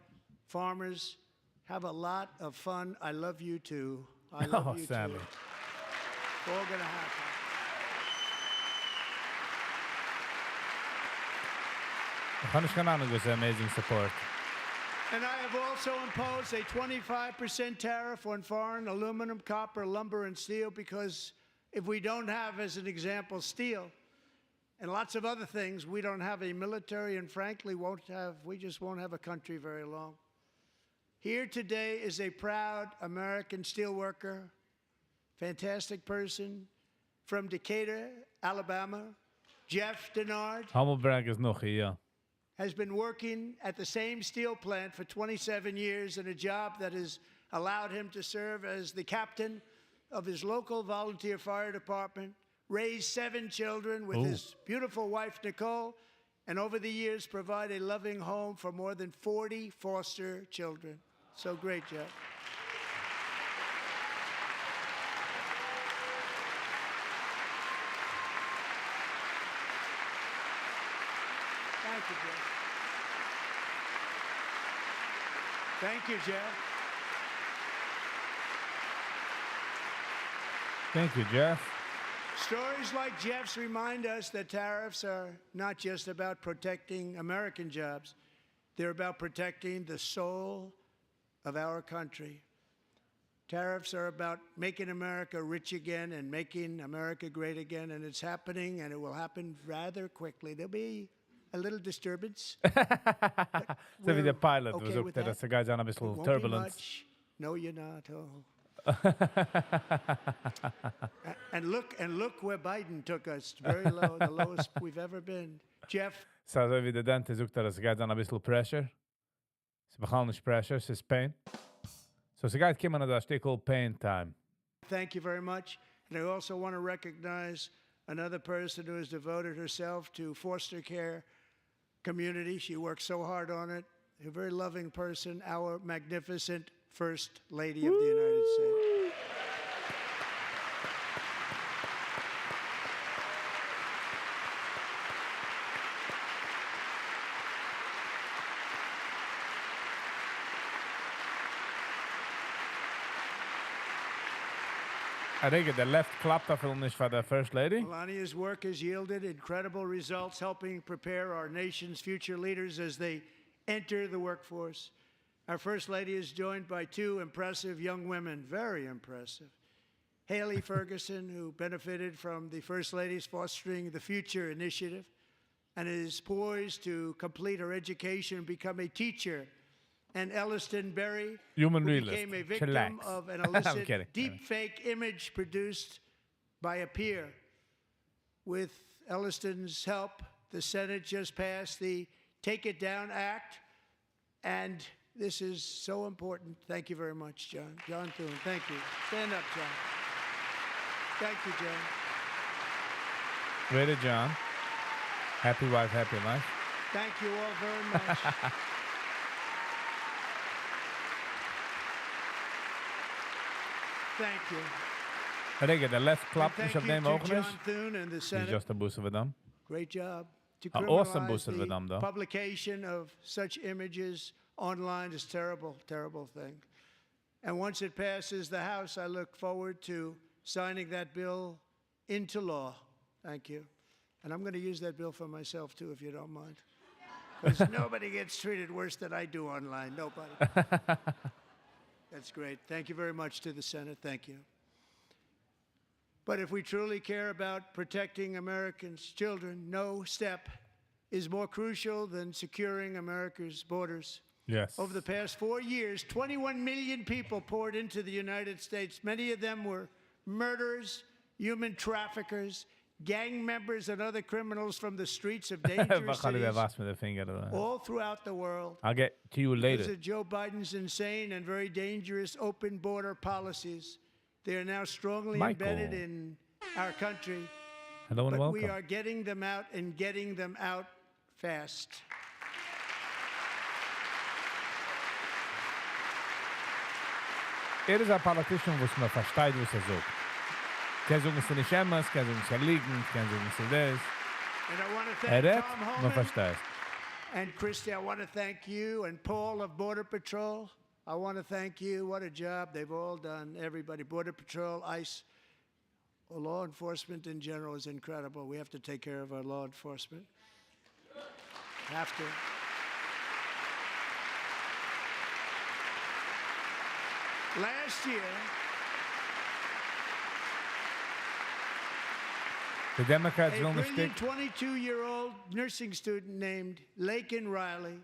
farmers, have a lot of fun. I love you too. I love Oh, you Sammy. too. It's all going to happen. It was amazing support. And I have also imposed a 25% tariff on foreign aluminum, copper, lumber, and steel, because if we don't have, as an example, steel and lots of other things, we don't have a military, and frankly, we just won't have a country very long. Here today is a proud American steelworker, fantastic person from Decatur, Alabama, Jeff Denard. Humble brag is nog hier, ja. has been working at the same steel plant for 27 years in a job that has allowed him to serve as the captain of his local volunteer fire department, raise 7 children with his beautiful wife, Nicole, and over the years provide a loving home for more than 40 foster children. So great job. Thank you, Jeff. Thank you, Jeff. Thank you, Jeff. Stories like Jeff's remind us that tariffs are not just about protecting American jobs. They're about protecting the soul of our country. Tariffs are about making America rich again and making America great again, and it's happening, and it will happen rather quickly. There'll be a little disturbance. Så vi the pilot okay was up with there, that. so guys on a little It won't turbulence. Be much. No, you're not. Oh. and look where Biden took us. Very low, the lowest we've ever been. Jeff. Så vi the dentist up there, so guys on a little pressure. So mechanisch pressure, so it's pain. So guys came on a stick called pain time. Thank you very much. And I also want to recognize another person who has devoted herself to foster care community. She works so hard on it. A very loving person, our magnificent First Lady of the United States. I think the left klapperfilm is for the First Lady. Melania's work has yielded incredible results, helping prepare our nation's future leaders as they enter the workforce. Our First Lady is joined by 2 impressive young women, very impressive. Haley Ferguson, who benefited from the First Lady's Fostering the Future initiative and is poised to complete her education and become a teacher. And Elliston Berry, Human who realist. became a victim Chillax. of an I'm illicit kidding. deepfake image produced by a peer. With Elliston's help, the Senate just passed the Take It Down Act, and this is so important. Thank you very much, John. John Thune, thank you. Stand up, John. Thank you, John. Ready, John. Happy wife, happy life. Thank you all very much. Thank you. I think the left klap And is op thank neem you to ogen is. John Thune and the Is Senate. just een boesten we dan. Great job. To Awesome criminalize boesten we dan, the though. publication of such images online is terrible, terrible thing. And once it passes the House, I look forward to signing that bill into law. Thank you. And I'm going to use that bill for myself, too, if you don't mind. Because nobody gets treated worse than I do online. Nobody. That's great. Thank you very much to the Senate. Thank you. But if we truly care about protecting Americans' children, no step is more crucial than securing America's borders. Yes. Over the past 4 years, 21 million people poured into the United States. Many of them were murderers, human traffickers, gang members, and other criminals from the streets of dangerous Wat gaat hij weer cities was met de vinger? all throughout the world. I'll get to you Because later. of Joe Biden's insane and very dangerous open border policies, they are now strongly Michael. embedded in our country. Hello and But we welcome. are getting them out and getting them out fast. Er is een politician was me versteht, was er sagt. Kein sagen sie nicht immer, kein sagen sie liegen, kein sagen sie das. And I want to Er thank redt, Tom man Homan versteht. and Christy. I want to thank you and Paul of Border Patrol. I want to thank you. What a job they've all done. Everybody, Border Patrol, ICE, law enforcement in general is incredible. We have to take care of our law enforcement. Have to. Last year, The Democrats a will not brilliant stick. 22-year-old nursing student named Lakin Riley,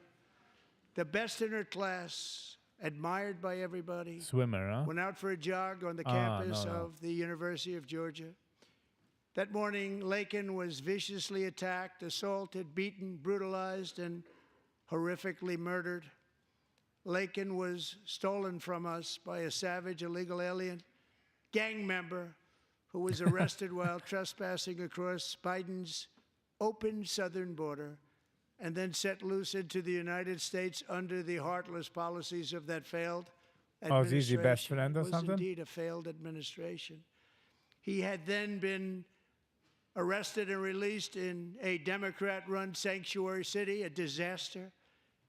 the best in her class, admired by everybody, Swimmer, huh? went out for a jog on the Ah, campus no, no. of the University of Georgia. That morning, Lakin was viciously attacked, assaulted, beaten, brutalized, and horrifically murdered. Laken was stolen from us by a savage illegal alien gang member who was arrested while trespassing across Biden's open southern border and then set loose into the United States under the heartless policies of that failed Oh, is he your best administration. friend or It was something? indeed a failed administration. He had then been arrested and released in a Democrat-run sanctuary city, a disaster,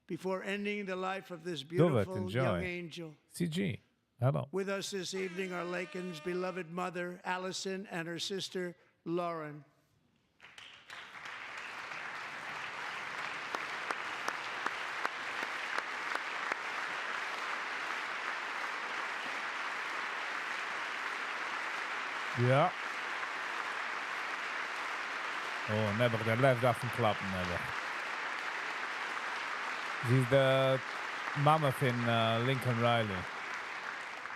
before ending the life of this Do it, beautiful enjoy. young angel. CG. Hello. With us this evening are Laken's beloved mother, Allison, and her sister, Lauren. Ja. Oh, Nebbig, der blijft af en klappen, Nebbig. Sie is de mama van Lincoln Riley.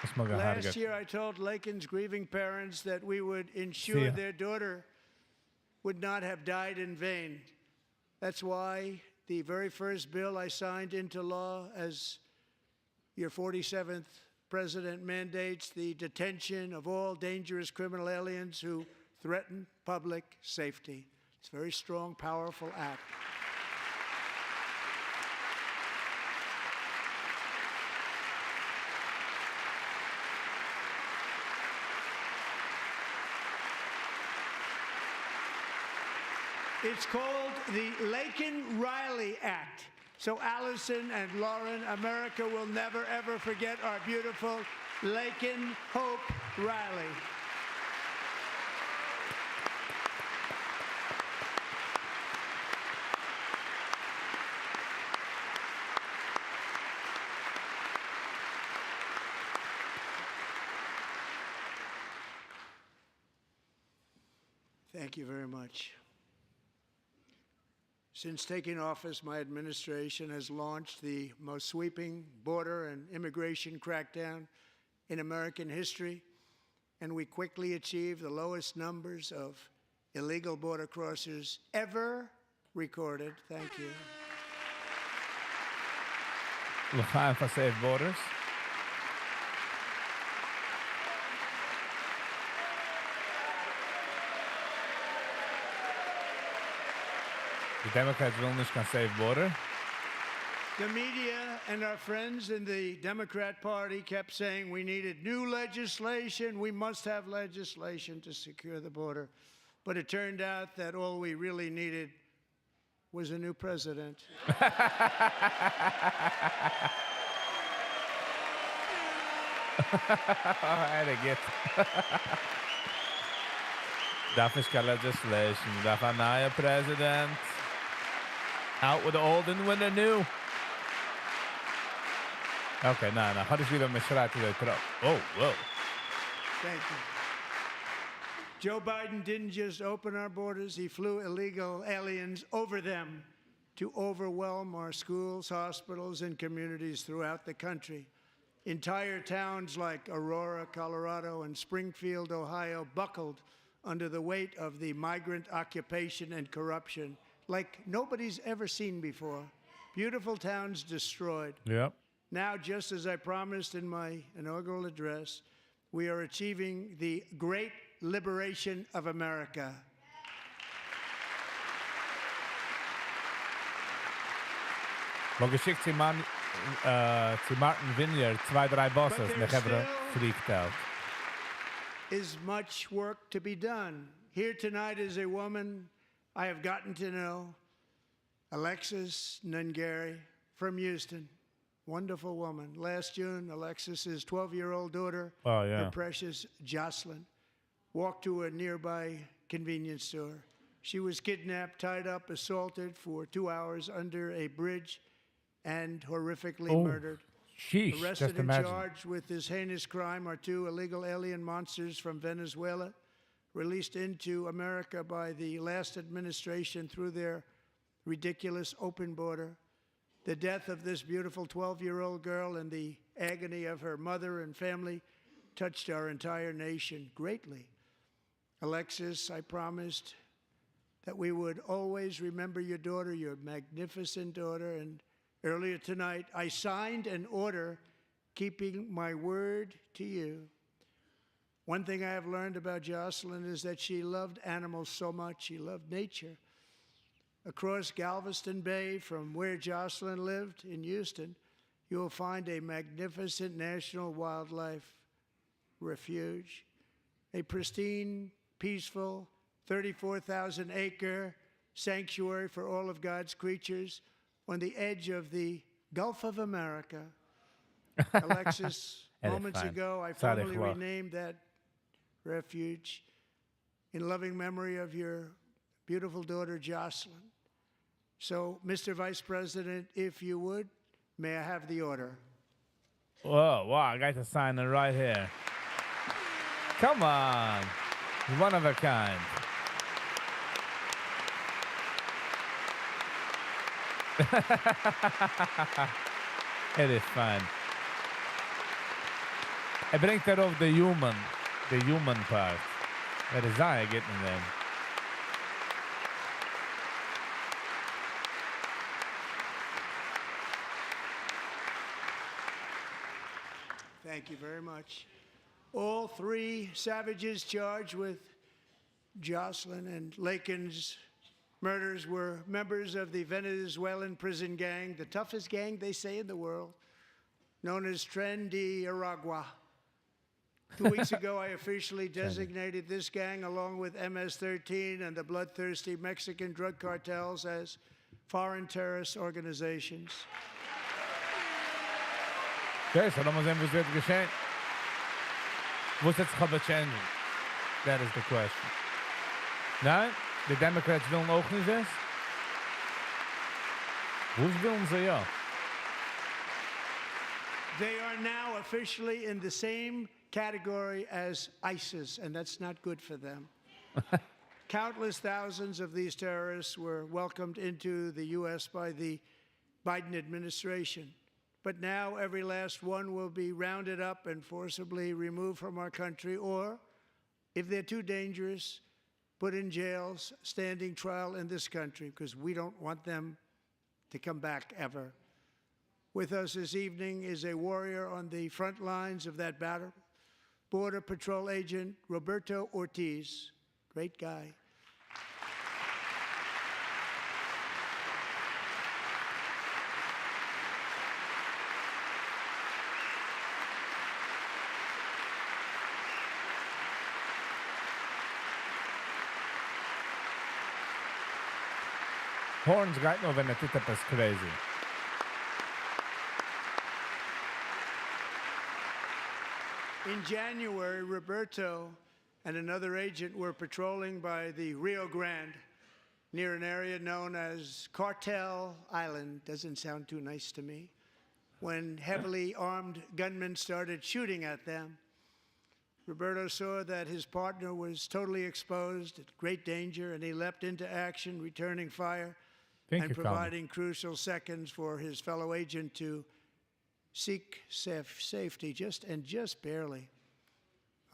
Dat is maar Last gehargerd. year, I told Laken's grieving parents that we would ensure ya. their daughter would not have died in vain. That's why the very first bill I signed into law as your 47th president mandates the detention of all dangerous criminal aliens who threaten public safety. It's a very strong, powerful act. It's called the Laken-Riley Act. So Allison and Lauren, America will never, ever forget our beautiful Laken Hope Riley. Thank you very much. Since taking office, my administration has launched the most sweeping border and immigration crackdown in American history, and we quickly achieved the lowest numbers of illegal border crossers ever recorded. Thank you. We gaan van Safe Borders. The Democrats will not gaan Safe Border. The media and our friends in the Democrat Party kept saying we needed new legislation, we must have legislation to secure the border. But it turned out that all we really needed was a new president. I get Dat is geen legislation. Dat van nieuwe president. Out with the old and with the new. Okay, nou, ga dus weer met schrijven weer terug. Oh, wow. Thank you. Joe Biden didn't just open our borders, he flew illegal aliens over them to overwhelm our schools, hospitals, and communities throughout the country. Entire towns like Aurora, Colorado, and Springfield, Ohio, buckled under the weight of the migrant occupation and corruption like nobody's ever seen before. Beautiful towns destroyed. Yep. Now, just as I promised in my inaugural address, we are achieving the great liberation of America. Maar geschickt sie man, zu Martin Vineyard, 2-3 bosses, But und ich habe there's freaked out. Is much work to be done. Here tonight is a woman I have gotten to know, Alexis Nungary from Houston. Wonderful woman. Last June, Alexis's 12-year-old daughter, Oh, yeah. her precious Jocelyn, walked to a nearby convenience store. She was kidnapped, tied up, assaulted for 2 hours under a bridge, and horrifically Oh, murdered. sheesh, Arrested just and imagine. charged with this heinous crime are 2 illegal alien monsters from Venezuela, released into America by the last administration through their ridiculous open border. The death of this beautiful 12-year-old girl and the agony of her mother and family touched our entire nation greatly. Alexis, I promised that we would always remember your daughter, your magnificent daughter, and Earlier tonight, I signed an order keeping my word to you. One thing I have learned about Jocelyn is that she loved animals so much. She loved nature. Across Galveston Bay, from where Jocelyn lived in Houston, you will find a magnificent national wildlife refuge, a pristine, peaceful, 34,000-acre sanctuary for all of God's creatures on the edge of the Gulf of America. Alexis, moments ago, I formally renamed that refuge in loving memory of your beautiful daughter, Jocelyn. So, Mr. Vice President, if you would, may I have the order? Whoa, wow, I got to sign it right here. Come on. One of a kind. It is fun. It brings that of the human part. That is I getting them. Thank you very much. All three savages charged with Jocelyn and Lakin's murders were members of the Venezuelan prison gang, the toughest gang, they say, in the world, known as Tren de Aragua. 2 weeks ago, I officially designated this gang, along with MS-13 and the bloodthirsty Mexican drug cartels, as foreign terrorist organizations. Okay, so dan zijn we weer geschehen. What's it going to change? That is the question. No, the Democrats willen ook niet zes. Hoe willen ze ja? They are now officially in the same category as ISIS, and that's not good for them. Countless thousands of these terrorists were welcomed into the U.S. by the Biden administration. But now every last one will be rounded up and forcibly removed from our country, or, if they're too dangerous, put in jails, standing trial in this country, because we don't want them to come back ever. With us this evening is a warrior on the front lines of that battle, Border Patrol Agent Roberto Ortiz. Great guy. Horns right now when it is crazy. In January, Roberto and another agent were patrolling by the Rio Grande near an area known as Cartel Island. Doesn't sound too nice to me. When heavily armed gunmen started shooting at them, Roberto saw that his partner was totally exposed, at great danger, and he leapt into action, returning fire and providing crucial seconds for his fellow agent to seek safety, just barely.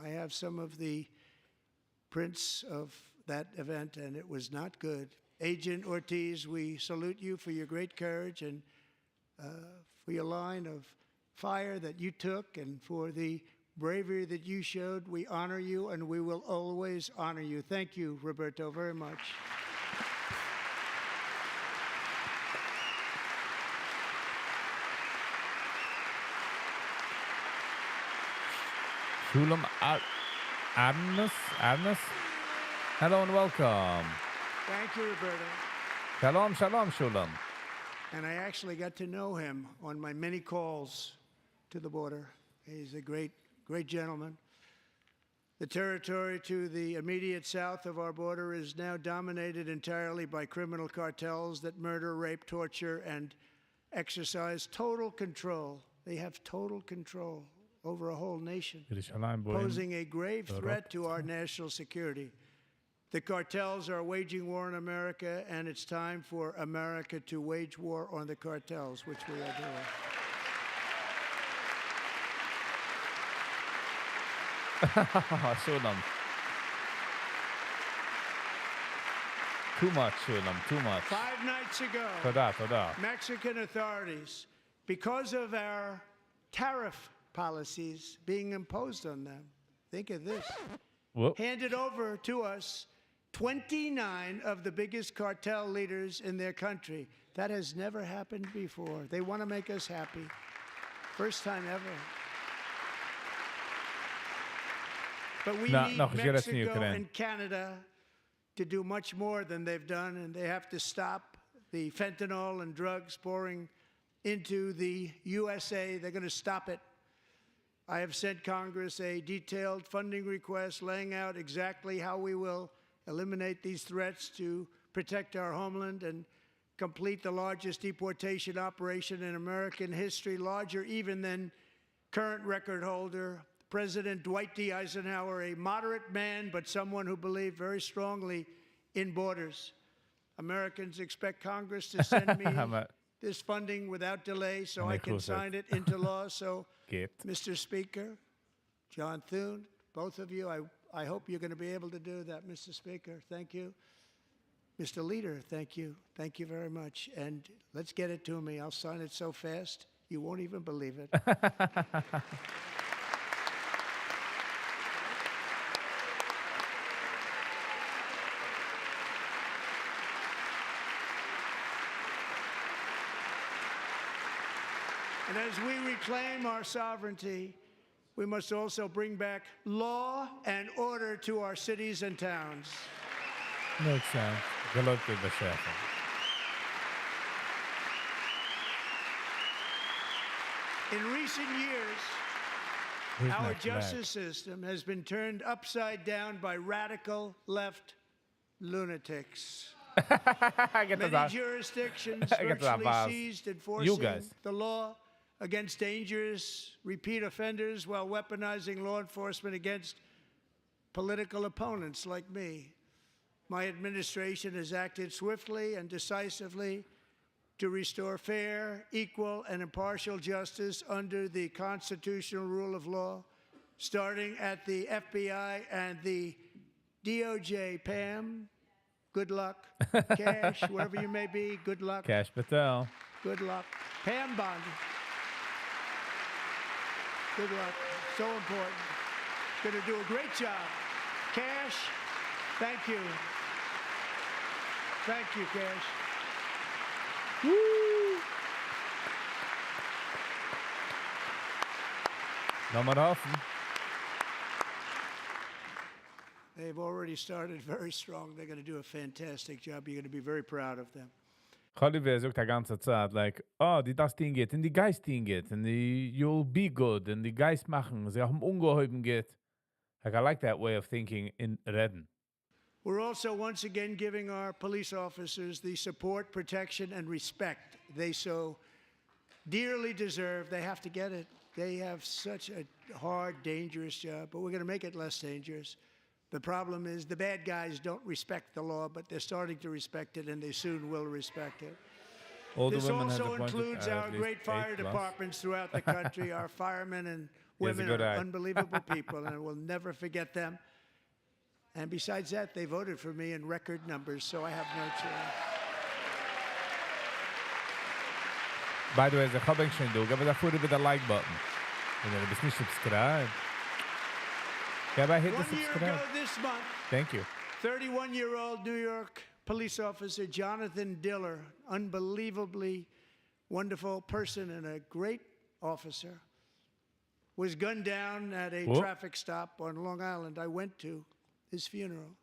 I have some of the prints of that event, and it was not good. Agent Ortiz, we salute you for your great courage and for your line of fire that you took, and for the bravery that you showed. We honor you, and we will always honor you. Thank you, Roberto, very much. Shulam Adnus. Hello and welcome. Thank you, Roberto. Shalom, shalom, Shulam. And I actually got to know him on my many calls to the border. He's a great gentleman. The territory to the immediate south of our border is now dominated entirely by criminal cartels that murder, rape, torture, and exercise total control. They have total control over a whole nation, posing a grave threat to our national security. The cartels are waging war on America, and it's time for America to wage war on the cartels, which we are doing. Too much, Shulam, too much. 5 nights ago, תודה. Mexican authorities, because of our tariff policies being imposed on them, think of this, handed over to us 29 of the biggest cartel leaders in their country. That has never happened before. They want to make us happy. First time ever. But we need Mexico and Canada to do much more than they've done, and they have to stop the fentanyl and drugs pouring into the USA. They're going to stop it. I have sent Congress a detailed funding request laying out exactly how we will eliminate these threats to protect our homeland and complete the largest deportation operation in American history, larger even than current record holder President Dwight D. Eisenhower, a moderate man, but someone who believed very strongly in borders. Americans expect Congress to send me this funding without delay so I can sign it into law. So, Mr. Speaker, John Thune, both of you, I hope you're going to be able to do that, Mr. Speaker. Thank you. Mr. Leader, thank you. Thank you very much. And let's get it to me. I'll sign it so fast, you won't even believe it. And as we reclaim our sovereignty, we must also bring back law and order to our cities and towns. Makes sense. גלותי בשפע. In recent years, our justice system has been turned upside down by radical left lunatics. Many jurisdictions virtually ceased enforcing the law against dangerous repeat offenders while weaponizing law enforcement against political opponents like me. My administration has acted swiftly and decisively to restore fair, equal, and impartial justice under the constitutional rule of law, starting at the FBI and the DOJ. Pam, good luck. Cash, wherever you may be, good luck. Cash Patel. Good luck. Pam Bondi. Good luck. So important. Going to do a great job. Cash, thank you. Thank you, Cash. Woo! They've already started very strong. They're going to do a fantastic job. You're going to be very proud of them. Oliver sagt die ganze Zeit, like, oh, die das Ding geht, und die Geist Ding geht, and the you'll be good, and die Geist machen, sie haben ungeheuben geht. Like, I like that way of thinking in Reden. We're also once again giving our police officers the support, protection, and respect they so dearly deserve. They have to get it. They have such a hard, dangerous job, but we're going to make it less dangerous. The problem is the bad guys don't respect the law, but they're starting to respect it, and they soon will respect it. This also includes our great fire departments throughout the country. Our firemen and women are unbelievable people, and I will never forget them. And besides that, they voted for me in record numbers, so I have no choice. By the way, the Chubbing should do, give it a foot with the like button. And then it's not subscribe. Have I hit the subscribe? 1 year ago this month, thank you. 31-year-old New York police officer Jonathan Diller, unbelievably wonderful person and a great officer, was gunned down at a traffic stop on Long Island. I went to his funeral.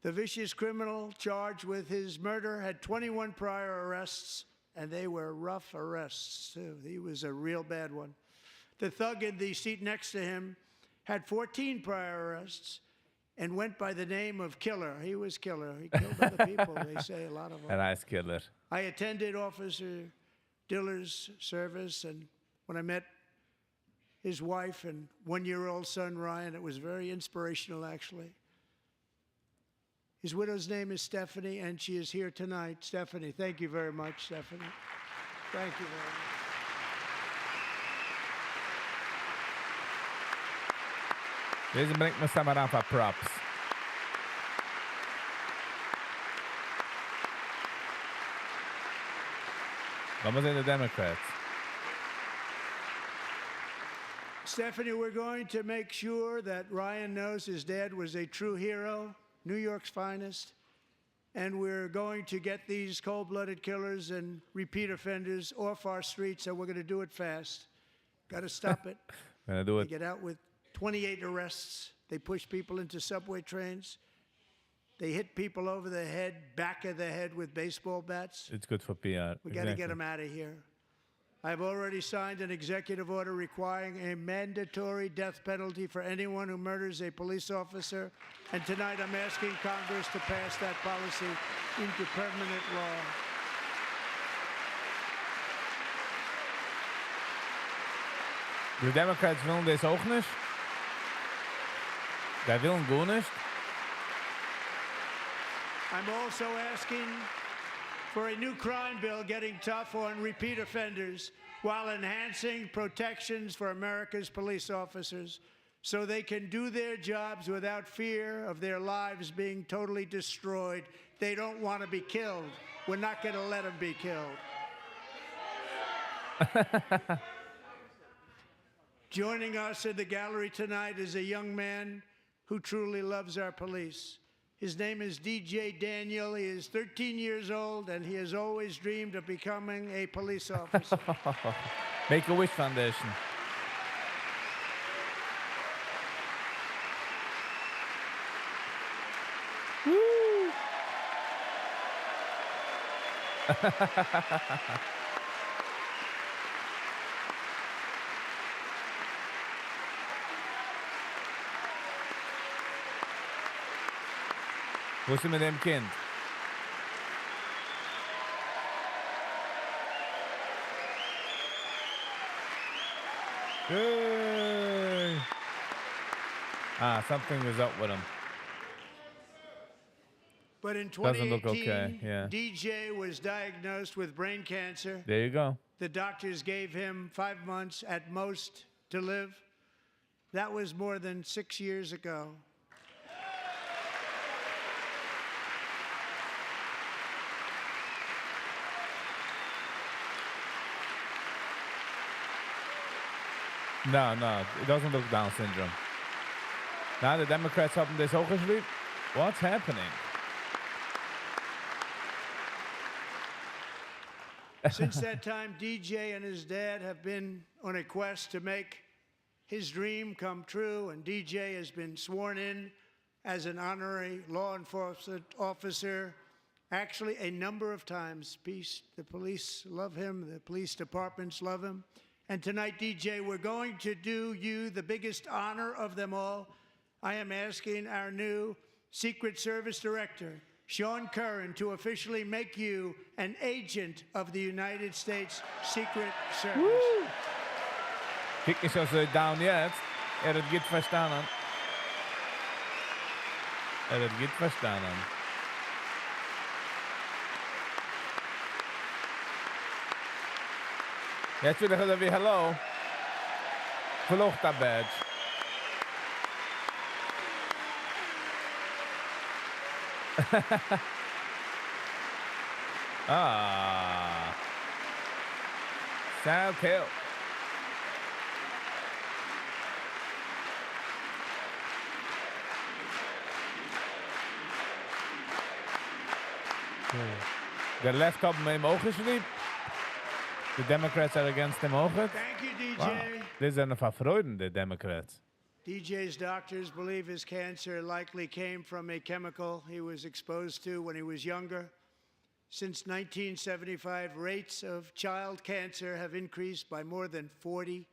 The vicious criminal charged with his murder had 21 prior arrests, and they were rough arrests, too. He was a real bad one. The thug in the seat next to him had 14 prior arrests and went by the name of Killer. He was Killer. He killed other people, they say, a lot of them. A nice killer. I attended Officer Diller's service, and when I met his wife and 1-year-old son, Ryan, it was very inspirational, actually. His widow's name is Stephanie, and she is here tonight. Stephanie, thank you very much, Stephanie. Thank you very much. Deze brengt me samen aan van props. Laten we zijn de Democrats. Stephanie, we're going to make sure that Ryan knows his dad was a true hero, New York's finest. And we're going to get these cold-blooded killers and repeat offenders off our streets, and we're going to do it fast. Got to stop it. We're going to do They it. get out with 28 arrests. They push people into subway trains. They hit people over the head, back of the head with baseball bats. It's good for PR. We got to get them out of here. I've already signed an executive order requiring a mandatory death penalty for anyone who murders a police officer. And tonight I'm asking Congress to pass that policy into permanent law. De Democrats willen deze ook niet. Zij willen gewoon niet. I'm also asking for a new crime bill getting tough on repeat offenders while enhancing protections for America's police officers so they can do their jobs without fear of their lives being totally destroyed. They don't want to be killed. We're not going to let them be killed. Joining us in the gallery tonight is a young man who truly loves our police. His name is DJ Daniel. He is 13 years old, and he has always dreamed of becoming a police officer. Make-A-Wish Foundation. Woo! Hoe is het met hem kind? Yay! Something is up with him. But in Doesn't look 2018, okay, yeah. DJ was diagnosed with brain cancer. There you go. The doctors gave him 5 months at most to live. That was more than 6 years ago. No, it doesn't look Down syndrome. Now the Democrats hebben this ook geschreven. What's happening? Since that time, DJ and his dad have been on a quest to make his dream come true, and DJ has been sworn in as an honorary law enforcement officer actually a number of times. The police love him, the police departments love him. And tonight, DJ, we're going to do you the biggest honor of them all. I am asking our new Secret Service Director, Sean Curran, to officially make you an agent of the United States Secret Service. Woo! Kijk eens als Down yet. Het gaat verstaan. Het gaat verstaan. Jetzt wieder wieder wie hello. Verlocht dat badge. Sound kill. De left up met mogen sleep. The Democrats are against him ook. Thank you, DJ. Wow. Dit zijn van Freuden, de Democrats. DJ's doctors believe his cancer likely came from a chemical he was exposed to when he was younger. Since 1975, rates of child cancer have increased by more than 40%.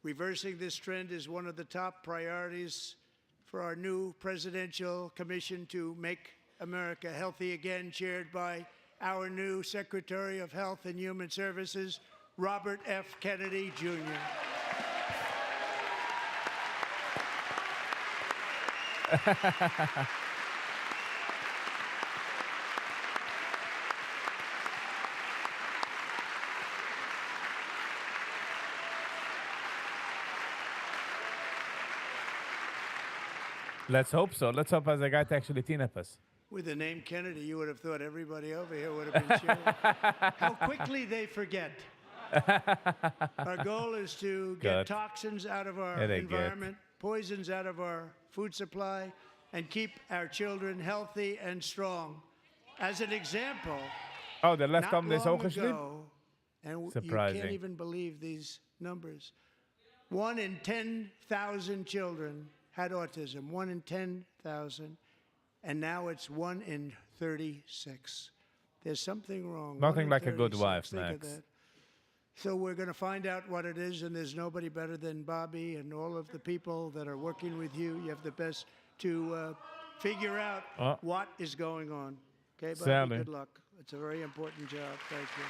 Reversing this trend is one of the top priorities for our new presidential commission to make America healthy again, chaired by our new Secretary of Health and Human Services, Robert F. Kennedy, Jr. Let's hope so. Let's hope as I got actually tinnitus. With the name Kennedy, you would have thought everybody over here would have been cheering. How quickly they forget. Our goal is to get Good. toxins out of our Very environment, poisons out of our food supply, and keep our children healthy and strong. As an example, Oh, de les not kwam dus long ook geschreven? ago, and you Surprising. can't even believe these numbers. 1 in 10,000 children had autism, 1 in 10,000, and now it's 1 in 36. There's something wrong. Nothing 1 in like a good 36. wife, Think of Max. that. So we're going to find out what it is, and there's nobody better than Bobby and all of the people that are working with you. You have the best to figure out what is going on. Okay, Bobby, Sadly. good luck. It's a very important job. Thank you.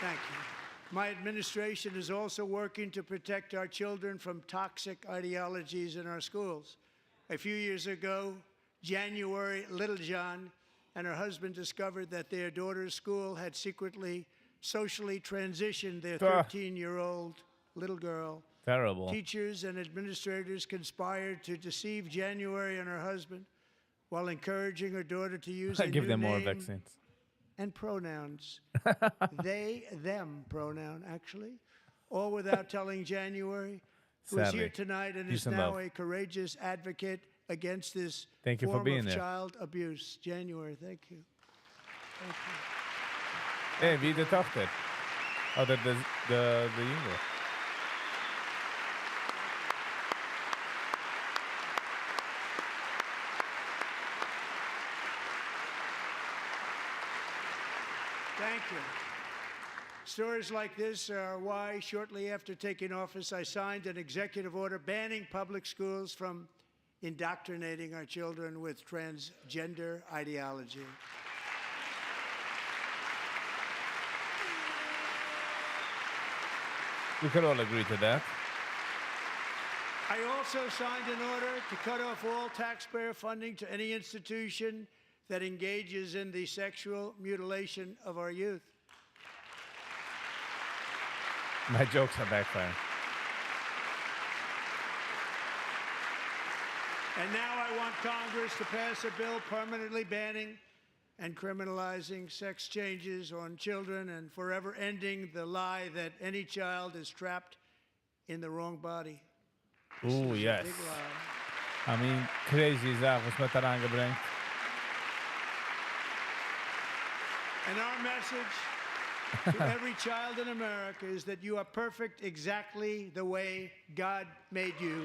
Thank you. My administration is also working to protect our children from toxic ideologies in our schools. A few years ago, January Littlejohn and her husband discovered that their daughter's school had secretly socially transitioned their 13-year-old little girl. Terrible. Teachers and administrators conspired to deceive January and her husband while encouraging her daughter to use a Give new them more name vaccines. and pronouns. They, them pronoun, actually. All without telling January, who is Sadly. here tonight and Peace is and now love. a courageous advocate against this Thank you for form being of there. child abuse. January, thank you. Thank you. Hey, wie de dochter? Oh, de jongen. Thank you. Stories like this are why, shortly after taking office, I signed an executive order banning public schools from indoctrinating our children with transgender ideology. We can all agree to that. I also signed an order to cut off all taxpayer funding to any institution that engages in the sexual mutilation of our youth. My jokes are backfiring. And now I want Congress to pass a bill permanently banning and criminalizing sex changes on children and forever ending the lie that any child is trapped in the wrong body. Oeh, yes. Big lie. I mean, crazy zaken met daaraan gebrengt. And our message to every child in America is that you are perfect exactly the way God made you.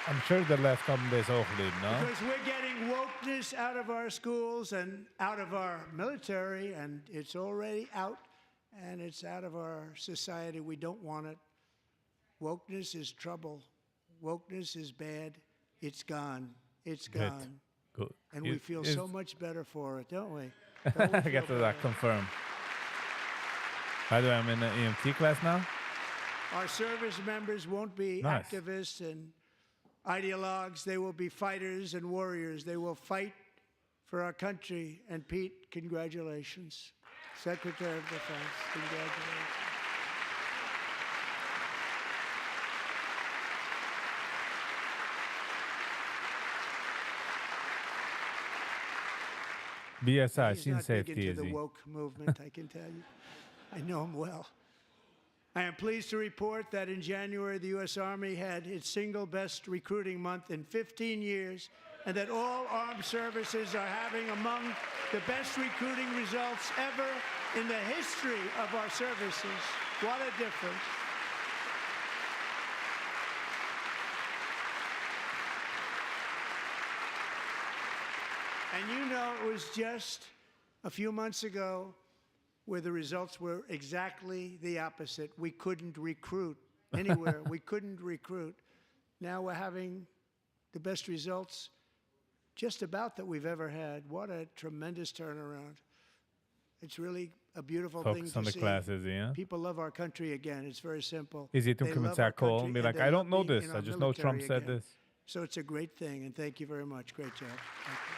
I'm sure the left come this ook doen, no? Because we're getting wokeness out of our schools and out of our military, and it's already out, and it's out of our society. We don't want it. Wokeness is trouble. Wokeness is bad. It's gone. It's Good. gone. Good. And we feel so much better for it, don't we? Don't we I feel get better? that confirmed. By the way, I'm in an EMT class now. Our service members won't be Nice. activists and ideologues. They will be fighters and warriors. They will fight for our country. And Pete, congratulations. Secretary of Defense, congratulations. BSI, He's scene not big safety into easy. the woke movement, I can tell you. I know him well. I am pleased to report that in January, the U.S. Army had its single best recruiting month in 15 years, and that all armed services are having among the best recruiting results ever in the history of our services. What a difference. And you know, it was just a few months ago where the results were exactly the opposite. We couldn't recruit anywhere. We couldn't recruit. Now we're having the best results just about that we've ever had. What a tremendous turnaround. It's really a beautiful Focus thing to on the see. classes, yeah. People love our country again. It's very simple. Is it to They come love and our call country and be and like, they I love don't know being this. in I our just know Trump military said again. this. So it's a great thing, and thank you very much. Great job. Thank you.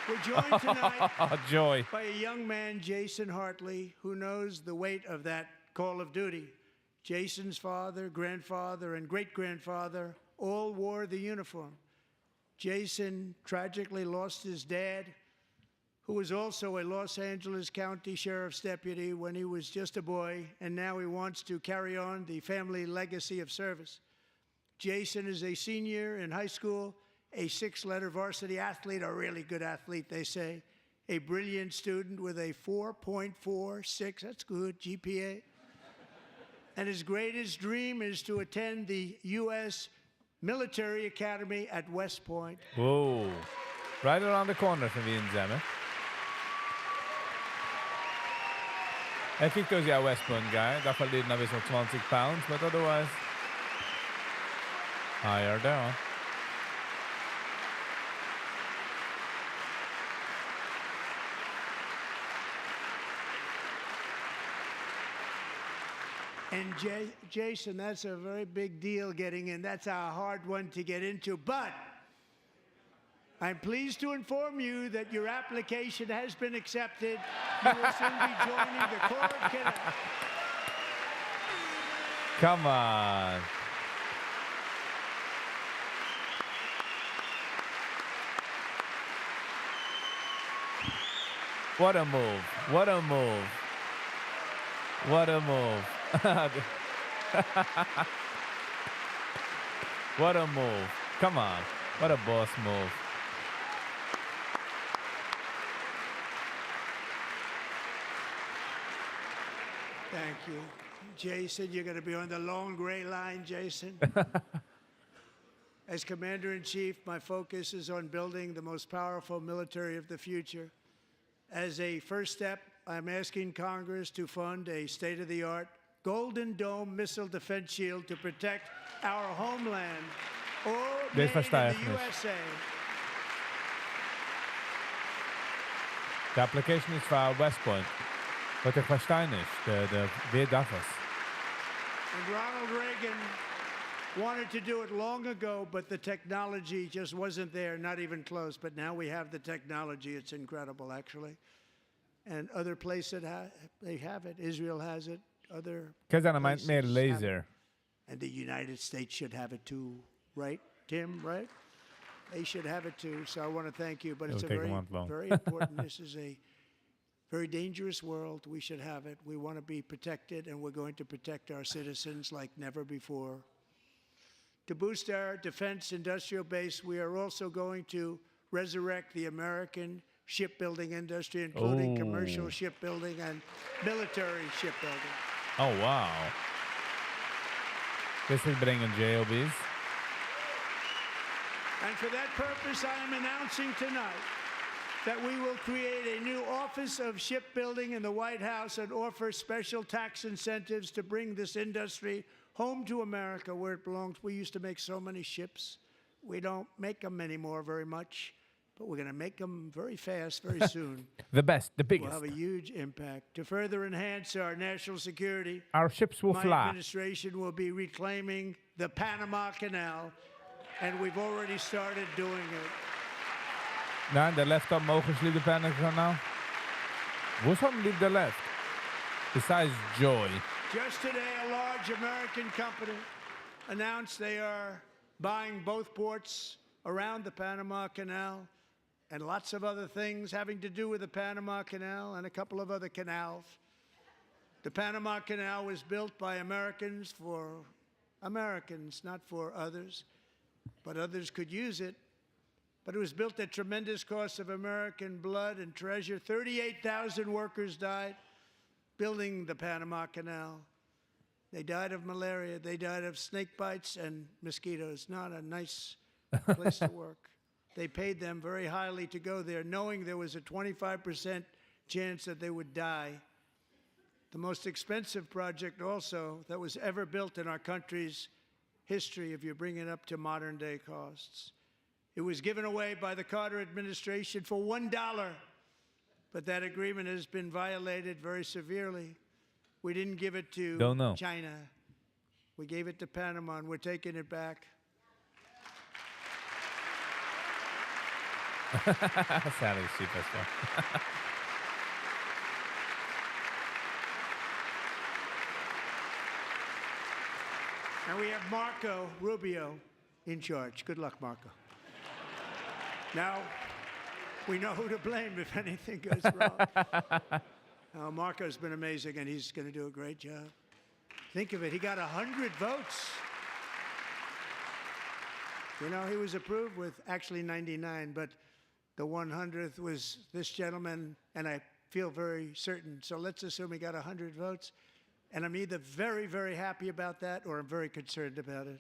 We're joined tonight Joy. by a young man, Jason Hartley, who knows the weight of that call of duty. Jason's father, grandfather, and great-grandfather all wore the uniform. Jason tragically lost his dad, who was also a Los Angeles County Sheriff's deputy when he was just a boy, and now he wants to carry on the family legacy of service. Jason is a senior in high school, a 6-letter varsity athlete, a really good athlete, they say, a brilliant student with a 4.46, that's good, GPA. And his greatest dream is to attend the U.S. Military Academy at West Point. Whoa. Right around the corner from Wien, Zemme. I think there's a West Point guy. That verliert now nog 20 pounds, but otherwise higher down. And Jason, that's a very big deal getting in. That's a hard one to get into. But I'm pleased to inform you that your application has been accepted. You will soon be joining the Corps of Cadets. Come on. What a move. What a move. What a move. What a move. Come on. What a boss move. Thank you. Jason, you're going to be on the long gray line, Jason. As Commander-in-Chief, my focus is on building the most powerful military of the future. As a first step, I'm asking Congress to fund a state-of-the-art Golden Dome missile defense shield to protect our homeland, all made in the USA. The application is for West Point. But ik versta niet. Weer dat was. And Ronald Reagan wanted to do it long ago, but the technology just wasn't there, not even close. But now we have the technology. It's incredible, actually. And other places, they have it. Israel has it. Other places meer have laser. it. And the United States should have it too, right, Tim, right? They should have it too. So I want to thank you. But it's a very, very important. This is a very dangerous world. We should have it. We want to be protected, and we're going to protect our citizens like never before. To boost our defense industrial base, we are also going to resurrect the American shipbuilding industry, including commercial shipbuilding and military shipbuilding. Oh, wow. This is bringing JOBs. And for that purpose, I am announcing tonight that we will create a new Office of Shipbuilding in the White House and offer special tax incentives to bring this industry home to America where it belongs. We used to make so many ships. We don't make them anymore very much, but we're going to make them very fast, very soon. The best, the biggest. Will have a huge impact. To further enhance our national security, our ships will my fly. administration will be reclaiming the Panama Canal, and we've already started doing it. Nou, de left up mogen ze de Panama Canal. Who's on leave the left? Besides Joy. Just today, a large American company announced they are buying both ports around the Panama Canal and lots of other things having to do with the Panama Canal and a couple of other canals. The Panama Canal was built by Americans for Americans, not for others, but others could use it. But it was built at tremendous cost of American blood and treasure. 38,000 workers died building the Panama Canal. They died of malaria. They died of snake bites and mosquitoes. Not a nice place to work. They paid them very highly to go there, knowing there was a 25% chance that they would die. The most expensive project also that was ever built in our country's history if you bring it up to modern day costs. It was given away by the Carter administration for $1, but that agreement has been violated very severely. We didn't give it to Don't know. China. We gave it to Panama, and we're taking it back. Sally's superstar. And we have Marco Rubio in charge. Good luck, Marco. Now, we know who to blame if anything goes wrong. Marco's been amazing, and he's going to do a great job. Think of it. He got 100 votes. You know, he was approved with actually 99, but the 100th was this gentleman, and I feel very certain. So let's assume he got 100 votes. And I'm either very, very happy about that or I'm very concerned about it.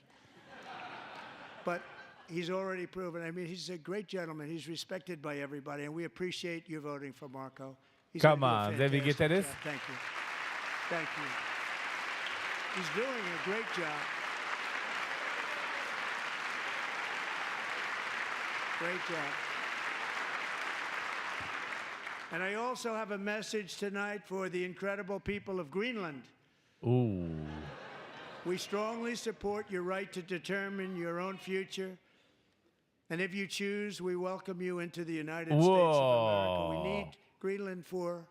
But he's already proven. I mean, he's a great gentleman. He's respected by everybody, and we appreciate you voting for Marco. He's Come gonna do a on, David fantastic Guterres. job. Thank you. Thank you. He's doing a great job. Great job. And I also have a message tonight for the incredible people of Greenland. Ooh. We strongly support your right to determine your own future. And if you choose, we welcome you into the United States of America. We need Greenland for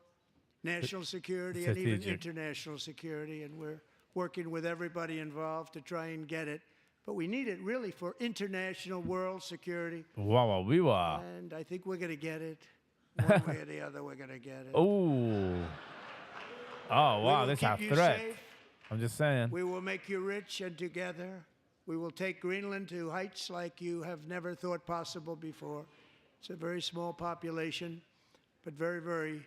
national security and even Strategic. international security, and we're working with everybody involved to try and get it. But we need it really for international world security. Wow, we were. And I think we're going to get it. One way or the other, we're going to get it. Oh. Oh, We wow, will this is keep a you threat. safe. I'm just saying. We will make you rich, and together we will take Greenland to heights like you have never thought possible before. It's a very small population, but very, very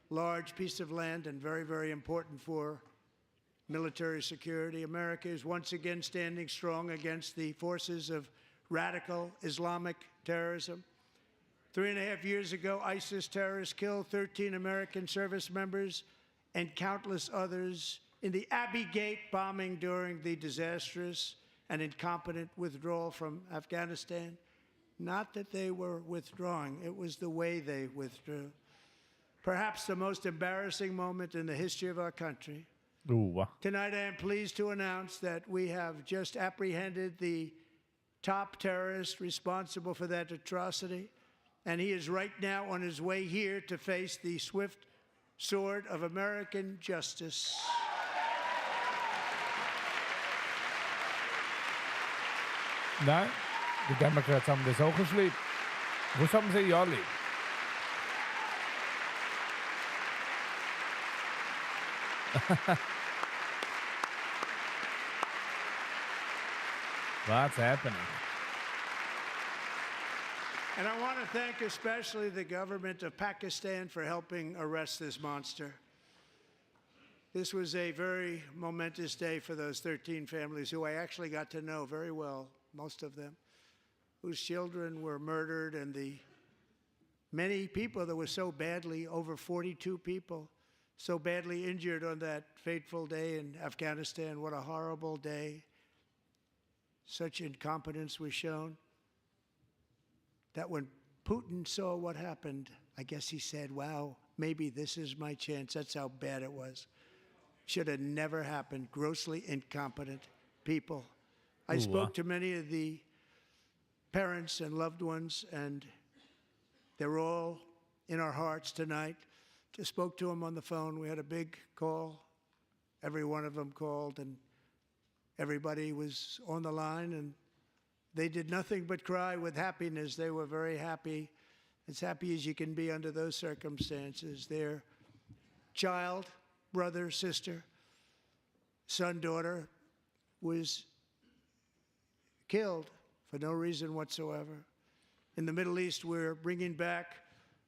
large piece of land and very, very important for military security. America is once again standing strong against the forces of radical Islamic terrorism. 3.5 years ago, ISIS terrorists killed 13 American service members and countless others in the Abbey Gate bombing during the disastrous and incompetent withdrawal from Afghanistan. Not that they were withdrawing, it was the way they withdrew. Perhaps the most embarrassing moment in the history of our country. Ooh. Tonight, I am pleased to announce that we have just apprehended the top terrorist responsible for that atrocity, and he is right now on his way here to face the swift sword of American justice. Nee, de Democrats haben das auch geschrieben. Was haben sie ja lieb? What's happening? And I want to thank especially the government of Pakistan for helping arrest this monster. This was a very momentous day for those 13 families who I actually got to know very well, most of them, whose children were murdered, and the many people that were so badly, over 42 people, so badly injured on that fateful day in Afghanistan. What a horrible day. Such incompetence was shown that when Putin saw what happened, I guess he said, wow, maybe this is my chance. That's how bad it was. Should have never happened. Grossly incompetent people. I spoke to many of the parents and loved ones, and they're all in our hearts tonight. Just spoke to them on the phone. We had a big call. Every one of them called, and everybody was on the line, and they did nothing but cry with happiness. They were very happy, as happy as you can be under those circumstances. Their child, brother, sister, son, daughter was killed for no reason whatsoever. In the Middle East, we're bringing back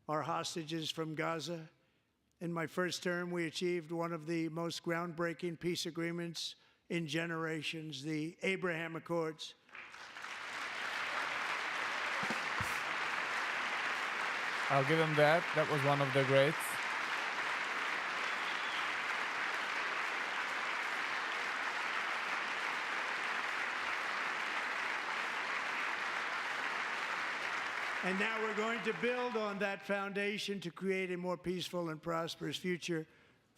our hostages from Gaza. In my first term, we achieved one of the most groundbreaking peace agreements in generations, the Abraham Accords. I'll give him that. That was one of the greats. And now we're going to build on that foundation to create a more peaceful and prosperous future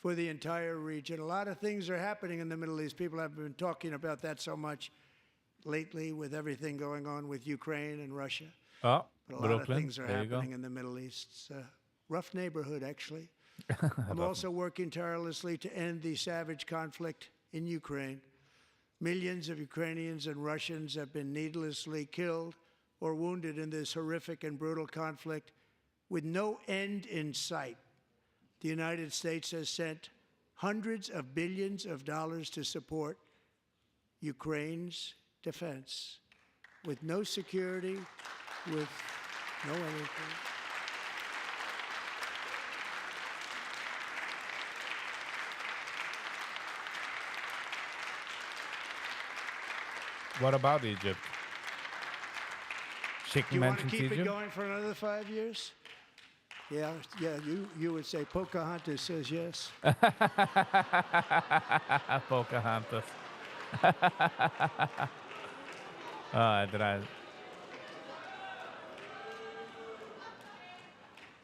for the entire region. A lot of things are happening in the Middle East. People have been talking about that so much lately with everything going on with Ukraine and Russia. Oh, But a Brooklyn. lot of things are There you go. happening in the Middle East. It's a rough neighborhood, actually. I'm also working tirelessly to end the savage conflict in Ukraine. Millions of Ukrainians and Russians have been needlessly killed or wounded in this horrific and brutal conflict with no end in sight. The United States has sent hundreds of billions of dollars to support Ukraine's defense with no security, with no anything. What about Egypt? Do Chicken you want to mentions keep it Egypt. going for another 5 years? Yeah, you would say Pocahontas says yes. Pocahontas. Ah, draai.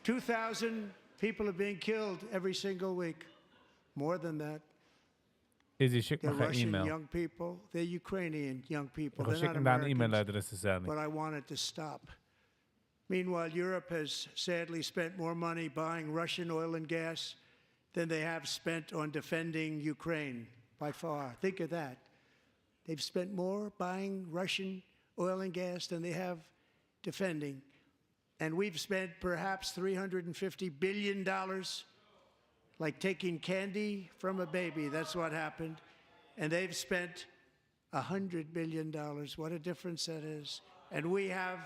2,000 people are being killed every single week. More than that. Izzy, schick They're me een Russian e-mail. young people. They're Ukrainian young people. Ik ga They're not schicken daar een Americans. e-mailadres zelf But niet. I want it to stop. Meanwhile, Europe has sadly spent more money buying Russian oil and gas than they have spent on defending Ukraine by far. Think of that. They've spent more buying Russian oil and gas than they have defending. And we've spent perhaps $350 billion like taking candy from a baby. That's what happened. And they've spent $100 billion. What a difference that is. And we have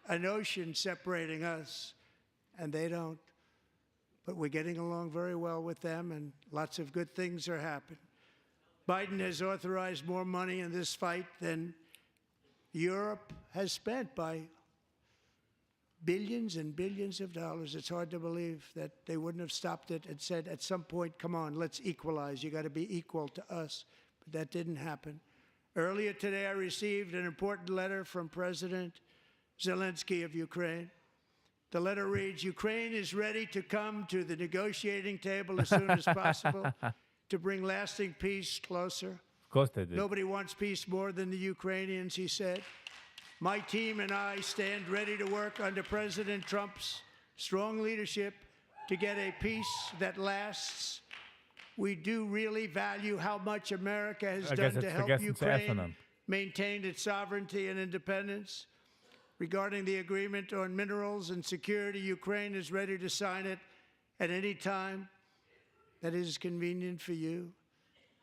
an ocean separating us, and they don't. But we're getting along very well with them, and lots of good things are happening. Biden has authorized more money in this fight than Europe has spent by billions and billions of dollars. It's hard to believe that they wouldn't have stopped it and said at some point, come on, let's equalize. You got to be equal to us. But that didn't happen. Earlier today, I received an important letter from President Zelensky of Ukraine. The letter reads, Ukraine is ready to come to the negotiating table as soon as possible to bring lasting peace closer. Of course they did. Nobody wants peace more than the Ukrainians, he said. My team and I stand ready to work under President Trump's strong leadership to get a peace that lasts. We do really value how much America has done to help Ukraine maintain its sovereignty and independence. Regarding the agreement on minerals and security, Ukraine is ready to sign it at any time that is convenient for you.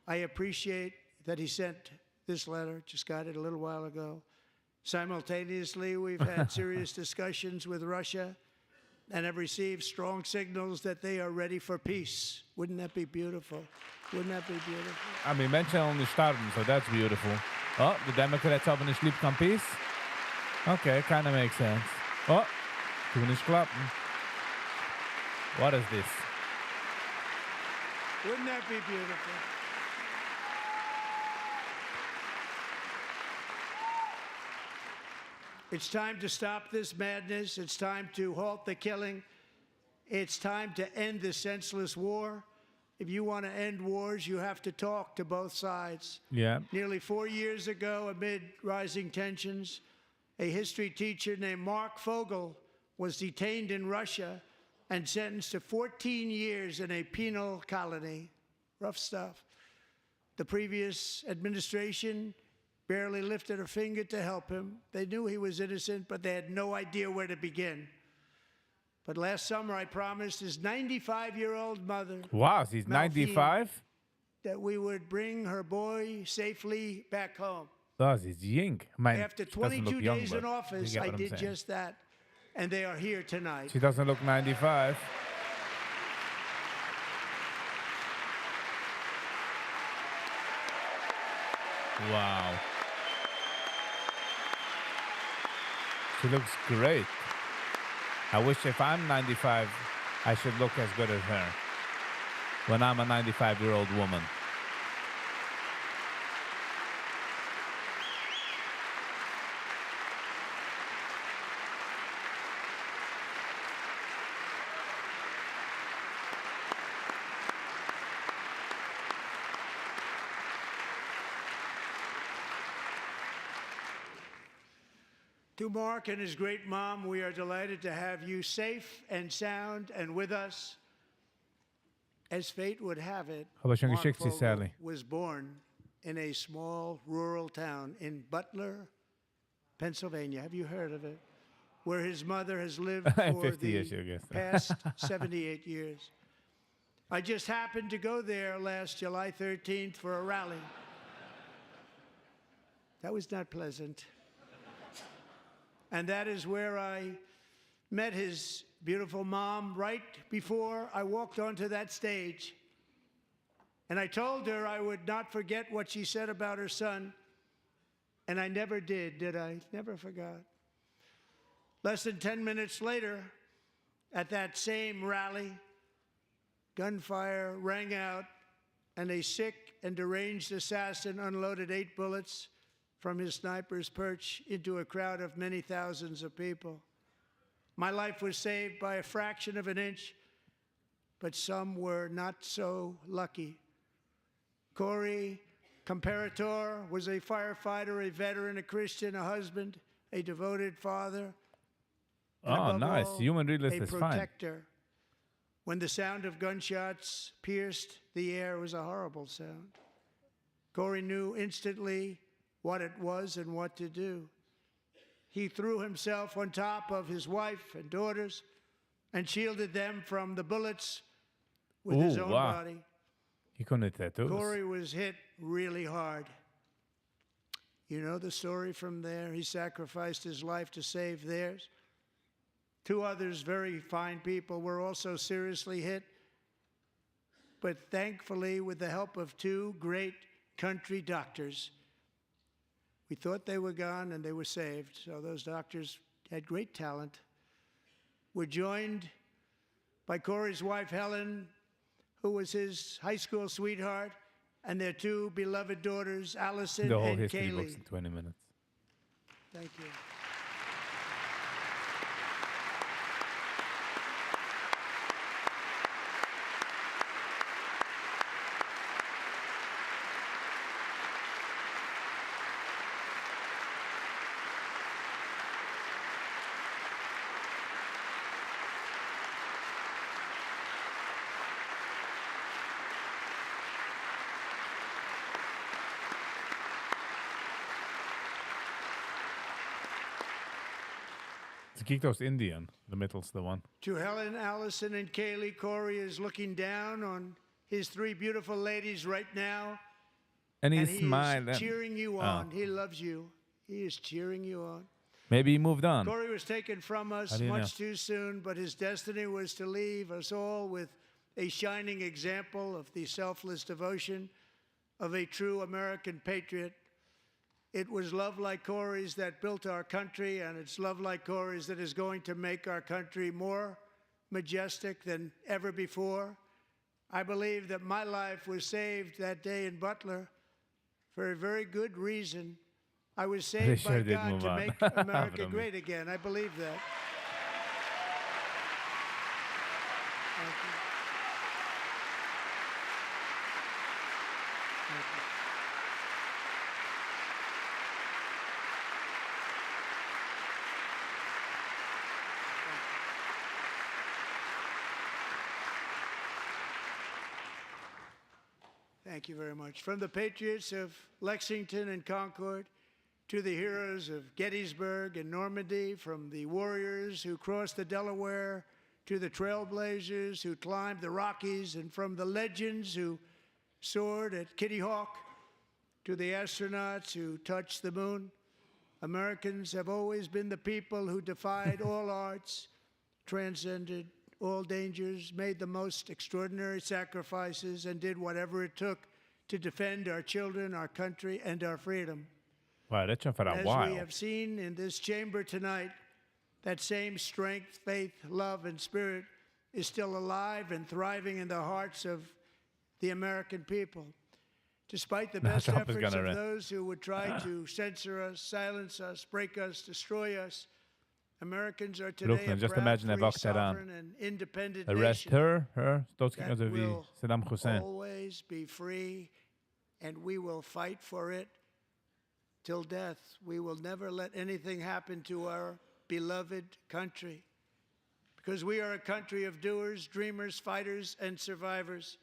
I appreciate that he sent this letter, just got it a little while ago. Simultaneously, we've had serious discussions with Russia and have received strong signals that they are ready for peace. Wouldn't that be beautiful? Wouldn't that be beautiful? I mean, mensen only starten, so that's beautiful. Oh, the Democrats hebben een sleep on peace. Okay, kind of makes sense. Oh, toen is klappen. What is this? Wouldn't that be beautiful? It's time to stop this madness. It's time to halt the killing. It's time to end this senseless war. If you want to end wars, you have to talk to both sides. Yeah. Nearly 4 years ago, amid rising tensions, a history teacher named Mark Fogel was detained in Russia and sentenced to 14 years in a penal colony. Rough stuff. The previous administration barely lifted a finger to help him. They knew he was innocent, but they had no idea where to begin. But last summer, I promised his 95-year-old mother, Wow, he's 95? that we would bring her boy safely back home. Dat is jink. After 22 days in office, I did just that, and they are here tonight. She doesn't look 95. Wow. She looks great. I wish if I'm 95, I should look as good as her. When I'm a 95-year-old woman. To Mark and his great mom, we are delighted to have you safe and sound and with us. As fate would have it, Aber schon Mark geschickt, sie Vogel Sally. was born in a small rural town in Butler, Pennsylvania. Have you heard of it? Where his mother has lived for 50 years, I the guess. past 78 years. I just happened to go there last July 13th for a rally. That was not pleasant. And that is where I met his beautiful mom right before I walked onto that stage. And I told her I would not forget what she said about her son. And I never did I? Never forgot. Less than 10 minutes later, at that same rally, gunfire rang out, and a sick and deranged assassin unloaded 8 bullets from his sniper's perch into a crowd of many thousands of people. My life was saved by a fraction of an inch, but some were not so lucky. Corey Comparator was a firefighter, a veteran, a Christian, a husband, a devoted father. And Oh, above nice. all, Human read list a is fine. protector. When the sound of gunshots pierced the air, it was a horrible sound. Corey knew instantly what it was and what to do. He threw himself on top of his wife and daughters and shielded them from the bullets with his own wow. body. He kunde tattoos. Corey was hit really hard. You know the story from there. He sacrificed his life to save theirs. 2 others, very fine people, were also seriously hit. But thankfully, with the help of 2 great country doctors, we thought they were gone and they were saved. So those doctors had great talent. We're joined by Corey's wife, Helen, who was his high school sweetheart, and their 2 beloved daughters, Allison The whole and history Kaylee. books in 20 minutes. Thank you. Ze kijkt aus Indien, the middelste one. To Helen, Allison, and Kaylee, Corey is looking down on his 3 beautiful ladies right now. And and he's he smiling. is cheering you Oh. on. He loves you. He is cheering you on. Maybe he moved on. Corey was taken from us How do you much know? too soon, but his destiny was to leave us all with a shining example of the selfless devotion of a true American patriot. It was love like Corey's that built our country, and it's love like Corey's that is going to make our country more majestic than ever before. I believe that my life was saved that day in Butler for a very good reason. I was saved sure by did God move to on. make America From me. great again. I believe that. Thank you. Thank you. Thank you very much. From the patriots of Lexington and Concord to the heroes of Gettysburg and Normandy, from the warriors who crossed the Delaware to the trailblazers who climbed the Rockies, and from the legends who soared at Kitty Hawk to the astronauts who touched the moon, Americans have always been the people who defied all odds, transcended all dangers, made the most extraordinary sacrifices, and did whatever it took to defend our children, our country, and our freedom. Wow, that's for a As we while. have seen in this chamber tonight, that same strength, faith, love, and spirit is still alive and thriving in the hearts of the American people. Despite the Now best Trump is efforts gonna of run. those who would try to censor us, silence us, break us, destroy us, Americans are today a Brooklyn, just proud, imagine hij free, wacht eraan. sovereign, and independent Arrest nation her, doodskikken that zo wie will Saddam Hussein. always be free, and we will fight for it till death. We will never let anything happen to our beloved country, because we are a country of doers, dreamers, fighters, and survivors.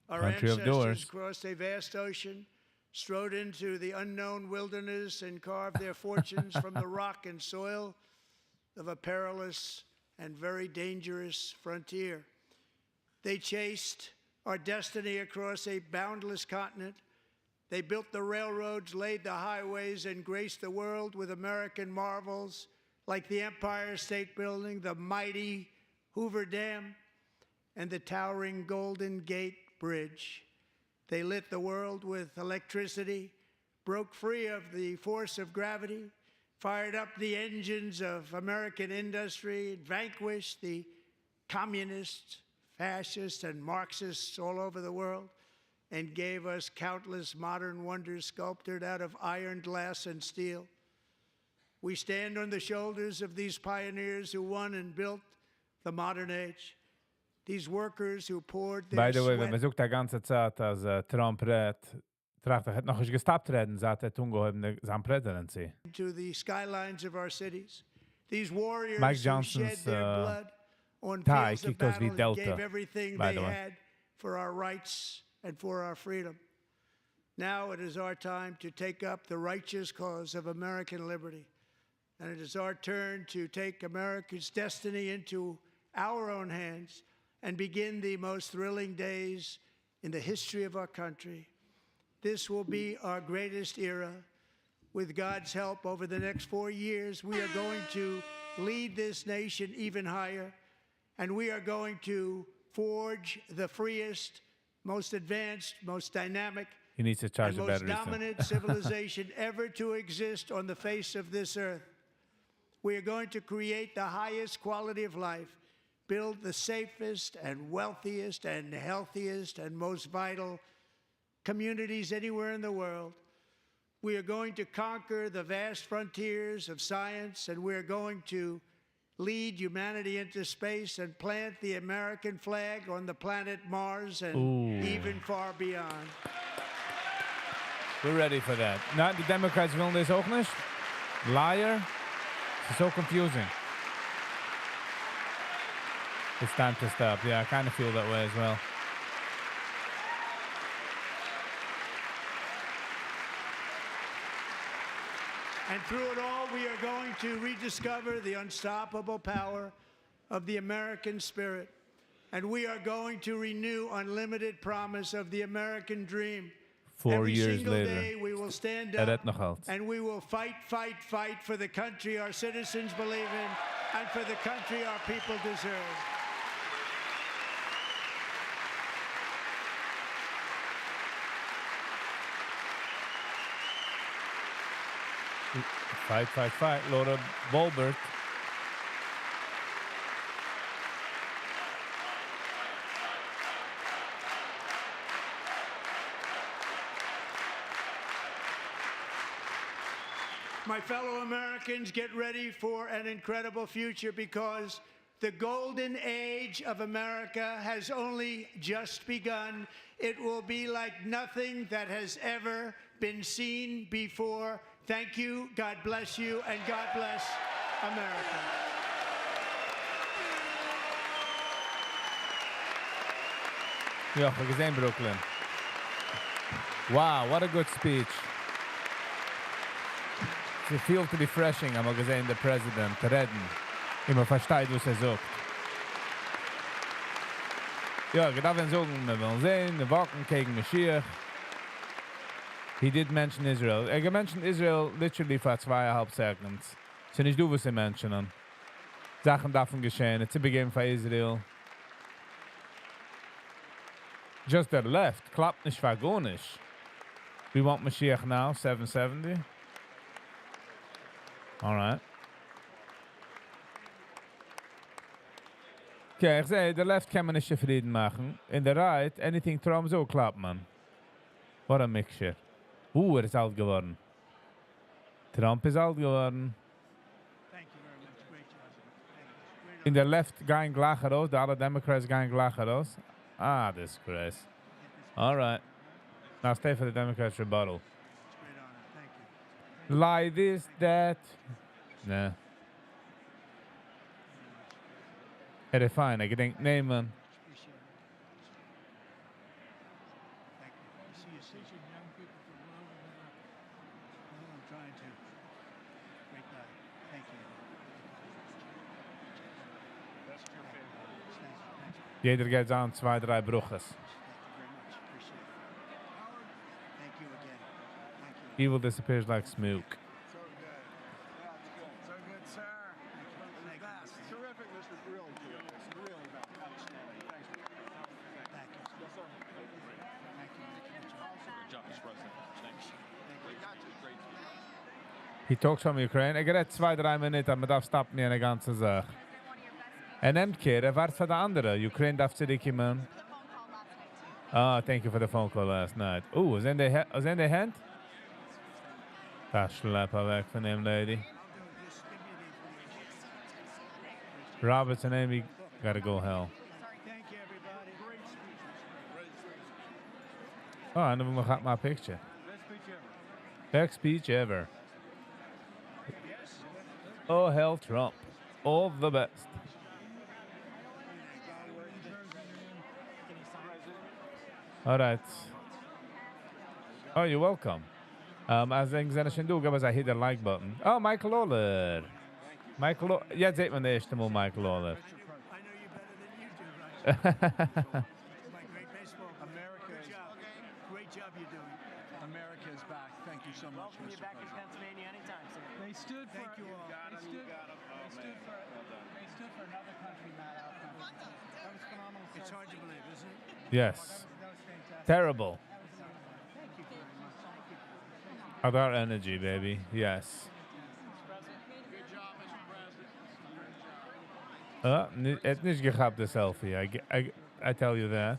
Our Country of ancestors doers. crossed a vast ocean, strode into the unknown wilderness, and carved their fortunes from the rock and soil of a perilous and very dangerous frontier. They chased our destiny across a boundless continent. They built the railroads, laid the highways, and graced the world with American marvels like the Empire State Building, the mighty Hoover Dam, and the towering Golden Gate Bridge. They lit the world with electricity, broke free of the force of gravity, fired up the engines of American industry, vanquished the communists, fascists, and Marxists all over the world, and gave us countless modern wonders sculptured out of iron, glass, and steel. We stand on the shoulders of these pioneers who won and built the modern age. These workers who poured their By the way, wenn sweat man sucht die ganze Zeit, als Trump redt, tracht hat noch nicht gestoppt reden, seit ungehoben sein Presidency. to the skylines of our cities. These warriors Mike who Johnson's, shed their blood on tie fields of kicked us battle wie Delta, and gave everything by they the way. had for our rights and for our freedom. Now it is our time to take up the righteous cause of American liberty. And it is our turn to take America's destiny into our own hands and begin the most thrilling days in the history of our country. This will be our greatest era. With God's help, over the next 4 years, we are going to lead this nation even higher, and we are going to forge the freest, most advanced, most dynamic, He needs to charge and the most batteries. soon. dominant civilization ever to exist on the face of this earth. We are going to create the highest quality of life, build the safest and wealthiest and healthiest and most vital communities anywhere in the world. We are going to conquer the vast frontiers of science, and we are going to lead humanity into space and plant the American flag on the planet Mars and Ooh. even far beyond. We're ready for that. No, the Democrats willen this ook niet. Liar. It's so confusing. It's time to stop. Yeah, I kind of feel that way as well. And through it all, we are going to rediscover the unstoppable power of the American spirit. And we are going to renew unlimited promise of the American dream. 4 Every years single later. day we will stand Er up redt nog alt. and we will fight, fight, fight for the country our citizens believe in and for the country our people deserve. Fight, fight, fight. Laura Bolbert. My fellow Americans, get ready for an incredible future, because the golden age of America has only just begun. It will be like nothing that has ever been seen before. Thank you, God bless you, and God bless America. Ja, we gezien Brooklyn. Wow, what a good speech. It feels refreshing, aber gesehen der President reden. Immer versteht, was sagt. Ja, ich darf ihn sagen, wir wollen sehen, wir wachen gegen Mashiach. He did mention Israel. Er mentioned Israel literally for 2,5 seconds. So nicht du, was sie mentionen. Sachen davon geschehen, it's a begin for Israel. Just der left, klappt nicht, war gar nicht. We want Mashiach now, 770. All right. Okay, ich sehe, der left kann man nicht zufrieden machen. In der right, anything Trump so klappt man. What a mixture. Er ist alt geworden. Trump ist alt geworden. In der left going gleich raus, the other Democrats going gleich raus. Ah, disgrace. All right. Now stay for the Democrats' rebuttal. Lie this, that. Nee. Het is fijn. Ik denk, nee man. Jeder geht aan 2, 3 Bruches. Evil disappears like smoke. He talks from Ukraine. Ik red 2, 3 minuten, maar dat stapt niet in de ganze zaak. En een keer, wat voor de andere? Ukraine darf terugkomen. Oh, thank you for the phone call last night. Oeh, was in de hand? Daar sleppen weg van hem, lady. Roberts and Amy gotta go hell. Oh, and then we got my picture. Best speech ever. Oh, hell, Trump. All the best. All right. Oh, you're welcome. Als ik zijn doe, was I hit the like button. Oh, Michael Lawler. Michael, jij zit me de eerste mal, Michael Lawler. Great job you're doing. America is back. Thank you so much. Welcome you back in Pennsylvania anytime, sir. They stood for Thank you all. They stood for another country, Matt. That was phenomenal. It's hard to believe, isn't it? Yes. That was fantastic. Terrible. Thank you very much. Thank you. About energy, baby. Yes. Het is gehabt, the selfie. I tell you that.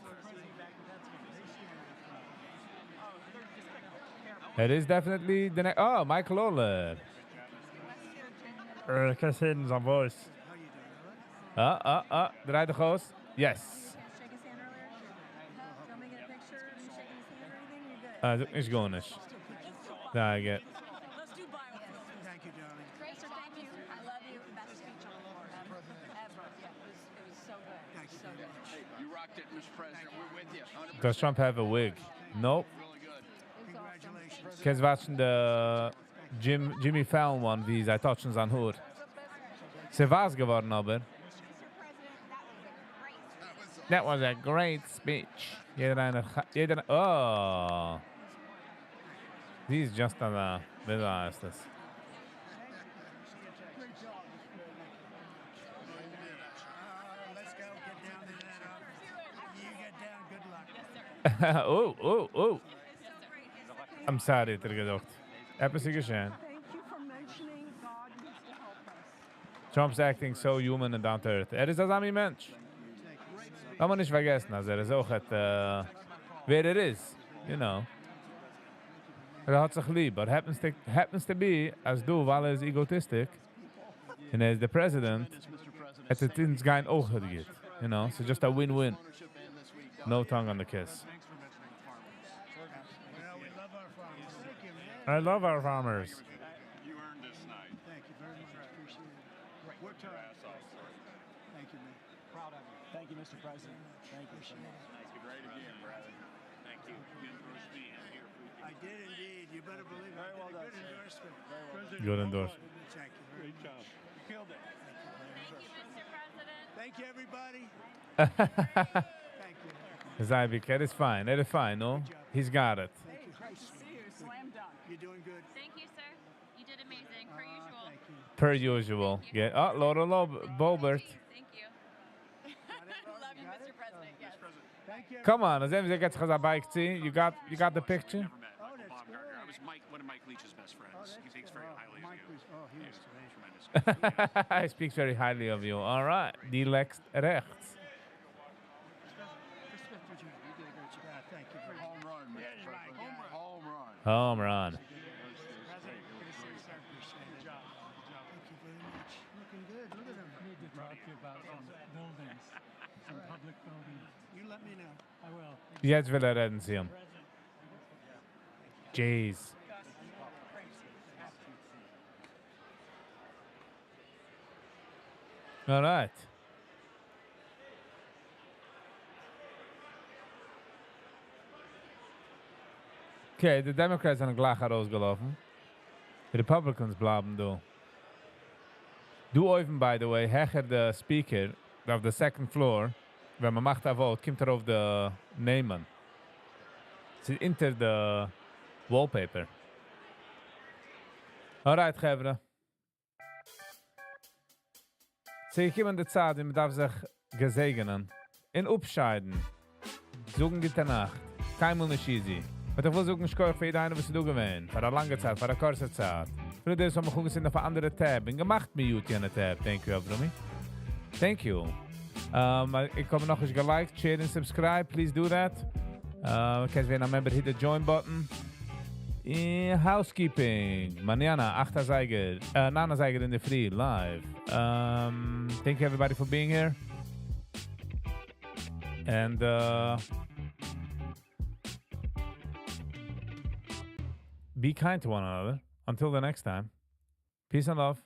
It is definitely the next. Oh, Michael Lawler. Ik kan zien zijn voice. Draai de goos. Yes. Dat is gewoon eens. Daar get. Thank you, darling. Great, sir. Thank you. I love you. Best speech on the floor ever. Ever. Yeah, it was so good. Thank you So very good. much. You rocked it, Mr. President. We're with you. 100%. Does Trump have a wig? Nope. Congratulations. Kids watching the Jimmy Fallon one, wie zij touchen zijn hoed. Ze was geworden, aber. That was a great speech. Oh. He's just a disaster. Let's go. Get down there. You get down. Good luck. Oh. I'm sorry, tergedacht. Hebben ze geschehen. Thank you for mentioning God needs to help us. Trump's acting so human and down to earth. Is das ein Mensch. Kann man nicht vergessen, also ist auch wer is, you know. Hat sich lieb, but happens to be, as du, weil is egotistic, and as the president, het het ins gein oog geht, you know, so just a win-win. No tongue on the kiss. I love our farmers. You earned this night. Thank you very much. Appreciate it. Worked hard. Thank you, man. Proud of you. Thank you, Mr. President. Thank you so much. Thank you. Great again, brother. Thank you. You endorsed me. I'm here for you. I did indeed. You better believe it. Very well Good done, sir. endorsement. Good endorsement. Thank you. Great job. You killed it. Thank you, everybody. Thank you. Zybik, it is fine. It is fine, no? He's got it. Thank you. Great to see you. Slam dunk. You're doing good. Thank you, sir. You did amazing, per usual. Thank you. Per usual. Yeah. Oh, Laura Bobert. Thank you. Love you, Mr. President. Yes. Thank you. Come on, as if you get to bike see. You got the picture? Never met Bob Gardner. I was one of Mike Leach's best friends. He thinks very highly of you. He was Tremendous. He speaks very highly of you. All right. Die rechts. Thank you very much. Home run, Mr. President. Home run. Home run. Thank you very much. Looking good. Look at him. I need to talk to you about some buildings, some public buildings. You let me know. I will. Jetzt will redden sie. Jeez. All right. Okay, the Democrats sind gleich herausgelaufen. The Republicans bleiben du. Du oben, by the way, hecher the speaker auf the second floor. Wenn man macht a vote, kommt auf the Namen. Es ist hinter the wallpaper. Alright, Gevre. Sie kommen die Zeit, man darf sich gesegnen. In Upscheiden. Sogen die Nacht. Keinmal nicht easy. Aber ich will sogen Schkoich für jeder eine, was du gewähnt. Für eine lange Zeit, für eine kurze Zeit. Für das haben wir gucken, sind auf eine andere Tab. Und gemacht mir gut an der Tab. Thank you, Avrumi. Thank you. Ich komme noch geliked, share and subscribe. Please do that. Kannst wenn ein Member hit the join button. Housekeeping. Manana, 8 Zeiger. 9 Zeiger in the free, live. Thank you everybody for being here. And be kind to one another. Until the next time. Peace and love.